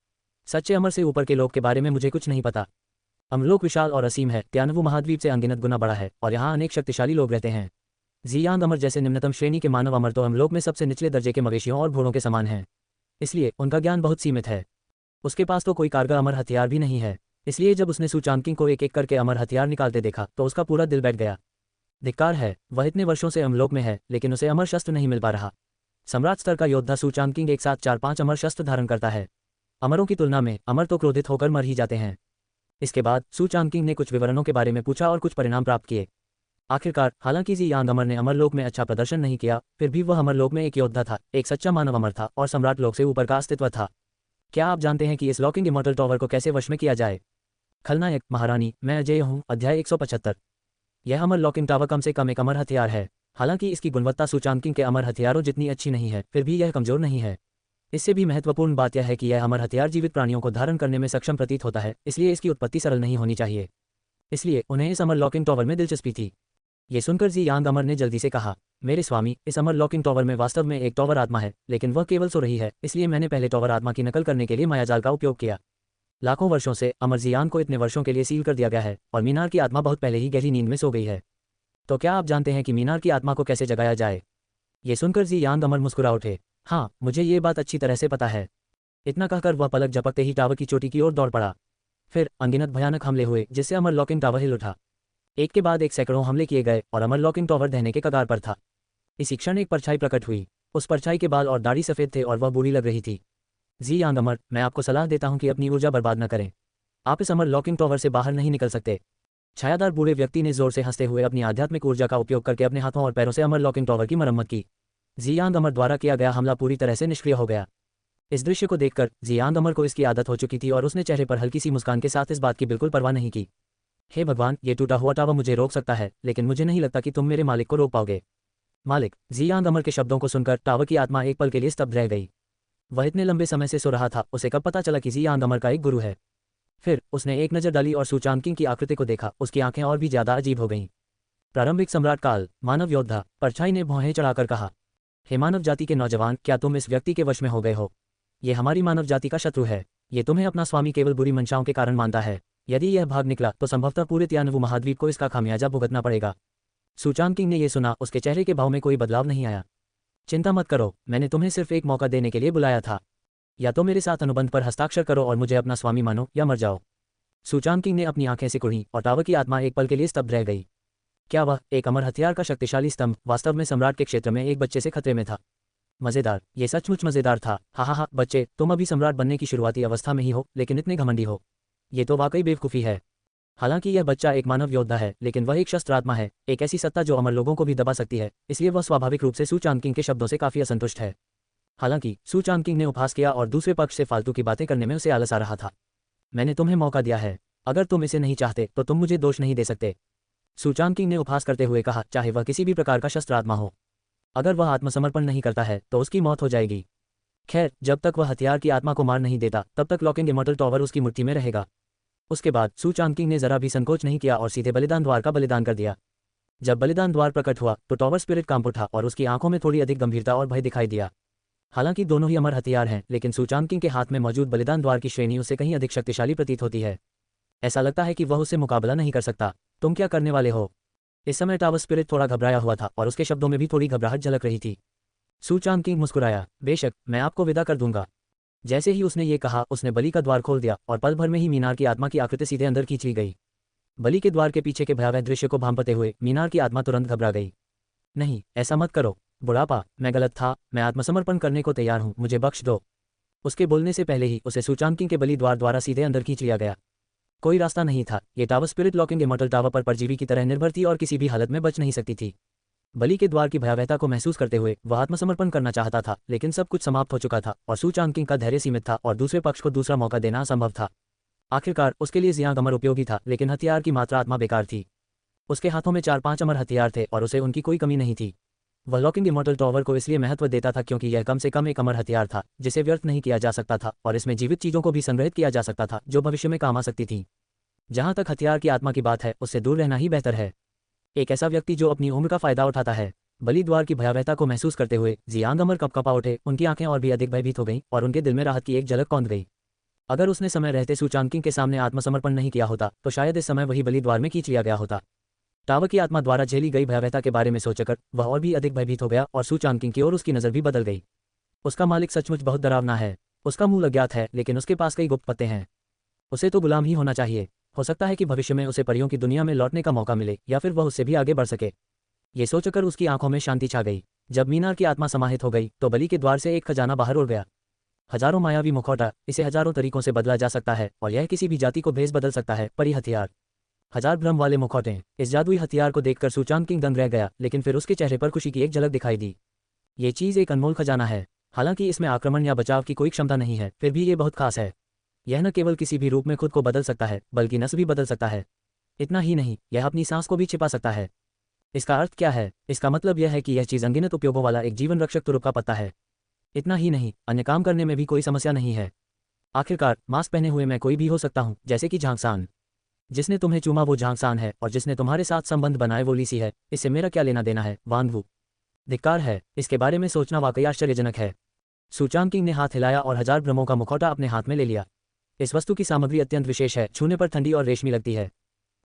सच्चे अमर से ऊपर के लोक के बारे में मुझे कुछ नहीं पता। अमलोक विशाल और असीम है, त्यानवु महाद्वीप से अनगिनत गुना बड़ा है और यहाँ अनेक शक्तिशाली लोग रहते हैं। जी यांग अमर जैसे निम्नतम श्रेणी के मानव अमर तो अमलोक में सबसे निचले दर्जे के मवेशियों और घोड़ों के समान हैं। इसलिए उनका ज्ञान बहुत सीमित है। उसके पास तो कोई कारगर अमर हथियार भी नहीं है। इसलिए जब उसने सू चांग किंग को एक एक करके अमर हथियार निकालते देखा तो उसका पूरा दिल बैठ गया। धिक्कार है, वह इतने वर्षों से अमलोक में है, लेकिन उसे अमर शस्त्र नहीं मिल पा रहा। सम्राट स्तर का योद्धा सू चांग किंग एक साथ 4-5 अमर शस्त्र धारण करता है। अमरों की तुलना में अमर तो क्रोधित होकर मर ही जाते हैं। इसके बाद सू चांग किंग ने कुछ विवरणों के बारे में पूछा और कुछ परिणाम प्राप्त किए। आखिरकार, हालांकि जी यांग अमर ने अमरलोक में अच्छा प्रदर्शन नहीं किया, फिर भी वह अमरलोक में एक योद्धा था, एक सच्चा मानव अमर था और सम्राट लोक से ऊपर का अस्तित्व था। क्या आप जानते हैं कि इस लॉकिंग इमॉर्टल टावर को कैसे वश में किया जाए? खलनायक। महारानी, मैं अजय हूँ। अध्याय 175। यह अमर लॉकिंग टावर कम से कम एक अमर हथियार है। हालांकि इसकी गुणवत्ता सू चांग किंग के अमर हथियारों जितनी अच्छी नहीं है, फिर भी यह कमजोर नहीं है। इससे भी महत्वपूर्ण बात यह है कि यह अमर हथियार जीवित प्राणियों को धारण करने में सक्षम प्रतीत होता है, इसलिए इसकी उत्पत्ति सरल नहीं होनी चाहिए। इसलिए उन्हें इस अमर लॉकिंग टावर में दिलचस्पी थी। ये सुनकर जी यांग अमर ने जल्दी से कहा, मेरे स्वामी, इस अमर लॉकिंग टावर में वास्तव में एक टावर आत्मा है, लेकिन वह केवल सो रही है, इसलिए मैंने पहले टावर आत्मा की नकल करने के लिए मायाजाल का उपयोग किया। लाखों वर्षों से अमर जियान को इतने वर्षों के लिए सील कर दिया गया है और मीनार की आत्मा बहुत पहले ही गहरी नींद में सो गई है। तो क्या आप जानते हैं कि मीनार की आत्मा को कैसे जगाया जाए? ये सुनकर जी यांग अमर मुस्कुरा उठे। हाँ, मुझे ये बात अच्छी तरह से पता है। इतना कहकर वह पलक झपकते ही टावर की चोटी की ओर दौड़ पड़ा। फिर अनगिनत भयानक हमले हुए जिससे अमर लॉकिंग टावर हिल उठा। एक के बाद एक सैकड़ों हमले किए गए और अमर लॉकिंग टावर ढहने के कगार पर था। इसी क्षण एक परछाई प्रकट हुई। उस परछाई के बाल और दाढ़ी सफेद थे और वह बूढ़ी लग रही थी। जी यांग अमर, मैं आपको सलाह देता हूं कि अपनी ऊर्जा बर्बाद न करें। आप इस अमर लॉकिंग टावर से बाहर नहीं निकल सकते। छायादार बूढ़े व्यक्ति ने जोर से हंसते हुए अपनी आध्यात्मिक ऊर्जा का उपयोग करके अपने हाथों और पैरों से अमर लॉकिंग टावर की मरम्मत की। जी यांग अमर द्वारा किया गया हमला पूरी तरह से निष्क्रिय हो गया। इस दृश्य को देखकर जी यांग अमर को इसकी आदत हो चुकी थी और उसने चेहरे पर हल्की सी मुस्कान के साथ इस बात की बिल्कुल परवाह नहीं की। हे भगवान, ये टूटा हुआ टावर मुझे रोक सकता है, लेकिन मुझे नहीं लगता कि तुम मेरे मालिक को रोक पाओगे। मालिक। जी यांग अमर के शब्दों को सुनकर टावर की आत्मा एक पल के लिए स्तब्ध रह गई। वह इतने लंबे समय से सो रहा था, उसे कब पता चला कि जी यांग अमर का एक गुरु है। फिर उसने एक नज़र डाली और सू चांग किंग की आकृति को देखा। उसकी आंखें और भी ज्यादा अजीब हो गईं। प्रारंभिक सम्राट काल, मानव योद्धा। परछाई ने भौहें चढ़ाकर कहा, हे मानव जाति के नौजवान, क्या तुम इस व्यक्ति के वश में हो गए हो? ये हमारी मानव जाति का शत्रु है। ये तुम्हें अपना स्वामी केवल बुरी मंशाओं के कारण मानता है। यदि यह भाग निकला तो संभवतः पूरे त्यानवु महाद्वीप को इसका खामियाजा भुगतना पड़ेगा। सुचान किंग ने यह सुना, उसके चेहरे के भाव में कोई बदलाव नहीं आया। चिंता मत करो, मैंने तुम्हें सिर्फ एक मौका देने के लिए बुलाया था। या तो मेरे साथ अनुबंध पर हस्ताक्षर करो और मुझे अपना स्वामी मानो, या मर जाओ। सुचान किंग ने अपनी आंखें सिकुड़ी और टावर की आत्मा एक पल के लिए स्तब्ध रह गई। क्या वह एक अमर हथियार का शक्तिशाली स्तंभ वास्तव में सम्राट के क्षेत्र में एक बच्चे से खतरे में था? मजेदार, ये सचमुच मजेदार था। हा, बच्चे, तुम अभी सम्राट बनने की शुरुआती अवस्था में ही हो, लेकिन इतने घमंडी हो। ये तो वाकई बेवकूफ़ी है। हालांकि यह बच्चा एक मानव योद्धा है, लेकिन वह एक शस्त्र आत्मा है, एक ऐसी सत्ता जो अमर लोगों को भी दबा सकती है, इसलिए वह स्वाभाविक रूप से सू चान किंग के शब्दों से काफी असंतुष्ट है। हालांकि सू चान किंग ने उपहास किया और दूसरे पक्ष से फालतू की बातें करने में उसे आलस आ रहा था। मैंने तुम्हें मौका दिया है, अगर तुम इसे नहीं चाहते तो तुम मुझे दोष नहीं दे सकते। सू चान किंग ने उपहास करते हुए कहा, चाहे वह किसी भी प्रकार का शस्त्र आत्मा हो। अगर वह आत्मसमर्पण नहीं करता है तो उसकी मौत हो जाएगी। खैर, जब तक वह हथियार की आत्मा को मार नहीं देता तब तक लॉकिंग इमॉर्टल टॉवर उसकी मुट्ठी में रहेगा। उसके बाद सू चान किंग ने जरा भी संकोच नहीं किया और सीधे बलिदान द्वार का बलिदान कर दिया। जब बलिदान द्वार प्रकट हुआ तो टॉवर स्पिरिट कांप उठा और उसकी आंखों में थोड़ी अधिक गंभीरता और भय दिखाई दिया। हालांकि दोनों ही अमर हथियार हैं, लेकिन सू चान किंग के हाथ में मौजूद बलिदान द्वार की श्रेणी उससे कहीं अधिक शक्तिशाली प्रतीत होती है। ऐसा लगता है कि वह उससे मुकाबला नहीं कर सकता। तुम क्या करने वाले हो? इस समय टावर स्पिरिट थोड़ा घबराया हुआ था और उसके शब्दों में भी थोड़ी घबराहट झलक रही थी। सू चान किंग मुस्कुराया, बेशक, मैं आपको विदा कर दूंगा। जैसे ही उसने ये कहा, उसने बलि का द्वार खोल दिया और पल भर में ही मीनार की आत्मा की आकृति सीधे अंदर खींच ली गई। बलि के द्वार के पीछे के भयावह दृश्य को भांपते हुए मीनार की आत्मा तुरंत घबरा गई। नहीं, ऐसा मत करो बुढ़ापा, मैं गलत था, मैं आत्मसमर्पण करने को तैयार हूँ, मुझे बख्श दो। उसके बोलने से पहले ही उसे सू चान किंग के बलि द्वार द्वारा सीधे अंदर खींच लिया गया। कोई रास्ता नहीं था। ये tower spirit locking immortal tower पर परजीवी की तरह निर्भर थी और किसी भी हालत में बच नहीं सकती थी। बलि के द्वार की भयावहता को महसूस करते हुए वह आत्मसमर्पण करना चाहता था, लेकिन सब कुछ समाप्त हो चुका था और सू चान किंग का धैर्य सीमित था और दूसरे पक्ष को दूसरा मौका देना असंभव था। आखिरकार उसके लिए जियांग अमर उपयोगी था, लेकिन हथियार की मात्रा आत्मा बेकार थी। उसके हाथों में 4-5 अमर हथियार थे और उसे उनकी कोई कमी नहीं थी। वह लॉकिंग इमॉर्टल टॉवर को इसलिए महत्व देता था क्योंकि यह कम से कम एक अमर हथियार था जिसे व्यर्थ नहीं किया जा सकता था और इसमें जीवित चीजों को भी संग्रहित किया जा सकता था जो भविष्य में काम आ सकती थी। जहां तक हथियार की आत्मा की बात है, उससे दूर रहना ही बेहतर है। एक ऐसा व्यक्ति जो अपनी उम्र का फायदा उठाता है। बलि द्वार की भयावहता को महसूस करते हुए जियांग अमर कपकपा उठे, उनकी आंखें और भी अधिक भयभीत हो गईं और उनके दिल में राहत की एक झलक कौंध गई। अगर उसने समय रहते सू चान किंग के सामने आत्मसमर्पण नहीं किया होता तो शायद इस समय वही बलि द्वार में खींच लिया गया होता। टावर की आत्मा द्वारा झेली गई भयावहता के बारे में सोचकर वह और भी अधिक भयभीत हो गया और सू चान किंग की ओर उसकी नजर भी बदल गई। उसका मालिक सचमुच बहुत डरावना है। उसका मूल अज्ञात है, लेकिन उसके पास कई गुप्त पत्ते हैं। उसे तो गुलाम ही होना चाहिए। हो सकता है कि भविष्य में उसे परियों की दुनिया में लौटने का मौका मिले या फिर वह उससे भी आगे बढ़ सके। ये सोचकर उसकी आंखों में शांति छा गई। जब मीनार की आत्मा समाहित हो गई तो बलि के द्वार से एक खजाना बाहर उड़ गया। हजारों मायावी मुखौटा, इसे हजारों तरीकों से बदला जा सकता है और यह किसी भी जाति को भेस बदल सकता है। परी हथियार, हजार भ्रम वाले मुखौटे। इस जादुई हथियार को देखकर सू चान किंग दंग रह गया, लेकिन फिर उसके चेहरे पर खुशी की एक झलक दिखाई दी। ये चीज एक अनमोल खजाना है। हालांकि इसमें आक्रमण या बचाव की कोई क्षमता नहीं है, फिर भी ये बहुत खास है। यह न केवल किसी भी रूप में खुद को बदल सकता है, बल्कि नस भी बदल सकता है। इतना ही नहीं, यह अपनी सांस को भी छिपा सकता है। इसका अर्थ क्या है? इसका मतलब यह है कि यह चीज अनगिनत उपयोगों वाला एक जीवन रक्षक तुरुप का पत्ता है। इतना ही नहीं, अन्य काम करने में भी कोई समस्या नहीं है। आखिरकार मास्क पहने हुए मैं कोई भी हो सकता हूँ, जैसे कि झांगसान। जिसने तुम्हें चूमा वो झांगसान है और जिसने तुम्हारे साथ संबंध बनाए वो लीसी है। इससे मेरा क्या लेना देना है, वांगवू? धिक्कार है, इसके बारे में सोचना वाकई आश्चर्यजनक है। सू चान किंग ने हाथ हिलाया और हजार भ्रमों का मुखौटा अपने हाथ में ले लिया। इस वस्तु की सामग्री अत्यंत विशेष है, छूने पर ठंडी और रेशमी लगती है।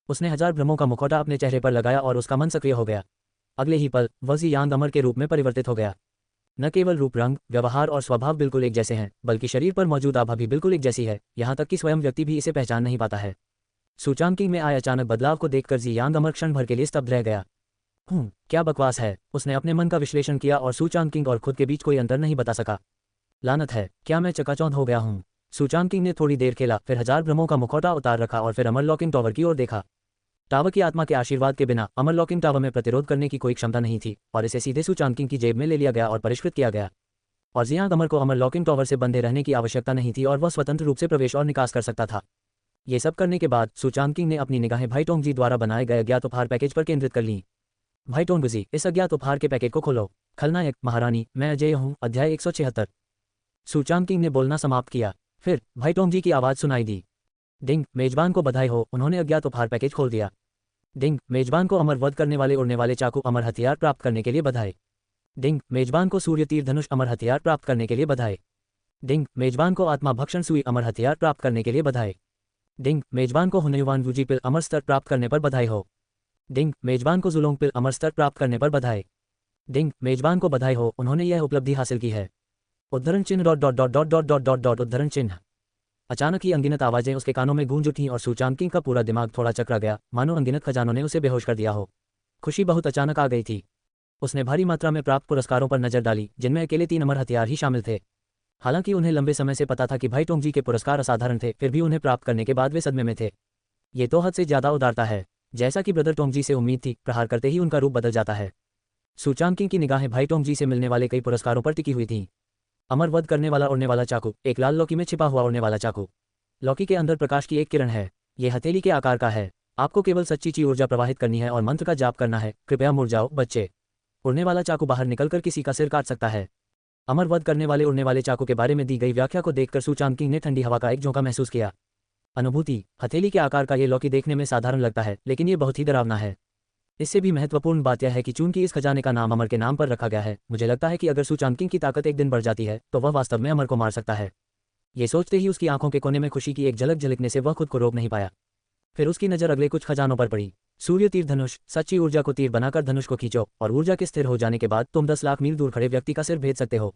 उसने हजार भ्रमों का मुखौटा अपने चेहरे पर लगाया और उसका मन सक्रिय हो गया। अगले ही पल वह जियांग अमर के रूप में परिवर्तित हो गया। न केवल रूप, रंग, व्यवहार और स्वभाव बिल्कुल एक जैसे हैं, बल्कि शरीर पर मौजूद आभा भी बिल्कुल एक जैसी है, यहाँ तक कि स्वयं व्यक्ति भी इसे पहचान नहीं पाता है। सू चान किंग में आए अचानक बदलाव को देखकर जियांग अमर क्षण भर के लिए स्तब्ध रह गया। क्या बकवास है। उसने अपने मन का विश्लेषण किया और सू चान किंग और खुद के बीच कोई अंतर नहीं बता सका। लानत है, क्या मैं चकाचौंध हो गया हूँ? सू चान किंग ने थोड़ी देर खेला, फिर हजार भ्रमों का मुखौटा उतार रखा और फिर अमर लॉकिंग टावर की ओर देखा। टावर की आत्मा के आशीर्वाद के बिना अमर लॉकिंग टावर में प्रतिरोध करने की कोई क्षमता नहीं थी और इसे सीधे सू चान किंग की जेब में ले लिया गया और परिष्कृत किया गया। और जियांग अमर को अमर लॉकिंग टावर से बंधे रहने की आवश्यकता नहीं थी और वह स्वतंत्र रूप से प्रवेश और निकास कर सकता था। ये सब करने के बाद सू चान किंग ने अपनी निगाहें भाई टोंगजी द्वारा बनाए गए अज्ञात उपहार पैकेज पर केंद्रित कर लीं। भाई टोंगजी, इस अज्ञात उपहार के पैकेट को खोलो। खलनायक, महारानी, मैं अजय हूँ। अध्याय 176। सू चान किंग ने बोलना समाप्त किया। फिर भाई टोंगजी की आवाज़ सुनाई दी। डिंग, मेजबान को बधाई हो, उन्होंने अज्ञात उपहार पैकेज खोल दिया। डिंग, मेजबान को अमर वध करने वाले उड़ने वाले चाकू अमर हथियार प्राप्त करने के लिए बधाई। डिंग, मेजबान को सूर्य तीर धनुष अमर हथियार प्राप्त करने के लिए बधाई। डिंग, मेजबान को आत्मा भक्षण सुई अमर हथियार प्राप्त करने के लिए बधाई। डिंग, मेजबान को हुनयुवान वूजी पिल अमर स्तर प्राप्त करने पर बधाई हो। डिंग, मेजबान को जुलोंगपिल अमर स्तर प्राप्त करने पर बधाई। डिंग, मेजबान को बधाई हो, उन्होंने यह उपलब्धि हासिल की है। उद्धरण चिन्ह dot dot dot dot dot dot dot dot उद्धरण चिन्ह। अचानक ही अनगिनत आवाजें उसके कानों में गूंज उठीं और सूचांकिंग का पूरा दिमाग थोड़ा चकरा गया, मानो अनगिनत खजानों ने उसे बेहोश कर दिया हो। खुशी बहुत अचानक आ गई थी। उसने भारी मात्रा में प्राप्त पुरस्कारों पर नजर डाली, जिनमें अकेले 3 अमर हथियार ही शामिल थे। हालांकि उन्हें लंबे समय से पता था कि भाई टोंगजी के पुरस्कार असाधारण थे, फिर भी उन्हें प्राप्त करने के बाद वे सदमे में थे। ये तो हद से ज्यादा उदारता है। जैसा कि ब्रदर टोंगजी से उम्मीद थी, प्रहार करते ही उनका रूप बदल जाता है। सूचांकिंग की निगाहें भाई टोंगजी से मिलने वाले कई पुरस्कारों पर टिकी हुई थीं। अमर वध करने वाला उड़ने वाला चाकू, एक लाल लौकी में छिपा हुआ उड़ने वाला चाकू। लौकी के अंदर प्रकाश की एक किरण है। ये हथेली के आकार का है। आपको केवल सच्ची ची ऊर्जा प्रवाहित करनी है और मंत्र का जाप करना है। कृपया मुड़ जाओ बच्चे। उड़ने वाला चाकू बाहर निकलकर किसी का सिर काट सकता है। अमर वध करने वाले उड़ने वाले चाकू के बारे में दी गई व्याख्या को देखकर सूचांकिंग ने ठंडी हवा का एक झोंका महसूस किया। अनुभूति, हथेली के आकार का ये लौकी देखने में साधारण लगता है, लेकिन ये बहुत ही डरावना है। इससे भी महत्वपूर्ण बात यह है कि चूंकि इस खजाने का नाम अमर के नाम पर रखा गया है, मुझे लगता है कि अगर सूचांकिंग की ताकत एक दिन बढ़ जाती है तो वह वास्तव में अमर को मार सकता है। ये सोचते ही उसकी आंखों के कोने में खुशी की एक झलक झलकने से वह खुद को रोक नहीं पाया। फिर उसकी नजर अगले कुछ खजानों पर पड़ी। सूर्य तीर धनुष, सच्ची ऊर्जा को तीर बनाकर धनुष को खींचो और ऊर्जा के स्थिर हो जाने के बाद तुम 10 लाख मील दूर खड़े व्यक्ति का सिर भेद सकते हो।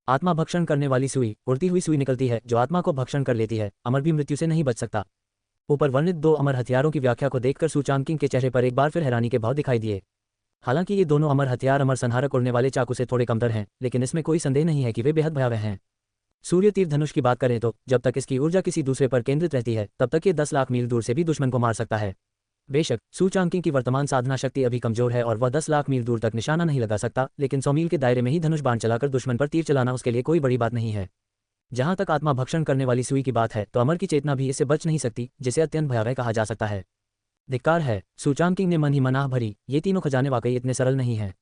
आत्मा भक्षण करने वाली सुई, उड़ती हुई सुई निकलती है जो आत्मा को भक्षण कर लेती है। अमर भी मृत्यु से नहीं बच सकता। ऊपर वर्णित 2 अमर हथियारों की व्याख्या को देखकर सूचांकिंग के चेहरे पर एक बार फिर हैरानी के भाव दिखाई दिए। हालांकि ये दोनों अमर हथियार अमर संहारक उड़ने वाले चाकू से थोड़े कमतर हैं, लेकिन इसमें कोई संदेह नहीं है कि वे बेहद भयावह हैं। सूर्य तीर धनुष की बात करें तो जब तक इसकी ऊर्जा किसी दूसरे पर केंद्रित रहती है, तब तक ये 10 लाख मील दूर से भी दुश्मन को मार सकता है। बेशक सूचांकिंग की वर्तमान साधना शक्ति अभी कमजोर है और वह 10 लाख मील दूर तक निशाना नहीं लगा सकता, लेकिन 100 मील के दायरे में ही धनुष बाण चलाकर दुश्मन पर तीर चलाना उसके लिए कोई बड़ी बात नहीं है। जहां तक आत्मा भक्षण करने वाली सुई की बात है, तो अमर की चेतना भी इससे बच नहीं सकती, जिसे अत्यंत भयावह कहा जा सकता है। धिक्कार है, सूचांकिंग ने मन ही मन आह भरी, ये तीनों खजाने वाकई इतने सरल नहीं हैं।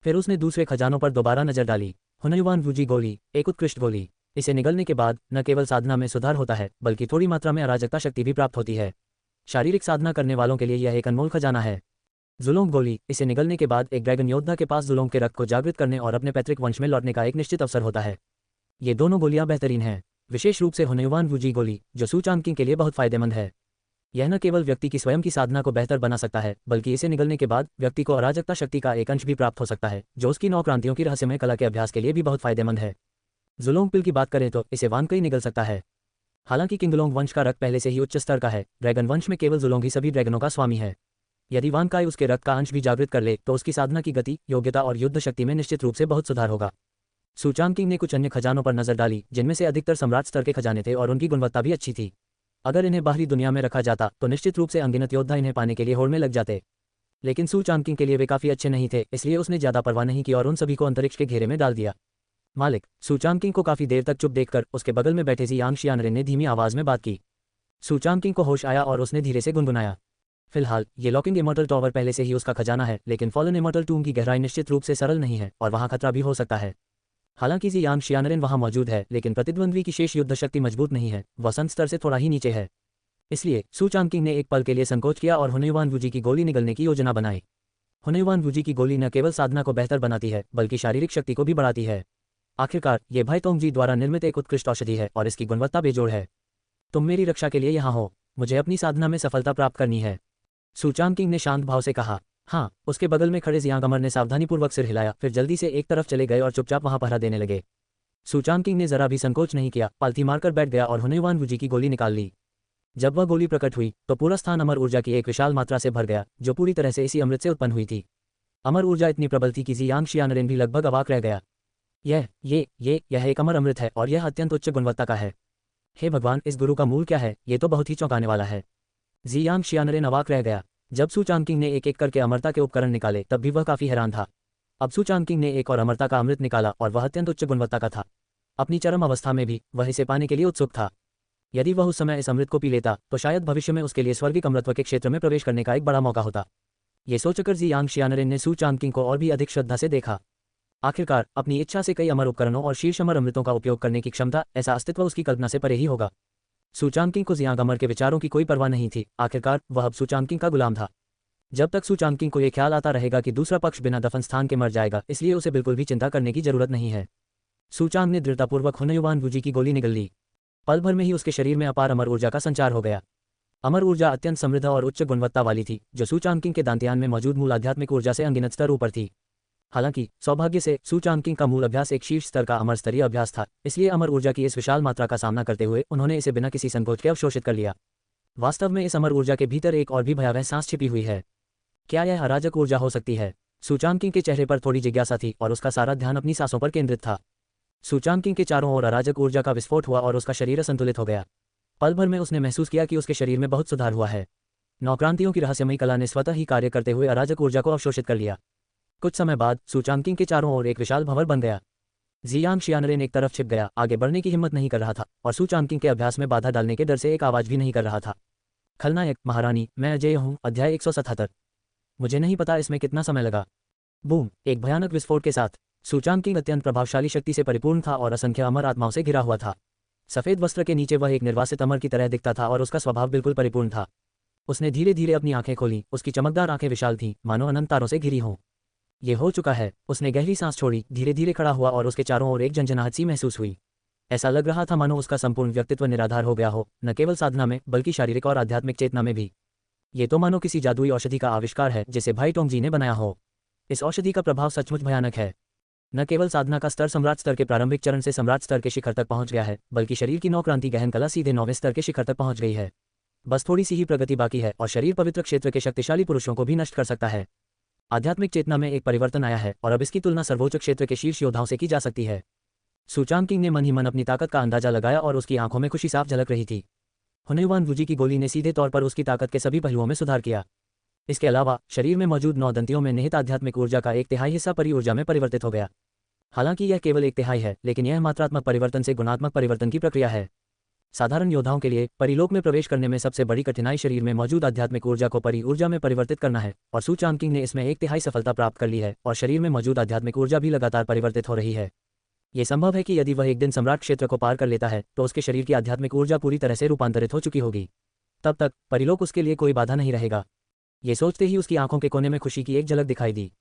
फिर उसने दूसरे खजानों पर दोबारा नजर डाली। हुनयुआन वूजी गोली, एक उत्कृष्ट गोली। इसे निगलने के बाद न केवल साधना में सुधार होता है, बल्कि थोड़ी मात्रा में अराजकता शक्ति भी प्राप्त होती है। शारीरिक साधना करने वालों के लिए यह एक अनमोल खजाना है। जुलोंग गोली, इसे निगलने के बाद एक ड्रैगन योद्धा के पास जुलोंग के रक्त को जागृत करने और अपने पैतृक वंश में लौटने का एक निश्चित अवसर होता है। ये दोनों गोलियां बेहतरीन हैं, विशेष रूप से हुनयुआन वूजी गोली, जो सूचांकिंग के लिए बहुत फायदेमंद है। यह न केवल व्यक्ति की स्वयं की साधना को बेहतर बना सकता है, बल्कि इसे निगलने के बाद व्यक्ति को अराजकता शक्ति का एक अंश भी प्राप्त हो सकता है, जो उसकी 9 क्रांतियों की रहस्यमय कला के अभ्यास के लिए भी बहुत फायदेमंद है। जुलोंगपिल की बात करें तो इसे वानकई निगल सकता है। हालांकि किंगलोंग वंश का रक्त पहले से ही उच्च स्तर का है, ड्रैगन वंश में केवल जुलोंग ही सभी ड्रैगनों का स्वामी है। यदि वानकाई उसके रक्त का अंश भी जागृत कर ले तो उसकी साधना की गति, योग्यता और युद्ध शक्ति में निश्चित रूप से बहुत सुधार होगा। सूचांकिंग ने कुछ अन्य खजानों पर नजर डाली, जिनमें से अधिकतर सम्राट स्तर के खजाने थे और उनकी गुणवत्ता भी अच्छी थी। अगर इन्हें बाहरी दुनिया में रखा जाता तो निश्चित रूप से अनगिनत योद्धा इन्हें पाने के लिए होड़ में लग जाते, लेकिन सूचांकिंग के लिए वे काफी अच्छे नहीं थे, इसलिए उसने ज्यादा परवाह नहीं की और उन सभी को अंतरिक्ष के घेरे में डाल दिया। मालिक, सूचांकिंग को काफी देर तक चुप देखकर उसके बगल में बैठे जियांग शियानरेन ने धीमी आवाज में बात की। सूचांकिंग को होश आया और उसने धीरे से गुनगुनाया, फिलहाल ये लॉकिंग इमॉर्टल टॉवर पहले से ही उसका खजाना है, लेकिन फॉलन इमॉर्टल टूम की गहराई निश्चित रूप से सरल नहीं है और वहां खतरा भी हो सकता है। हालांकि जियांग शियानरेन वहां मौजूद है, लेकिन प्रतिद्वंद्वी की शेष युद्ध शक्ति मजबूत नहीं है, वह संत स्तर से थोड़ा ही नीचे है। इसलिए सूचांकिंग ने एक पल के लिए संकोच किया और हुनयुआन वूजी की गोली निगलने की योजना बनाई। हुनयुआन वूजी की गोली न केवल साधना को बेहतर बनाती है, बल्कि शारीरिक शक्ति को भी बढ़ाती है। आखिरकार ये भाई तोंगजी द्वारा निर्मित एक उत्कृष्ट औषधि है और इसकी गुणवत्ता बेजोड़ है। तुम मेरी रक्षा के लिए यहाँ हो, मुझे अपनी साधना में सफलता प्राप्त करनी है, सूचांकिंग ने शांत भाव से कहा। हाँ, उसके बगल में खड़े जियांग अमर ने सावधानीपूर्वक सिर हिलाया, फिर जल्दी से एक तरफ चले गए और चुपचाप वहां पहरा देने लगे। सूचांकिंग ने जरा भी संकोच नहीं किया, पालथी मारकर बैठ गया और हुनयुआन वूजी की गोली निकाल ली। जब वह गोली प्रकट हुई तो पूरा स्थान अमर ऊर्जा की एक विशाल मात्रा से भर गया, जो पूरी तरह से इसी अमृत से उत्पन्न हुई थी। अमर ऊर्जा इतनी प्रबल थी कि जियांग शियानरेन भी लगभग अवाक रह गया। यह एक अमर अमृत है और यह अत्यंत उच्च गुणवत्ता का है। हे भगवान, इस गुरु का मूल क्या है? ये तो बहुत ही चौंकाने वाला है। जियांग शियानरेन अवाक रह गया। जब सूचांकिंग ने एक एक करके अमरता के उपकरण निकाले तब भी वह काफी हैरान था। अब सूचांकिंग ने एक और अमरता का अमृत निकाला और वह अत्यंत उच्च गुणवत्ता का था। अपनी चरम अवस्था में भी वह इसे पाने के लिए उत्सुक था। यदि वह उस समय इस अमृत को पी लेता तो शायद भविष्य में उसके लिए स्वर्गिक अमृतत्व के क्षेत्र में प्रवेश करने का एक बड़ा मौका होता। ये सोचकर जियांग शियानरेन ने सूचांकिंग को और भी अधिक श्रद्धा से देखा। आखिरकार अपनी इच्छा से कई अमर उपकरणों और शीर्ष अमर अमृतों का उपयोग करने की क्षमता, ऐसा अस्तित्व उसकी कल्पना से परे ही होगा। सूचांकिंग को जियांग अमर के विचारों की कोई परवाह नहीं थी। आखिरकार वह अब सूचांकिंग का गुलाम था। जब तक सूचांकिंग को यह ख्याल आता रहेगा कि दूसरा पक्ष बिना दफन स्थान के मर जाएगा, इसलिए उसे बिल्कुल भी चिंता करने की जरूरत नहीं है। सूचांग ने दृढ़तापूर्वक हुनयुआन वूजी की गोली निगल ली। पल भर में ही उसके शरीर में अपार अमर ऊर्जा का संचार हो गया। अमर ऊर्जा अत्यंत समृद्ध और उच्च गुणवत्ता वाली थी, जो सु चांगकिंग के दांतियान में मौजूद मूल आध्यात्मिक ऊर्जा से अनगिनत स्तर ऊपर थी। हालांकि सौभाग्य से सु चांगकिंग का मूल अभ्यास एक शीर्ष स्तर का अमर स्तरीय अभ्यास था, इसलिए अमर ऊर्जा की इस विशाल मात्रा का सामना करते हुए उन्होंने इसे बिना किसी संकोच के अवशोषित कर लिया। वास्तव में इस अमर ऊर्जा के भीतर एक और भी भयावह सांस छिपी हुई है। क्या यह अराजक ऊर्जा हो सकती है? सु चांगकिंग के चेहरे पर थोड़ी जिज्ञासा थी और उसका सारा ध्यान अपनी सांसों पर केंद्रित था। सु चांगकिंग के चारों ओर अराजक ऊर्जा का विस्फोट हुआ और उसका शरीर असंतुलित हो गया। पल भर में उसने महसूस किया कि उसके शरीर में बहुत सुधार हुआ है। नौक्रांतियों की रहस्यमयी कला ने स्वतः ही कार्य करते हुए अराजक ऊर्जा को अवशोषित कर लिया। कुछ समय बाद सु चांगकिंग के चारों ओर एक विशाल भंवर बन गया। जियांग शियानरेन एक तरफ छिप गया, आगे बढ़ने की हिम्मत नहीं कर रहा था और सु चांगकिंग के अभ्यास में बाधा डालने के डर से एक आवाज भी नहीं कर रहा था। खलनायक महारानी, मैं अजय हूँ। अध्याय 177। मुझे नहीं पता इसमें कितना समय लगा। बूम! एक भयानक विस्फोट के साथ सु चांगकिंग अत्यंत प्रभावशाली शक्ति से परिपूर्ण था और असंख्य अमर आत्माओं से घिरा हुआ था। सफेद वस्त्र के नीचे वह एक निर्वासित अमर की तरह दिखता था और उसका स्वभाव बिल्कुल परिपूर्ण था। उसने धीरे धीरे अपनी आंखें खोली। उसकी चमकदार आंखें विशाल थीं, मानो अनंत तारों से घिरी हों। ये हो चुका है। उसने गहरी सांस छोड़ी, धीरे धीरे खड़ा हुआ और उसके चारों ओर एक झंझनाहट सी महसूस हुई। ऐसा लग रहा था मानो उसका संपूर्ण व्यक्तित्व निराधार हो गया हो, न केवल साधना में बल्कि शारीरिक और आध्यात्मिक चेतना में भी। ये तो मानो किसी जादुई औषधि का आविष्कार है जिसे भाई टोंगजी ने बनाया हो। इस औषधि का प्रभाव सचमुच भयानक है। न केवल साधना का स्तर सम्राट स्तर के प्रारंभिक चरण से सम्राट स्तर के शिखर तक पहुंच गया है, बल्कि शरीर की नौक्रांति गहन कला सीधे 9वें स्तर के शिखर तक पहुंच गई है। बस थोड़ी सी ही प्रगति बाकी है और शरीर पवित्र क्षेत्र के शक्तिशाली पुरुषों को भी नष्ट कर सकता है। आध्यात्मिक चेतना में एक परिवर्तन आया है और अब इसकी तुलना सर्वोच्च क्षेत्र के शीर्ष योद्धाओं से की जा सकती है। सु चांगकिंग ने मन ही मन अपनी ताकत का अंदाजा लगाया और उसकी आंखों में खुशी साफ झलक रही थी। हुनेवान वुजी की गोली ने सीधे तौर पर उसकी ताकत के सभी पहलुओं में सुधार किया। इसके अलावा शरीर में मौजूद 9 दंतियों में निहित आध्यात्मिक ऊर्जा का 1/3 हिस्सा परी ऊर्जा में परिवर्तित हो गया। हालांकि यह केवल 1/3 है, लेकिन यह मात्रात्मक परिवर्तन से गुणात्मक परिवर्तन की प्रक्रिया है। साधारण योद्धाओं के लिए परिलोक में प्रवेश करने में सबसे बड़ी कठिनाई शरीर में मौजूद आध्यात्मिक ऊर्जा को परी ऊर्जा में परिवर्तित करना है, और सु चांगकिंग ने इसमें 1/3 सफलता प्राप्त कर ली है और शरीर में मौजूद आध्यात्मिक ऊर्जा भी लगातार परिवर्तित हो रही है। ये संभव है कि यदि वह एक दिन सम्राट क्षेत्र को पार कर लेता है तो उसके शरीर की आध्यात्मिक ऊर्जा पूरी तरह से रूपांतरित हो चुकी होगी। तब तक परिलोक उसके लिए कोई बाधा नहीं रहेगा। ये सोचते ही उसकी आंखों के कोने में खुशी की एक झलक दिखाई दी।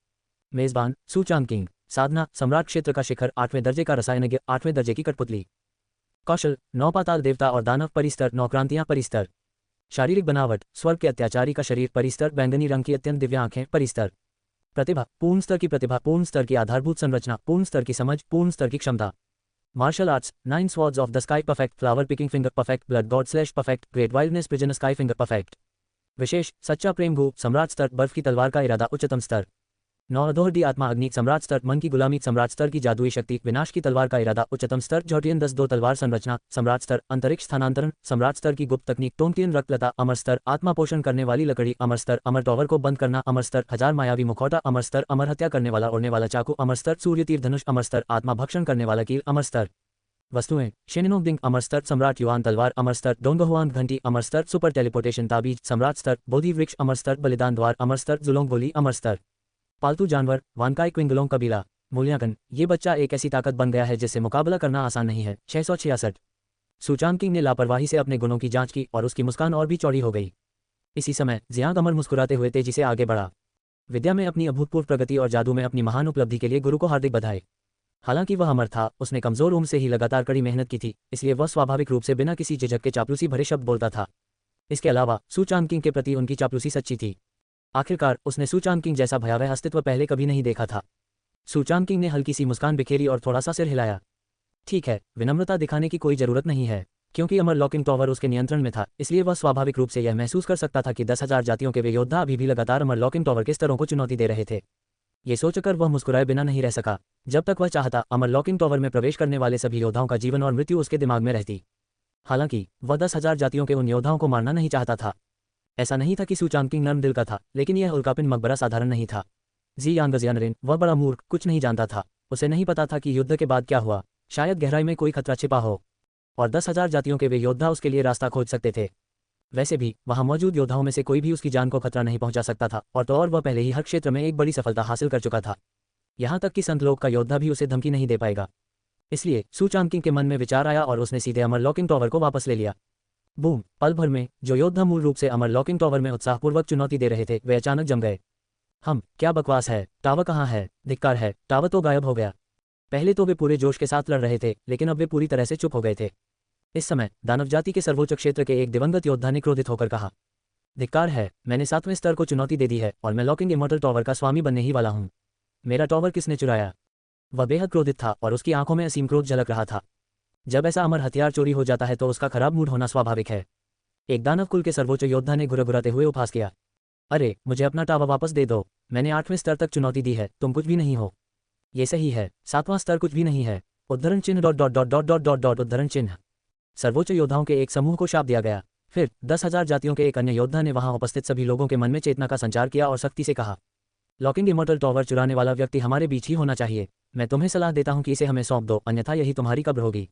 मेजबान सु चांगकिंग। साधना सम्राट क्षेत्र का शिखर, 8वें दर्जे का रसायनज्ञ, 8वें दर्जे की कठपुतली। कौशल 9 पाताल देवता और दानव परिस्तर, 9 क्रांतियां परिस्तर। शारीरिक बनावट स्वर्ग के अत्याचारी का शरीर परिस्तर, बैंगनी रंग की अत्यंत दिव्य आंखें परिस्तर। प्रतिभा पूर्ण स्तर की प्रतिभा, पूर्ण स्तर की आधारभूत संरचना, पूर्ण स्तर की समझ, पूर्ण स्तर की क्षमता। Martial arts 9 swords of the sky perfect, flower picking finger perfect, blood god slash perfect, great wildness prison sky finger perfect. विशेष सच्चा प्रेम भू सम्राट स्तर, बर्फ की तलवार का इरादा उच्चतम स्तर। 9 अधोहृदय आत्मा अग्नि सम्राट स्तर, मन की गुलामी सम्राट स्तर की जादुई शक्ति, विनाश की तलवार का इरादा उच्चतम स्तर। जॉटियन 10-2 तलवार संरचना सम्राट स्तर, अंतरिक्ष स्थानांतरण सम्राट स्तर की गुप्त तकनीक, टोंकियन रक्तलता अमर स्तर, आत्मा पोषण करने वाली लकड़ी अमर स्तर, अमर टॉवर को बंद करना अमर स्तर, 1000 मायावी मुखौटा अमर स्तर, अमर हत्या करने वाला उड़ने वाला चाकू अमर स्तर, सूर्य तीर धनुष अमर स्तर, आत्मा भक्षण करने वाला कील अमर स्तर। वस्तुएं शेनिनोगडिंग अमर स्तर, सम्राट युआन तलवार अमर स्तर, डोंगहुआन घंटी अमर स्तर, सुपर टेलीपोर्टेशन ताबीज सम्राट स्तर, बोधि वृक्ष अमर स्तर, बलिदान द्वार अमर स्तर, जुलोंग गोली अमर स्तर। पालतू जानवर वानकाई क्विंगलोंग कबीला। मूल्यांकन ये बच्चा एक ऐसी ताकत बन गया है जिससे मुकाबला करना आसान नहीं है। 666। सु चांगकिंग ने लापरवाही से अपने गुणों की जांच की और उसकी मुस्कान और भी चौड़ी हो गई। इसी समय जियांग अमर मुस्कुराते हुए तेजी से आगे बढ़ा। विद्या में अपनी अभूतपूर्व प्रगति और जादू में अपनी महान उपलब्धि के लिए गुरु को हार्दिक बधाई। हालांकि वह अमर था, उसने कमजोर उम्र से ही लगातार कड़ी मेहनत की थी, इसलिए वह स्वाभाविक रूप से बिना किसी झिझक के चापलूसी भरे शब्द बोलता था। इसके अलावा सु चांगकिंग के प्रति उनकी चापलूसी सच्ची थी। आखिरकार उसने सु चांगकिंग जैसा भयावह अस्तित्व पहले कभी नहीं देखा था। सु चांगकिंग ने हल्की सी मुस्कान बिखेरी और थोड़ा सा सिर हिलाया। ठीक है, विनम्रता दिखाने की कोई जरूरत नहीं है। क्योंकि अमर लॉकिंग टॉवर उसके नियंत्रण में था, इसलिए वह स्वाभाविक रूप से यह महसूस कर सकता था कि 10,000 जातियों के वे योद्धा अभी भी लगातार अमर लॉकिंग टॉवर के स्तरों को चुनौती दे रहे थे। ये सोचकर वह मुस्कुराए बिना नहीं रह सका। जब तक वह चाहता अमर लॉकिंग टॉवर में प्रवेश करने वाले सभी योद्धाओं का जीवन और मृत्यु उसके दिमाग में रहती। हालांकि वह 10,000 जातियों के उन योद्धाओं को मारना नहीं चाहता था। ऐसा नहीं था कि सु चांगकिंग नर्म दिल का था, लेकिन यह उल्कापिंड मकबरा साधारण नहीं था। जियांग वह बड़ा मूर्ख, कुछ नहीं जानता था। उसे नहीं पता था कि युद्ध के बाद क्या हुआ। शायद गहराई में कोई खतरा छिपा हो और 10,000 जातियों के वे योद्धा उसके लिए रास्ता खोज सकते थे। वैसे भी वहां मौजूद योद्धाओं में से कोई भी उसकी जान को खतरा नहीं पहुंचा सकता था, और तो और वह पहले ही हर क्षेत्र में एक बड़ी सफलता हासिल कर चुका था। यहां तक कि संतलोक का योद्धा भी उसे धमकी नहीं दे पाएगा। इसलिए सु चांगकिंग के मन में विचार आया और उसने सीधे अमर लॉकिंग टॉवर को वापस ले लिया। बूम! पल भर में जो योद्धा मूल रूप से अमर लॉकिंग टॉवर में उत्साहपूर्वक चुनौती दे रहे थे वे अचानक जम गए। क्या बकवास है? टावर कहाँ है? धिक्कार है, टावर तो गायब हो गया। पहले तो वे पूरे जोश के साथ लड़ रहे थे, लेकिन अब वे पूरी तरह से चुप हो गए थे। इस समय दानव जाति के सर्वोच्च क्षेत्र के एक दिवंगत योद्धा ने क्रोधित होकर कहा, धिक्कार है, मैंने 7वें स्तर को चुनौती दे दी है और मैं लॉकिंग इमॉर्टल टॉवर का स्वामी बनने ही वाला हूँ। मेरा टॉवर किसने चुराया? वह बेहद क्रोधित था और उसकी आंखों में असीम क्रोध झलक रहा था। जब ऐसा अमर हथियार चोरी हो जाता है तो उसका खराब मूड होना स्वाभाविक है। एक दानव कुल के सर्वोच्च योद्धा ने घुरघुराते हुए उपहास किया, अरे मुझे अपना टावर वापस दे दो, मैंने 8वें स्तर तक चुनौती दी है, तुम कुछ भी नहीं हो। ये सही है, 7वां स्तर कुछ भी नहीं है। उद्धरण चिन्ह dot dot dot dot dot dot dot उद्धरण चिन्ह। सर्वोच्च योद्धाओं के एक समूह को शाप दिया गया। फिर 10,000 जातियों के एक अन्य योद्धा ने वहां उपस्थित सभी लोगों के मन में चेतना का संचार किया और सख्ती से कहा, लॉकिंग इमॉर्टल टॉवर चुराने वाला व्यक्ति हमारे बीच ही होना चाहिए। मैं तुम्हें सलाह देता हूं कि इसे हमें सौंप दो, अन्यथा यही तुम्हारी कब्र होगी।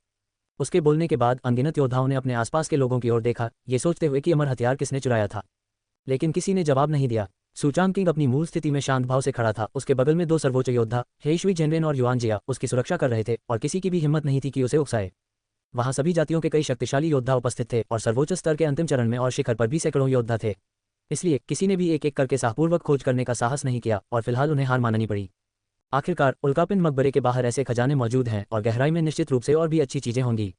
उसके बोलने के बाद अनगिनत योद्धाओं ने अपने आसपास के लोगों की ओर देखा, ये सोचते हुए कि अमर हथियार किसने चुराया था। लेकिन किसी ने जवाब नहीं दिया। सूचांग किंग अपनी मूल स्थिति में शांत भाव से खड़ा था। उसके बगल में 2 सर्वोच्च योद्धा हेशवी जेनरेन और युआन जिया उसकी सुरक्षा कर रहे थे और किसी की भी हिम्मत नहीं थी कि उसे उकसाए। वहां सभी जातियों के कई शक्तिशाली योद्धा उपस्थित थे और सर्वोच्च स्तर के अंतिम चरण में और शिखर पर भी सैकड़ों योद्धा थे। इसलिए किसी ने भी एक एक करके साहपूर्वक खोज करने का साहस नहीं किया और फिलहाल उन्हें हार माननी पड़ी। आखिरकार उल्कापिंड मकबरे के बाहर ऐसे खजाने मौजूद हैं और गहराई में निश्चित रूप से और भी अच्छी चीजें होंगी।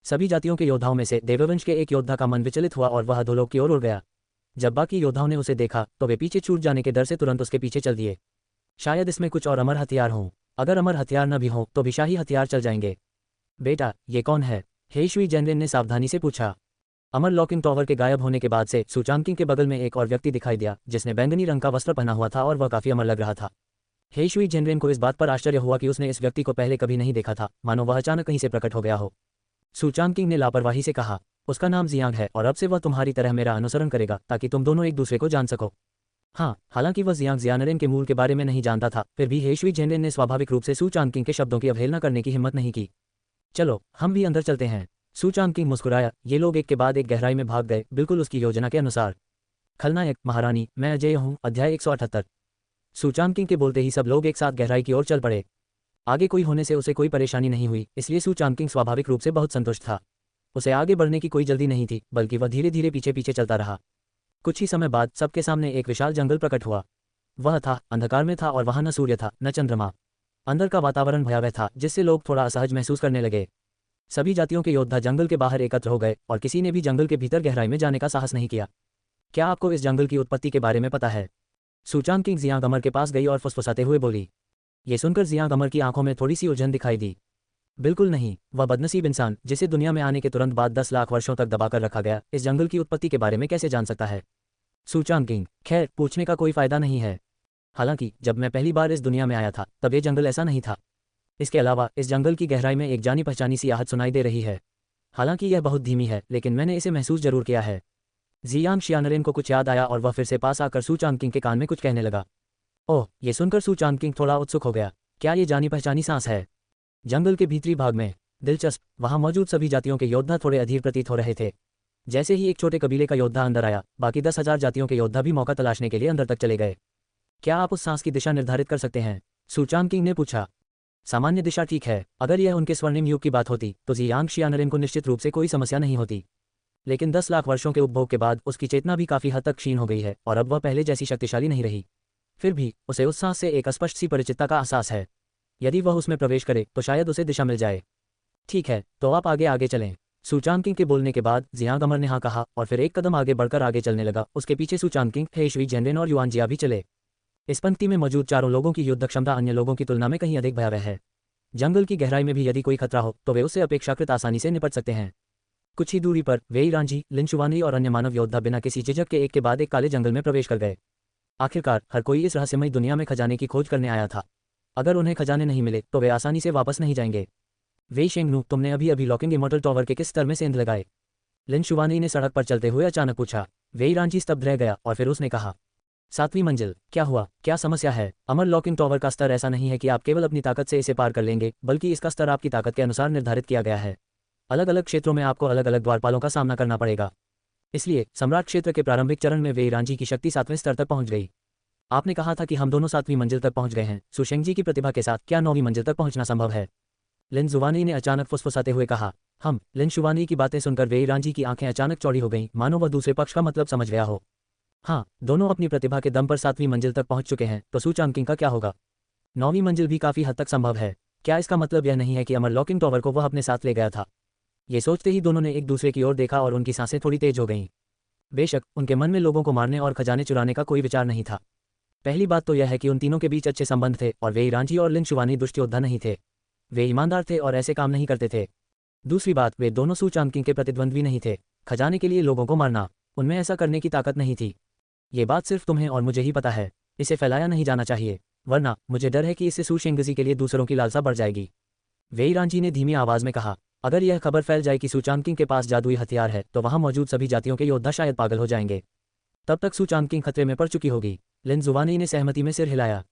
सभी जातियों के योद्धाओं में से देववंश के एक योद्धा का मन विचलित हुआ और वह अधोलोक की ओर उड़ गया। जब बाकी योद्धाओं ने उसे देखा तो वे पीछे छूट जाने के डर से तुरंत उसके पीछे चल दिए। शायद इसमें कुछ और अमर हथियार हों। अगर अमर हथियार न भी हों तो भी शाही हथियार चल जाएंगे। बेटा, ये कौन है? हेशवी जेनरेन ने सावधानी से पूछा। अमर लॉकिंग टॉवर के गायब होने के बाद से सूचांकिंग के बगल में एक और व्यक्ति दिखाई दिया जिसने बैंगनी रंग का वस्त्र पहना हुआ था और वह काफी अमर लग रहा था। हेशवी जेनरेन को इस बात पर आश्चर्य हुआ कि उसने इस व्यक्ति को पहले कभी नहीं देखा था, मानो वह अचानक कहीं से प्रकट हो गया हो। सूचांकिंग ने लापरवाही से कहा, उसका नाम जियांग है और अब से वह तुम्हारी तरह मेरा अनुसरण करेगा ताकि तुम दोनों एक दूसरे को जान सको। हाँ, हालांकि वह जियांग जियानरेन के मूल के बारे में नहीं जानता था, फिर भी हेशवी जेनरेन ने स्वाभाविक रूप से सूचांकिंग के शब्दों की अवहेलना करने की हिम्मत नहीं की। चलो हम भी अंदर चलते हैं। सूचांकिंग मुस्कुराया। ये लोग एक के बाद एक गहराई में भाग गए, बिल्कुल उसकी योजना के अनुसार। खलनायक महारानी, मैं अजय हूँ। अध्याय 178। सूचांकिंग के बोलते ही सब लोग एक साथ गहराई की ओर चल पड़े। आगे कोई होने से उसे कोई परेशानी नहीं हुई, इसलिए सूचांकिंग स्वाभाविक रूप से बहुत संतुष्ट था। उसे आगे बढ़ने की कोई जल्दी नहीं थी, बल्कि वह धीरे धीरे पीछे पीछे चलता रहा। कुछ ही समय बाद सबके सामने एक विशाल जंगल प्रकट हुआ। वह था अंधकार में था और वहां न सूर्य था न चंद्रमा। अंदर का वातावरण भयावह था जिससे लोग थोड़ा असहज महसूस करने लगे। सभी जातियों के योद्धा जंगल के बाहर एकत्र हो गए और किसी ने भी जंगल के भीतर गहराई में जाने का साहस नहीं किया। क्या आपको इस जंगल की उत्पत्ति के बारे में पता है? सूचांकिंग जियांग अमर के पास गई और फुसफुसाते हुए बोली। ये सुनकर जियांग अमर की आंखों में थोड़ी सी उलझन दिखाई दी। बिल्कुल नहीं, वह बदनसीब इंसान जिसे दुनिया में आने के तुरंत बाद 10 लाख वर्षों तक दबाकर रखा गया, इस जंगल की उत्पत्ति के बारे में कैसे जान सकता है? सूचांकिंग, खैर पूछने का कोई फायदा नहीं है। हालांकि जब मैं पहली बार इस दुनिया में आया था तब ये जंगल ऐसा नहीं था। इसके अलावा इस जंगल की गहराई में एक जानी पहचानी सी आहट सुनाई दे रही है। हालांकि यह बहुत धीमी है, लेकिन मैंने इसे महसूस जरूर किया है। जियांग शियानरेन को कुछ याद आया और वह फिर से पास आकर सूचांकिंग के कान में कुछ कहने लगा। ओह, ये सुनकर सूचांकिंग थोड़ा उत्सुक हो गया। क्या ये जानी पहचानी सांस है? जंगल के भीतरी भाग में। दिलचस्प। वहां मौजूद सभी जातियों के योद्धा थोड़े अधीर प्रतीत हो रहे थे। जैसे ही एक छोटे कबीले का योद्धा अंदर आया, बाकी 10,000 जातियों के योद्धा भी मौका तलाशने के लिए अंदर तक चले गए। क्या आप उस सांस की दिशा निर्धारित कर सकते हैं? सूचांकिंग ने पूछा। सामान्य दिशा ठीक है। अगर यह उनके स्वर्णिम युग की बात होती तो जियांग शियानरेन को निश्चित रूप से कोई समस्या नहीं होती। लेकिन 10 लाख वर्षों के उपभोग के बाद उसकी चेतना भी काफी हद तक क्षीण हो गई है और अब वह पहले जैसी शक्तिशाली नहीं रही। फिर भी उसे उस सांस से एक अस्पष्ट सी परिचितता का एहसास है। यदि वह उसमें प्रवेश करे तो शायद उसे दिशा मिल जाए। ठीक है, तो आप आगे आगे चलें। सूचांकिंग के बोलने के बाद जियांग अमर ने हाँ कहा और फिर एक कदम आगे बढ़कर आगे चलने लगा। उसके पीछे सूचांकिंग, हेशवी जेनरेन और युआन जिया भी चले। इस पंक्ति में मौजूद चारों लोगों की युद्ध क्षमता अन्य लोगों की तुलना में कहीं अधिक भयावह है। जंगल की गहराई में भी यदि कोई खतरा हो तो वे उससे अपेक्षाकृत आसानी से निपट सकते हैं। कुछ ही दूरी पर वेई रांझी, लिन शुवानरी और अन्य मानव योद्धा बिना किसी झिझक के एक के बाद एक काले जंगल में प्रवेश कर गए। आखिरकार हर कोई इस रहस्यमयी दुनिया में खजाने की खोज करने आया था। अगर उन्हें खजाने नहीं मिले तो वे आसानी से वापस नहीं जाएंगे। वेई शेंगनू, तुमने अभी अभी लॉकिंग इमॉर्टल टॉवर के किस स्तर में सेंध लगाए? लिन शुवानरी ने सड़क पर चलते हुए अचानक पूछा। वेई रांझी स्तब्ध रह गया और फिर उसने कहा, 7वीं मंजिल। क्या हुआ? क्या समस्या है? अमर लॉकिंग टॉवर का स्तर ऐसा नहीं है कि आप केवल अपनी ताकत से इसे पार कर लेंगे, बल्कि इसका स्तर आपकी ताकत के अनुसार निर्धारित किया गया है। अलग अलग क्षेत्रों में आपको अलग अलग द्वारपालों का सामना करना पड़ेगा। इसलिए सम्राट क्षेत्र के प्रारंभिक चरण में वेई रांझी की शक्ति 7वें स्तर तक पहुंच गई। आपने कहा था कि हम दोनों 7वीं मंजिल तक पहुंच गए हैं। सुशेंगजी की प्रतिभा के साथ क्या 9वीं मंजिल तक पहुंचना संभव है? लिन जुवानी ने अचानक फुसफुसाते हुए कहा। हम। लिन शुवानी की बातें सुनकर वेई रांझी की आंखें अचानक चौड़ी हो गईं, मानो वह दूसरे पक्ष का मतलब समझ गया हो। हाँ, दोनों अपनी प्रतिभा के दम पर 7वीं मंजिल तक पहुंच चुके हैं, तो सूचांकिंग का क्या होगा? 9वीं मंजिल भी काफी हद तक संभव है। क्या इसका मतलब यह नहीं है कि अमर लॉकिंग टॉवर को वह अपने साथ ले गया था? ये सोचते ही दोनों ने एक दूसरे की ओर देखा और उनकी सांसें थोड़ी तेज हो गईं। बेशक उनके मन में लोगों को मारने और खजाने चुराने का कोई विचार नहीं था। पहली बात तो यह है कि उन तीनों के बीच अच्छे संबंध थे और वे ईरानजी और लिन शुवानी दुष्ट योद्धा नहीं थे। वे ईमानदार थे और ऐसे काम नहीं करते थे। दूसरी बात, वे दोनों सू चांगकिंग के प्रतिद्वंद्वी नहीं थे। खजाने के लिए लोगों को मारना, उनमें ऐसा करने की ताकत नहीं थी। ये बात सिर्फ तुम्हें और मुझे ही पता है। इसे फैलाया नहीं जाना चाहिए, वरना मुझे डर है कि इससे सू शेंगजी के लिए दूसरों की लालसा बढ़ जाएगी। वेई रांझी ने धीमी आवाज में कहा, अगर यह खबर फैल जाए कि सू चांगकिंग के पास जादुई हथियार है तो वहां मौजूद सभी जातियों के योद्धा शायद पागल हो जाएंगे। तब तक सू चांगकिंग खतरे में पड़ चुकी होगी। लिन जुवानी ने सहमति में सिर हिलाया।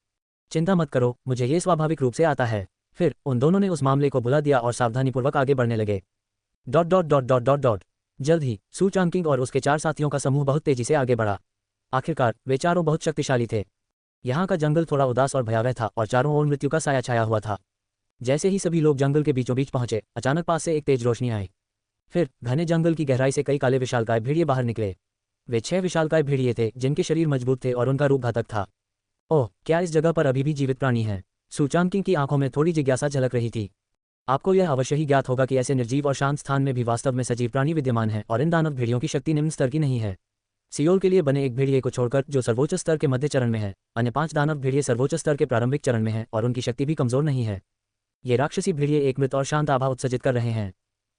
चिंता मत करो, मुझे ये स्वाभाविक रूप से आता है। फिर उन दोनों ने उस मामले को भुला दिया और सावधानीपूर्वक आगे बढ़ने लगे। Dot dot dot dot dot dot. जल्द ही सू चांगकिंग और उसके 4 साथियों का समूह बहुत तेजी से आगे बढ़ा। आखिरकार वे चारों बहुत शक्तिशाली थे। यहाँ का जंगल थोड़ा उदास और भयावह था और चारों ओर मृत्यु का साया छाया हुआ था। जैसे ही सभी लोग जंगल के बीचों बीच पहुंचे, अचानक पास से एक तेज रोशनी आई। फिर घने जंगल की गहराई से कई काले विशालकाय भेड़िए बाहर निकले। वे 6 विशालकाय भेड़िए थे जिनके शरीर मजबूत थे और उनका रूप घातक था। ओह, क्या इस जगह पर अभी भी जीवित प्राणी हैं? सू चांगकिंग की आंखों में थोड़ी जिज्ञासा झलक रही थी। आपको यह अवश्य ही ज्ञात होगा कि ऐसे निर्जीव और शांत स्थान में भी वास्तव में सजीव प्राणी विद्यमान है और इन दानव भेड़ियों की शक्ति निम्न स्तर की नहीं है। सियोल के लिए बने एक भेड़िए को छोड़कर जो सर्वोच्च स्तर के मध्य चरण में है, अन्य 5 दानव भेड़िए सर्वोच्च स्तर के प्रारंभिक चरण में हैं और उनकी शक्ति भी कमजोर नहीं है। ये राक्षसी भेड़िए एक मृत और शांत आभा उत्सर्जित कर रहे हैं।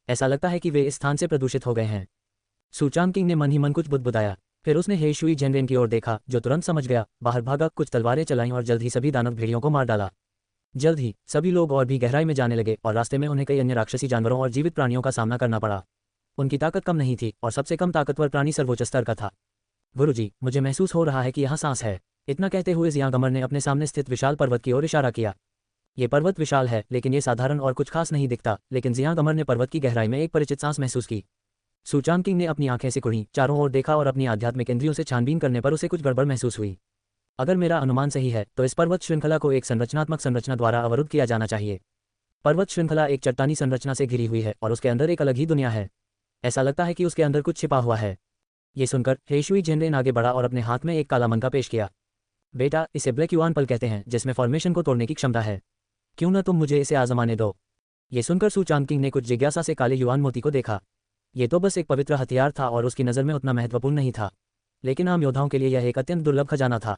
ऐसा लगता है कि वे इस स्थान से प्रदूषित हो गए हैं। सू चांगकिंग ने मन ही मन कुछ बुदबुदाया। फिर उसने हे शुई झेनरेन की ओर देखा, जो तुरंत समझ गया, बाहर भागा, कुछ तलवारें चलाईं और जल्द ही सभी दानव भेड़ियों को मार डाला। जल्द ही सभी लोग और भी गहराई में जाने लगे और रास्ते में उन्हें कई अन्य राक्षसी जानवरों और जीवित प्राणियों का सामना करना पड़ा। उनकी ताकत कम नहीं थी और सबसे कम ताकतवर प्राणी सर्वोच्च स्तर का था। गुरुजी, मुझे महसूस हो रहा है कि यहाँ सांस है। इतना कहते हुए जियांग अमर ने अपने सामने स्थित विशाल पर्वत की ओर इशारा किया। ये पर्वत विशाल है लेकिन ये साधारण और कुछ खास नहीं दिखता, लेकिन जियांग अमर ने पर्वत की गहराई में एक परिचित सांस महसूस की। सू चांगकिंग ने अपनी आंखें सिकुड़ी, चारों ओर देखा और अपनी आध्यात्मिक इंद्रियों से छानबीन करने पर उसे कुछ गड़बड़ महसूस हुई। अगर मेरा अनुमान सही है तो इस पर्वत श्रृंखला को एक संरचनात्मक संरचना द्वारा अवरुद्ध किया जाना चाहिए। पर्वत श्रृंखला एक चट्टानी संरचना से घिरी हुई है और उसके अंदर एक अलग ही दुनिया है। ऐसा लगता है कि उसके अंदर कुछ छिपा हुआ है। ये सुनकर हे शुई झेनरेन आगे बढ़ा और अपने हाथ में एक काला मनका पेश किया। बेटा, इसे ब्लैक युआन पल कहते हैं, जिसमें फॉर्मेशन को तोड़ने की क्षमता है। क्यों न तुम मुझे इसे आजमाने दो? ये सुनकर सू चांगकिंग ने कुछ जिज्ञासा से काले युआन मोती को देखा। ये तो बस एक पवित्र हथियार था और उसकी नज़र में उतना महत्वपूर्ण नहीं था, लेकिन आम योद्धाओं के लिए यह एक अत्यंत दुर्लभ खजाना था।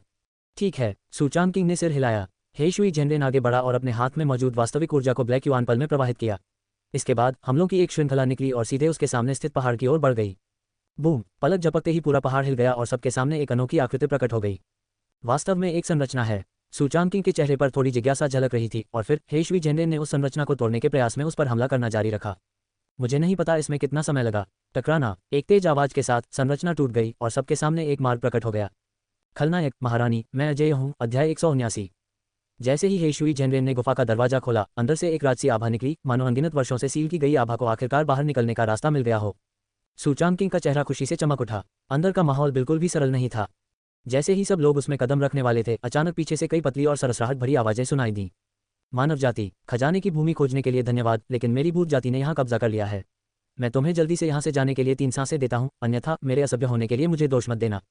ठीक है, सू चांगकिंग ने सिर हिलाया। हे शुई झेनरेन आगे बढ़ा और अपने हाथ में मौजूद वास्तविक ऊर्जा को ब्लैक युआन पल में प्रवाहित किया। इसके बाद हमलों की एक श्रृंखला निकली और सीधे उसके सामने स्थित पहाड़ की ओर बढ़ गई। बूम! पलक झपकते ही पूरा पहाड़ हिल गया और सबके सामने एक अनोखी आकृति प्रकट हो गई। वास्तव में एक संरचना है। सू चांगकिंग के चेहरे पर थोड़ी जिज्ञासा झलक रही थी और फिर हे शुई झेनरेन ने उस संरचना को तोड़ने के प्रयास में उस पर हमला करना जारी रखा। मुझे नहीं पता इसमें कितना समय लगा। टकराना! एक तेज आवाज के साथ संरचना टूट गई और सबके सामने एक मार्ग प्रकट हो गया। खलनायक महारानी, मैं अजय हूँ। अध्याय 179। जैसे ही हे शुई झेनरेन ने गुफा का दरवाजा खोला, अंदर से एक राजसी आभा निकली, मानो अनगिनत वर्षों से सील की गई आभा को आखिरकार बाहर निकलने का रास्ता मिल गया हो। सू चांगकिंग का चेहरा खुशी से चमक उठा। अंदर का माहौल बिल्कुल भी सरल नहीं था। जैसे ही सब लोग उसमें कदम रखने वाले थे, अचानक पीछे से कई पतली और सरसराहट भरी आवाजें सुनाई दी। मानव जाति, खजाने की भूमि खोजने के लिए धन्यवाद, लेकिन मेरी भूत जाति ने यहाँ कब्जा कर लिया है। मैं तुम्हें जल्दी से यहाँ से जाने के लिए 3 सांसें देता हूँ, अन्यथा मेरे असभ्य होने के लिए मुझे दोष मत देना।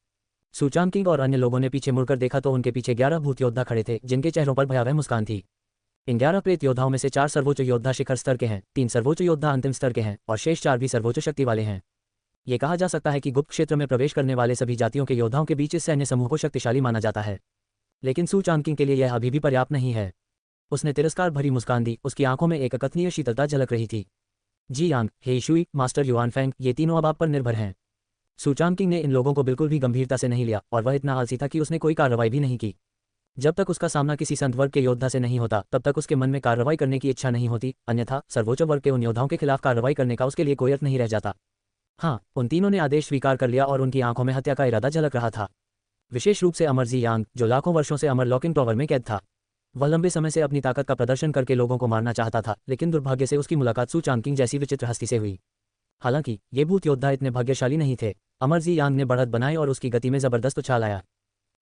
सू चांगकिंग और अन्य लोगों ने पीछे मुड़कर देखा तो उनके पीछे 11 भूत योद्धा खड़े थे, जिनके चेहरों पर भयावह मुस्कान थी। इन 11 प्रेत योद्धाओं में से 4 सर्वोच्च योद्धा शिखर स्तर के हैं, 3 सर्वोच्च योद्धा अंतिम स्तर के हैं और शेष 4 भी सर्वोच्च शक्ति वाले हैं। ये कहा जा सकता है कि गुप्त क्षेत्र में प्रवेश करने वाले सभी जातियों के योद्धाओं के बीच इस सैन्य समूह को शक्तिशाली माना जाता है। लेकिन सू चांगकिंग के लिए यह अभी भी पर्याप्त नहीं है। उसने तिरस्कार भरी मुस्कान दी, उसकी आंखों में एक अकथनीय शीतलता झलक रही थी। जी यांग, हे शुई, मास्टर युआन फेंग, ये तीनों अब आप पर निर्भर हैं। सू चांगकिंग ने इन लोगों को बिल्कुल भी गंभीरता से नहीं लिया और वह इतना आलसी था कि उसने कोई कार्रवाई भी नहीं की। जब तक उसका सामना किसी संत वर्ग के योद्धा से नहीं होता, तब तक उसके मन में कार्रवाई करने की इच्छा नहीं होती, अन्यथा सर्वोच्च वर्ग के उन योद्धाओं के खिलाफ कार्रवाई करने का उसके लिए कोई अर्थ नहीं रह जाता। हाँ, उन तीनों ने आदेश स्वीकार कर लिया और उनकी आंखों में हत्या का इरादा झलक रहा था। विशेष रूप से अमर जी यांग, जो लाखों वर्षों से अमर लॉकिंग टॉवर में कैद था। वह लंबे समय से अपनी ताकत का प्रदर्शन करके लोगों को मारना चाहता था, लेकिन दुर्भाग्य से उसकी मुलाकात सू चांगकिंग जैसी विचित्र हस्ती से हुई। हालांकि ये भूत योद्धा इतने भाग्यशाली नहीं थे। अमर जी यांग ने बढ़त बनाई और उसकी गति में जबरदस्त उछाल आया।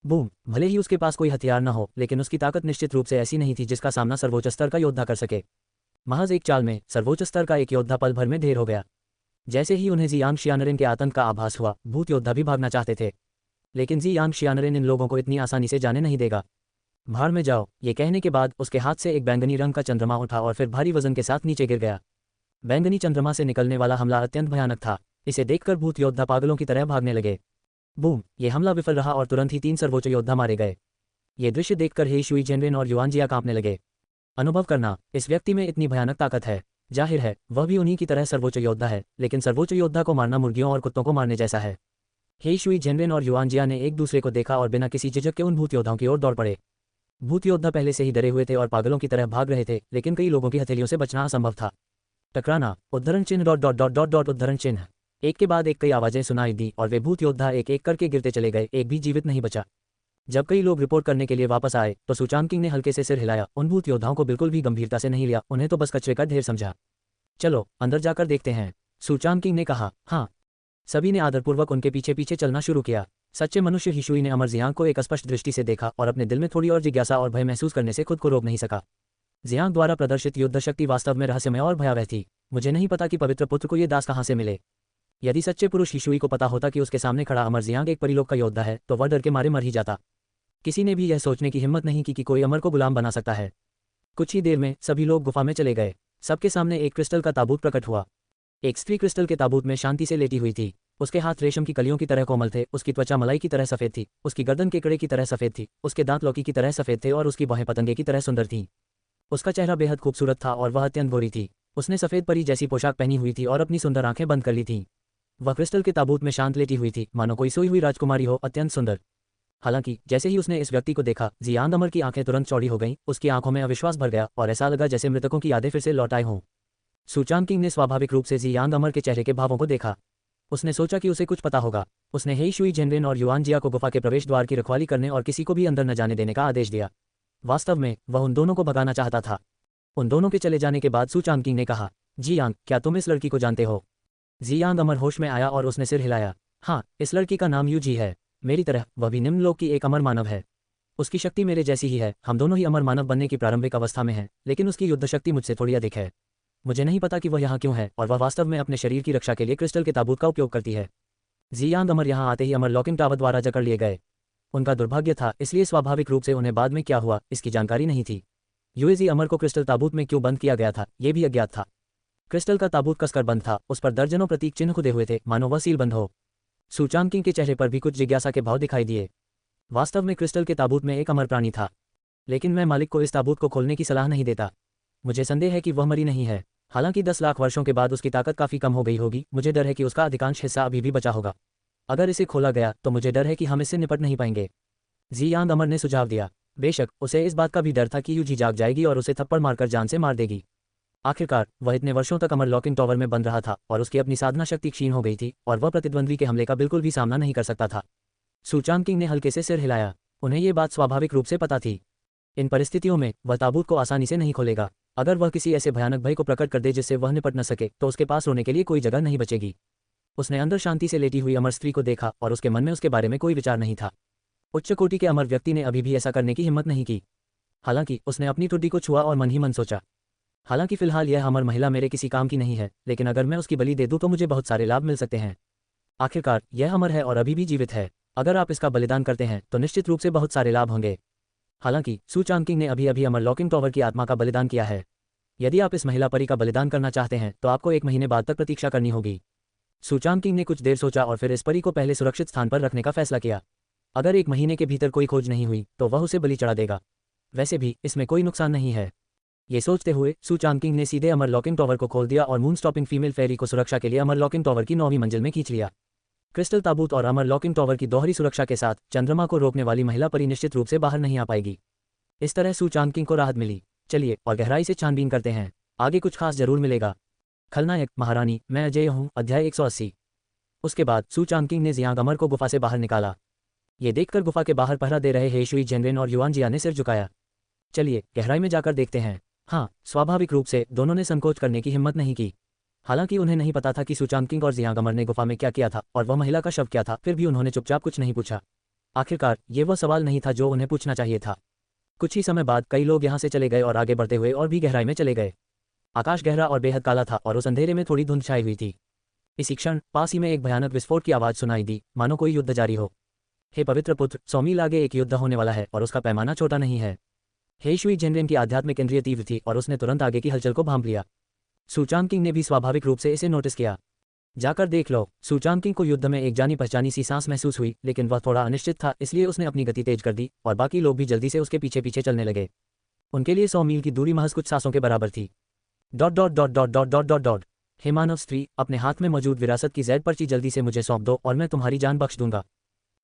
बूम! भले ही उसके पास कोई हथियार न हो, लेकिन उसकी ताकत निश्चित रूप से ऐसी नहीं थी जिसका सामना सर्वोच्च स्तर का योद्धा कर सके। महज एक चाल में सर्वोच्च स्तर का एक योद्धा पल भर में ढेर हो गया। जैसे ही उन्हें जियांग शियानरेन के आतंक का आभास हुआ, भूत योद्धा भी भागना चाहते थे, लेकिन जियांग शियानरेन इन लोगों को इतनी आसानी से जाने नहीं देगा। भाड़ में जाओ! ये कहने के बाद उसके हाथ से एक बैंगनी रंग का चंद्रमा उठा और फिर भारी वजन के साथ नीचे गिर गया। बैंगनी चंद्रमा से निकलने वाला हमला अत्यंत भयानक था। इसे देखकर भूत योद्धा पागलों की तरह भागने लगे। बूम! ये हमला विफल रहा और तुरंत ही 3 सर्वोच्च योद्धा मारे गए। ये दृश्य देखकर हे शुई जेनरेन और युआनजिया कांपने लगे। अनुभव करना, इस व्यक्ति में इतनी भयानक ताकत है। जाहिर है वह भी उन्हीं की तरह सर्वोच्च योद्धा है, लेकिन सर्वोच्च योद्धा को मारना मुर्गियों और कुत्तों को मारने जैसा है। हे शुई जेनरेन और युआनजिया ने एक दूसरे को देखा और बिना किसी झिझक के उन भूत योद्धाओं की ओर दौड़ पड़े। भूत योद्धा पहले से ही डरे हुए थे और पागलों की तरह भाग रहे थे, लेकिन कई लोगों की हथेलियों से बचना असंभव था। टकराना, उद्धरण चिन्ह dot dot dot dot dot उद्धरण चिन्ह। एक के बाद एक कई आवाजें सुनाई दी और वे भूत योद्धा एक एक करके गिरते चले गए, एक भी जीवित नहीं बचा। जब कई लोग रिपोर्ट करने के लिए वापस आए तो सुचान किंग ने हल्के से सिर हिलाया। उन भूत योद्धाओं को बिल्कुल भी गंभीरता से नहीं लिया, उन्हें तो बस कचरे का ढेर समझा। चलो अंदर जाकर देखते हैं, सुचान किंग ने कहा। हाँ। सभी ने आदरपूर्वक उनके पीछे पीछे चलना शुरू किया। सच्चे मनुष्य हिशुई ने अमर जियांग को एक स्पष्ट दृष्टि से देखा और अपने दिल में थोड़ी और जिज्ञासा और भय महसूस करने से खुद को रोक नहीं सका। जियांग द्वारा प्रदर्शित युद्ध शक्ति वास्तव में रहस्यमय और भयावह थी। मुझे नहीं पता कि पवित्र पुत्र को ये दास कहाँ से मिले। यदि सच्चे पुरुष हिशुई को पता होता कि उसके सामने खड़ा अमर जियांग एक परिलोक का योद्धा है तो वह डर के मारे मर ही जाता। किसी ने भी यह सोचने की हिम्मत नहीं की कि कोई अमर को गुलाम बना सकता है। कुछ ही देर में सभी लोग गुफा में चले गए। सबके सामने एक क्रिस्टल का ताबूत प्रकट हुआ। एक स्त्री क्रिस्टल के ताबूत में शांति से लेटी हुई थी। उसके हाथ रेशम की कलियों की तरह कोमल थे, उसकी त्वचा मलाई की तरह सफेद थी, उसकी गर्दन केकड़े की तरह सफेद थी, उसके दांत लौकी की तरह सफेद थे और उसकी बाहें पतंगे की तरह सुंदर थीं। उसका चेहरा बेहद खूबसूरत था और वह अत्यंत गोरी थी। उसने सफेद परी जैसी पोशाक पहनी हुई थी और अपनी सुंदर आंखें बंद कर ली थीं। वह क्रिस्टल के ताबूत में शांत लेटी हुई थी, मानो कोई सोई हुई राजकुमारी हो, अत्यंत सुंदर। हालांकि जैसे ही उसने इस व्यक्ति को देखा, जियांग अमर की आंखें तुरंत चौड़ी हो गईं। उसकी आंखों में अविश्वास भर गया और ऐसा लगा जैसे मृतकों की यादें फिर से लौट आए हों। सुचान किंग ने स्वाभाविक रूप से जियांग अमर के चेहरे के भावों को देखा। उसने सोचा कि उसे कुछ पता होगा। उसने हे शुई जेनरेन और युआनजिया को गुफा के प्रवेश द्वार की रखवाली करने और किसी को भी अंदर न जाने देने का आदेश दिया। वास्तव में वह उन दोनों को भगाना चाहता था। उन दोनों के चले जाने के बाद सुचान किंग ने कहा, जियांग, क्या तुम इस लड़की को जानते हो? जियांग अमर होश में आया और उसने सिर हिलाया। हाँ, इस लड़की का नाम यूजी है। मेरी तरह वह भी निम्न लोक की एक अमर मानव है। उसकी शक्ति मेरे जैसी ही है। हम दोनों ही अमर मानव बनने की प्रारंभिक अवस्था में हैं, लेकिन उसकी युद्ध शक्ति मुझसे थोड़ी अधिक है। मुझे नहीं पता कि वह यहाँ क्यों है और वह वास्तव में अपने शरीर की रक्षा के लिए क्रिस्टल के ताबूत का उपयोग करती है। जियांग अमर यहाँ आते ही अमर लॉकिंग टावर द्वारा जकड़ लिए गए। उनका दुर्भाग्य था, इसलिए स्वाभाविक रूप से उन्हें बाद में क्या हुआ इसकी जानकारी नहीं थी। यूएजी अमर को क्रिस्टल ताबूत में क्यों बंद किया गया था ये भी अज्ञात था। क्रिस्टल का ताबूत कसकर बंद था, उस पर दर्जनों प्रतीक चिन्ह खुदे हुए थे, मानो वह सील बंद हो। सुचान किंग के चेहरे पर भी कुछ जिज्ञासा के भाव दिखाई दिए। वास्तव में क्रिस्टल के ताबूत में एक अमर प्राणी था, लेकिन मैं मालिक को इस ताबूत को खोलने की सलाह नहीं देता। मुझे संदेह है कि वह मरी नहीं है। हालांकि 10 लाख वर्षों के बाद उसकी ताकत काफी कम हो गई होगी। मुझे डर है कि उसका अधिकांश हिस्सा अभी भी बचा होगा। अगर इसे खोला गया तो मुझे डर है कि हम इससे निपट नहीं पाएंगे। जियांग अमर ने सुझाव दिया। बेशक उसे इस बात का भी डर था कि यूजी जाग जाएगी और उसे थप्पड़ मारकर जान से मार देगी। आखिरकार वह इतने वर्षों तक अमर लॉकिंग टावर में बंद रहा था और उसकी अपनी साधना शक्ति क्षीण हो गई थी और वह प्रतिद्वंद्वी के हमले का बिल्कुल भी सामना नहीं कर सकता था। सुचान किंग ने हल्के से सिर हिलाया। उन्हें ये बात स्वाभाविक रूप से पता थी। इन परिस्थितियों में वह ताबूत को आसानी से नहीं खोलेगा। अगर वह किसी ऐसे भयानक भय को प्रकट कर दे जिससे वह निपट न सके तो उसके पास रोने के लिए कोई जगह नहीं बचेगी। उसने अंदर शांति से लेटी हुई अमर स्त्री को देखा और उसके मन में उसके बारे में कोई विचार नहीं था। उच्च कोटि के अमर व्यक्ति ने अभी भी ऐसा करने की हिम्मत नहीं की। हालांकि उसने अपनी ठुड्डी को छुआ और मन ही मन सोचा, हालांकि फिलहाल यह अमर महिला मेरे किसी काम की नहीं है, लेकिन अगर मैं उसकी बलि दे दूं तो मुझे बहुत सारे लाभ मिल सकते हैं। आखिरकार यह अमर है और अभी भी जीवित है। अगर आप इसका बलिदान करते हैं तो निश्चित रूप से बहुत सारे लाभ होंगे। हालांकि सुचान किंग ने अभी अभी अमर लॉकिंग टावर की आत्मा का बलिदान किया है। यदि आप इस महिला परी का बलिदान करना चाहते हैं तो आपको 1 महीने बाद तक प्रतीक्षा करनी होगी। सुचान किंग ने कुछ देर सोचा और फिर इस परी को पहले सुरक्षित स्थान पर रखने का फैसला किया। अगर 1 महीने के भीतर कोई खोज नहीं हुई तो वह उसे बलि चढ़ा देगा। वैसे भी इसमें कोई नुकसान नहीं है। ये सोचते हुए सुचान किंग ने सीधे अमर लॉकिंग टावर को खोल दिया और मून स्टॉपिंग फीमेल फेरी को सुरक्षा के लिए अमर लॉकिंग टावर की 9वीं मंजिल में खींच लिया। क्रिस्टल ताबूत और अमर लॉकिंग टावर की दोहरी सुरक्षा के साथ चंद्रमा को रोकने वाली महिला परी निश्चित रूप से बाहर नहीं आ पाएगी। इस तरह सुचान किंग को राहत मिली। चलिए और गहराई से छानबीन करते हैं, आगे कुछ खास जरूर मिलेगा। खलनायक महारानी, मैं अजय हूँ, अध्याय 180। उसके बाद सुचान किंग ने जियांग अमर को गुफा से बाहर निकाला। ये देखकर गुफा के बाहर पहरा दे रहे हे शुई जेनरेन और युआनजिया ने सिर झुकाया। चलिए गहराई में जाकर देखते हैं। हाँ, स्वाभाविक रूप से दोनों ने संकोच करने की हिम्मत नहीं की। हालांकि उन्हें नहीं पता था कि सुचान किंग और जियांग अमर ने गुफा में क्या किया था और वह महिला का शव क्या था, फिर भी उन्होंने चुपचाप कुछ नहीं पूछा। आखिरकार ये वह सवाल नहीं था जो उन्हें पूछना चाहिए था। कुछ ही समय बाद कई लोग यहाँ से चले गए और आगे बढ़ते हुए और भी गहराई में चले गए। आकाश गहरा और बेहद काला था और उस अंधेरे में थोड़ी धुंध छाई हुई थी। इसी क्षण पास ही में एक भयानक विस्फोट की आवाज सुनाई दी, मानो कोई युद्ध जारी हो। हे पवित्र पुत्र, 100 मील आगे एक युद्ध होने वाला है और उसका पैमाना छोटा नहीं है। हे शुई जेनरेन की आध्यात्मिक इंद्रिय तीव्र थी और उसने तुरंत आगे की हलचल को भांप लिया। सूचांग किंग ने भी स्वाभाविक रूप से इसे नोटिस किया। जाकर देख लो। सूचांग किंग को युद्ध में एक जानी पहचानी सी सांस महसूस हुई, लेकिन वह थोड़ा अनिश्चित था, इसलिए उसने अपनी गति तेज कर दी और बाकी लोग भी जल्दी से उसके पीछे पीछे चलने लगे। उनके लिए 100 मील की दूरी महज कुछ सांसों के बराबर थी। Dot dot dot dot dot dot dot dot. हे मानव स्त्री, अपने हाथ में मौजूद विरासत की Z पर्ची जल्दी से मुझे सौंप दो और मैं तुम्हारी जान बख्श दूंगा।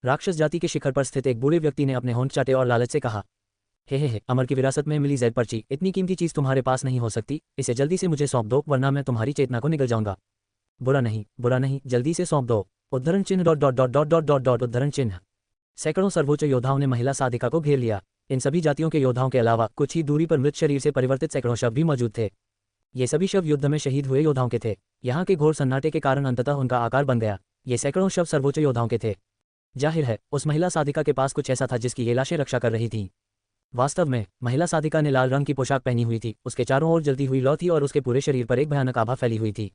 राक्षस जाति के शिखर पर स्थित एक बूढ़े व्यक्ति ने अपने होंठ चाटे और लालच से कहा। हे अमर की विरासत में मिली Z पर्ची इतनी कीमती चीज तुम्हारे पास नहीं हो सकती, इसे जल्दी से मुझे सौंप दो वरना मैं तुम्हारी चेतना को निगल जाऊंगा। बुरा नहीं, जल्दी से सौंप दो। उद्धरण चिन्ह dot dot dot dot dot dot dot उद्धरण चिन्ह। सैकड़ों सर्वोच्च योद्धाओं ने महिला साधिका को घेर लिया। इन सभी जातियों के योद्धाओं के अलावा कुछ ही दूरी पर मृत शरीर से परिवर्तित सैकड़ों शव भी मौजूद थे। ये सभी शव युद्ध में शहीद हुए योद्धाओं के थे। यहाँ के घोर सन्नाटे के कारण अंततः उनका आकार बन गया। ये सैकड़ों शव सर्वोच्च योद्धाओं के थे। जाहिर है उस महिला साधिका के पास कुछ ऐसा था जिसकी ये लाशें रक्षा कर रही थीं। वास्तव में महिला साधिका ने लाल रंग की पोशाक पहनी हुई थी, उसके चारों ओर जलती हुई लौ थी और उसके पूरे शरीर पर एक भयानक आभा फैली हुई थी।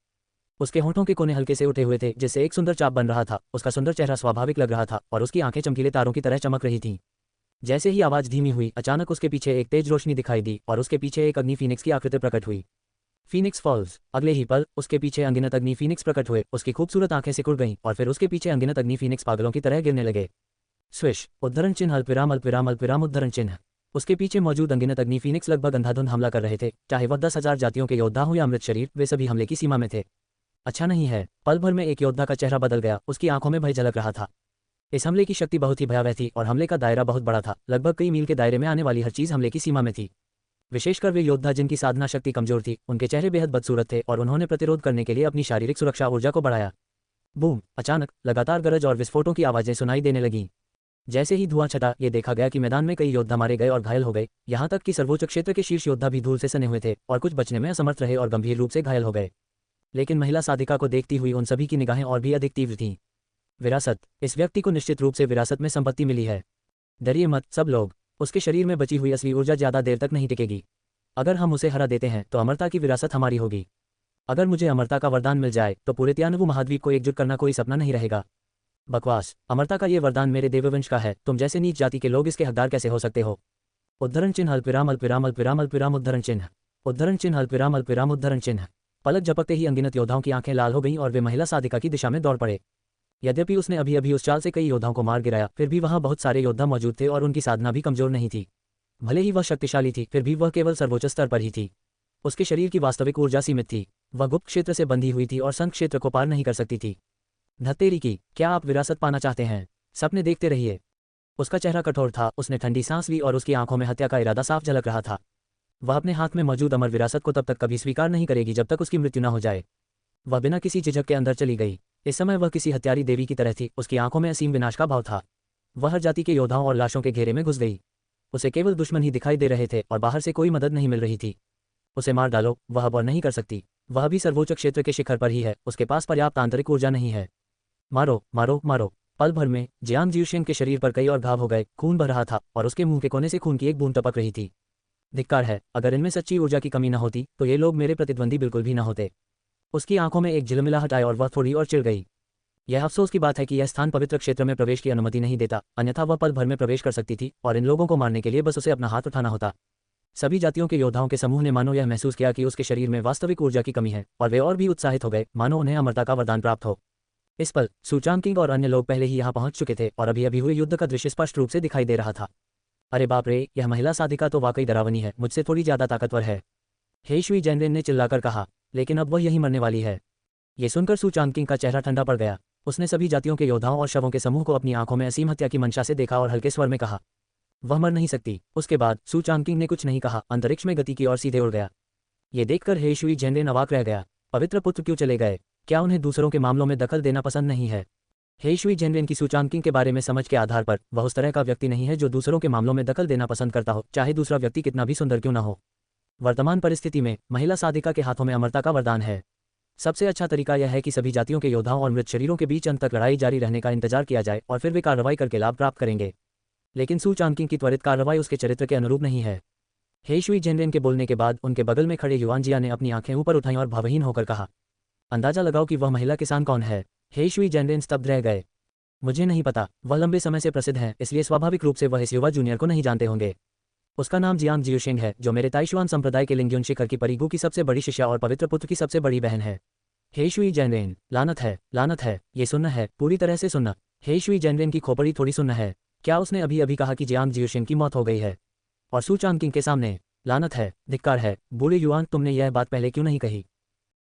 उसके होंठों के कोने हल्के से उठे हुए थे जिससे एक सुंदर चाप बन रहा था। उसका सुंदर चेहरा स्वाभाविक लग रहा था और उसकी आंखें चमकीले तारों की तरह चमक रही थीं। जैसे ही आवाज धीमी हुई, अचानक उसके पीछे एक तेज रोशनी दिखाई दी और उसके पीछे एक अग्नि फीनिक्स की आकृति प्रकट हुई। Phoenix falls. अगले ही पल उसके पीछे अनगिनत अग्नि फीनिक्स प्रकट हुए। उसकी खूबसूरत आंखें सिकुड़ गईं और फिर उसके पीछे अनगिनत अग्नि फीनिक्स पागलों की तरह गिरने लगे। स्विश। उद्धरण चिन्ह अल्पविराम अल्पविराम अल्पविराम उद्धरण चिन्ह। उसके पीछे मौजूद अनगिनत अग्नि फीनिक्स लगभग अंधाधुंध हमला कर रहे थे। चाहे वह 10,000 जातियों के योद्धा हो या मृत शरीर, वे सभी हमले की सीमा में थे। अच्छा नहीं है। पल भर में एक योद्धा का चेहरा बदल गया, उसकी आंखों में भय झलक रहा था। इस हमले की शक्ति बहुत ही भयावह थी और हमले का दायरा बहुत बड़ा था। लगभग कई मील के दायरे में आने वाली हर चीज हमले की सीमा में थी। विशेषकर वे योद्धा जिनकी साधना शक्ति कमजोर थी, उनके चेहरे बेहद बदसूरत थे और उन्होंने प्रतिरोध करने के लिए अपनी शारीरिक सुरक्षा ऊर्जा को बढ़ाया। बूम। अचानक लगातार गरज और विस्फोटों की आवाजें सुनाई देने लगीं। जैसे ही धुआं छटा, ये देखा गया कि मैदान में कई योद्धा मारे गए और घायल हो गए। यहाँ तक कि सर्वोच्च क्षेत्र के शीर्ष योद्धा भी धूल से सने हुए थे और कुछ बचने में असमर्थ रहे और गंभीर रूप से घायल हो गए। लेकिन महिला साधिका को देखती हुई उन सभी की निगाहें और भी अधिक तीव्र थीं। विरासत। इस व्यक्ति को निश्चित रूप से विरासत में संपत्ति मिली है। डरिए मत सब लोग, उसके शरीर में बची हुई असली ऊर्जा ज्यादा देर तक नहीं टिकेगी। अगर हम उसे हरा देते हैं तो अमरता की विरासत हमारी होगी। अगर मुझे अमरता का वरदान मिल जाए तो पूरे त्यानवु महाद्वीप को एकजुट करना कोई सपना नहीं रहेगा। बकवास। अमरता का ये वरदान मेरे देववंश का है, तुम जैसे नीच जाति के लोग इसके हकदार कैसे हो सकते हो। उद्धरण चिन्ह अल्पविराम अल्पविराम अल्पविराम अल्पविराम उद्धरण चिन्ह। उद्धरण चिन्ह अल्पविराम अल्पविराम उद्धरण चिन्ह। पलक झपकते ही अनगिनत योद्धाओं की आंखें लाल हो गईं और वे महिला साधिका की दिशा में दौड़ पड़े। यद्यपि उसने अभी अभी उस चाल से कई योद्धाओं को मार गिराया, फिर भी वहां बहुत सारे योद्धा मौजूद थे और उनकी साधना भी कमजोर नहीं थी। भले ही वह शक्तिशाली थी, फिर भी वह केवल सर्वोच्च स्तर पर ही थी। उसके शरीर की वास्तविक ऊर्जा सीमित थी। वह गुप्त क्षेत्र से बंधी हुई थी और संघ क्षेत्र को पार नहीं कर सकती थी। धत्तेरी की, क्या आप विरासत पाना चाहते हैं? सपने देखते रहिए। उसका चेहरा कठोर था, उसने ठंडी सांस ली और उसकी आंखों में हत्या का इरादा साफ झलक रहा था। वह अपने हाथ में मौजूद अमर विरासत को तब तक कभी स्वीकार नहीं करेगी जब तक उसकी मृत्यु न हो जाए। वह बिना किसी झिझक के अंदर चली गई। इस समय वह किसी हत्यारी देवी की तरह थी, उसकी आंखों में असीम विनाश का भाव था। वह हर जाति के योद्धाओं और लाशों के घेरे में घुस गई। उसे केवल दुश्मन ही दिखाई दे रहे थे और बाहर से कोई मदद नहीं मिल रही थी। उसे मार डालो, वह अब और नहीं कर सकती। वह भी सर्वोच्च क्षेत्र के शिखर पर ही है, उसके पास पर्याप्त आंतरिक ऊर्जा नहीं है। मारो मारो मारो। पल भर में जियांग जियुशेन के शरीर पर कई और घाव हो गए। खून बह रहा था और उसके मुंह के कोने से खून की एक बूंद टपक रही थी। धिक्कार है, अगर इनमें सच्ची ऊर्जा की कमी न होती तो ये लोग मेरे प्रतिद्वंदी बिल्कुल भी न होते। उसकी आंखों में एक झिलमिलाहट आई और वह थोड़ी और चिढ़ गई। यह अफसोस की बात है कि यह स्थान पवित्र क्षेत्र में प्रवेश की अनुमति नहीं देता, अन्यथा वह पल भर में प्रवेश कर सकती थी और इन लोगों को मारने के लिए बस उसे अपना हाथ उठाना होता। सभी जातियों के योद्धाओं के समूह ने मानो यह महसूस किया कि उसके शरीर में वास्तविक ऊर्जा की कमी है और वे और भी उत्साहित हो गए, मानो उन्हें अमरता का वरदान प्राप्त हो। इस पल सूचांग किंग और अन्य लोग पहले ही यहाँ पहुंच चुके थे और अभी अभी हुए युद्ध का दृश्य स्पष्ट रूप से दिखाई दे रहा था। अरे बाप रे, यह महिला साधिका तो वाकई डरावनी है, मुझसे थोड़ी ज्यादा ताकतवर है। हे शुई जैनरेन ने चिल्लाकर कहा, लेकिन अब वह यही मरने वाली है। ये सुनकर सूचांग किंग का चेहरा ठंडा पड़ गया। उसने सभी जातियों के योद्धाओं और शवों के समूह को अपनी आंखों में असीम हत्या की मंशा से देखा और हल्के स्वर में कहा, वह मर नहीं सकती। उसके बाद सूचांग किंग ने कुछ नहीं कहा, अंतरिक्ष में गति की ओर सीधे उड़ गया। ये देखकर हे शुई जैनरेन अवाक रह गया। पवित्र पुत्र क्यों चले गए? क्या उन्हें दूसरों के मामलों में दखल देना पसंद नहीं है? हे शुई जैनरेन की सूचांग किंग के बारे में समझ के आधार पर वह उस तरह का व्यक्ति नहीं है जो दूसरों के मामलों में दखल देना पसंद करता हो, चाहे दूसरा व्यक्ति कितना भी सुंदर क्यों न हो। वर्तमान परिस्थिति में महिला साधिका के हाथों में अमरता का वरदान है। सबसे अच्छा तरीका यह है कि सभी जातियों के योद्धाओं और मृत शरीरों के बीच अंत तक लड़ाई जारी रहने का इंतजार किया जाए और फिर वे कार्रवाई करके लाभ प्राप्त करेंगे। लेकिन सूचांग किंग की त्वरित कार्रवाई उसके चरित्र के अनुरूप नहीं है। हे शुई जैनरेन के बोलने के बाद उनके बगल में खड़े युआनजिया ने अपनी आंखें ऊपर उठाईं और भावहीन होकर कहा, अंदाजा लगाओ कि वह महिला किसान कौन है। हे शुई जैनरेन स्तब्ध रह गए। मुझे नहीं पता, वह लंबे समय से प्रसिद्ध हैं, इसलिए स्वाभाविक रूप से वह इस युवा जूनियर को नहीं जानते होंगे। उसका नाम जियांग जियुशिंग है, जो मेरे ताइशुआन संप्रदाय के लिंग्युन शिखर की परिगु की सबसे बड़ी शिष्या और पवित्र पुत्र की सबसे बड़ी बहन है। हे शुई जैनरेन, लानत है, ये सुनना है, पूरी तरह से सुनना। हे शुई जैनरेन की खोपड़ी थोड़ी सुनना है। क्या उसने अभी अभी कहा कि जियांग जियुशिंग की मौत हो गई है? और सू चांगकिंग के सामने, लानत है, धिक्कार है, बूढ़े युआन, तुमने यह बात पहले क्यों नहीं कही?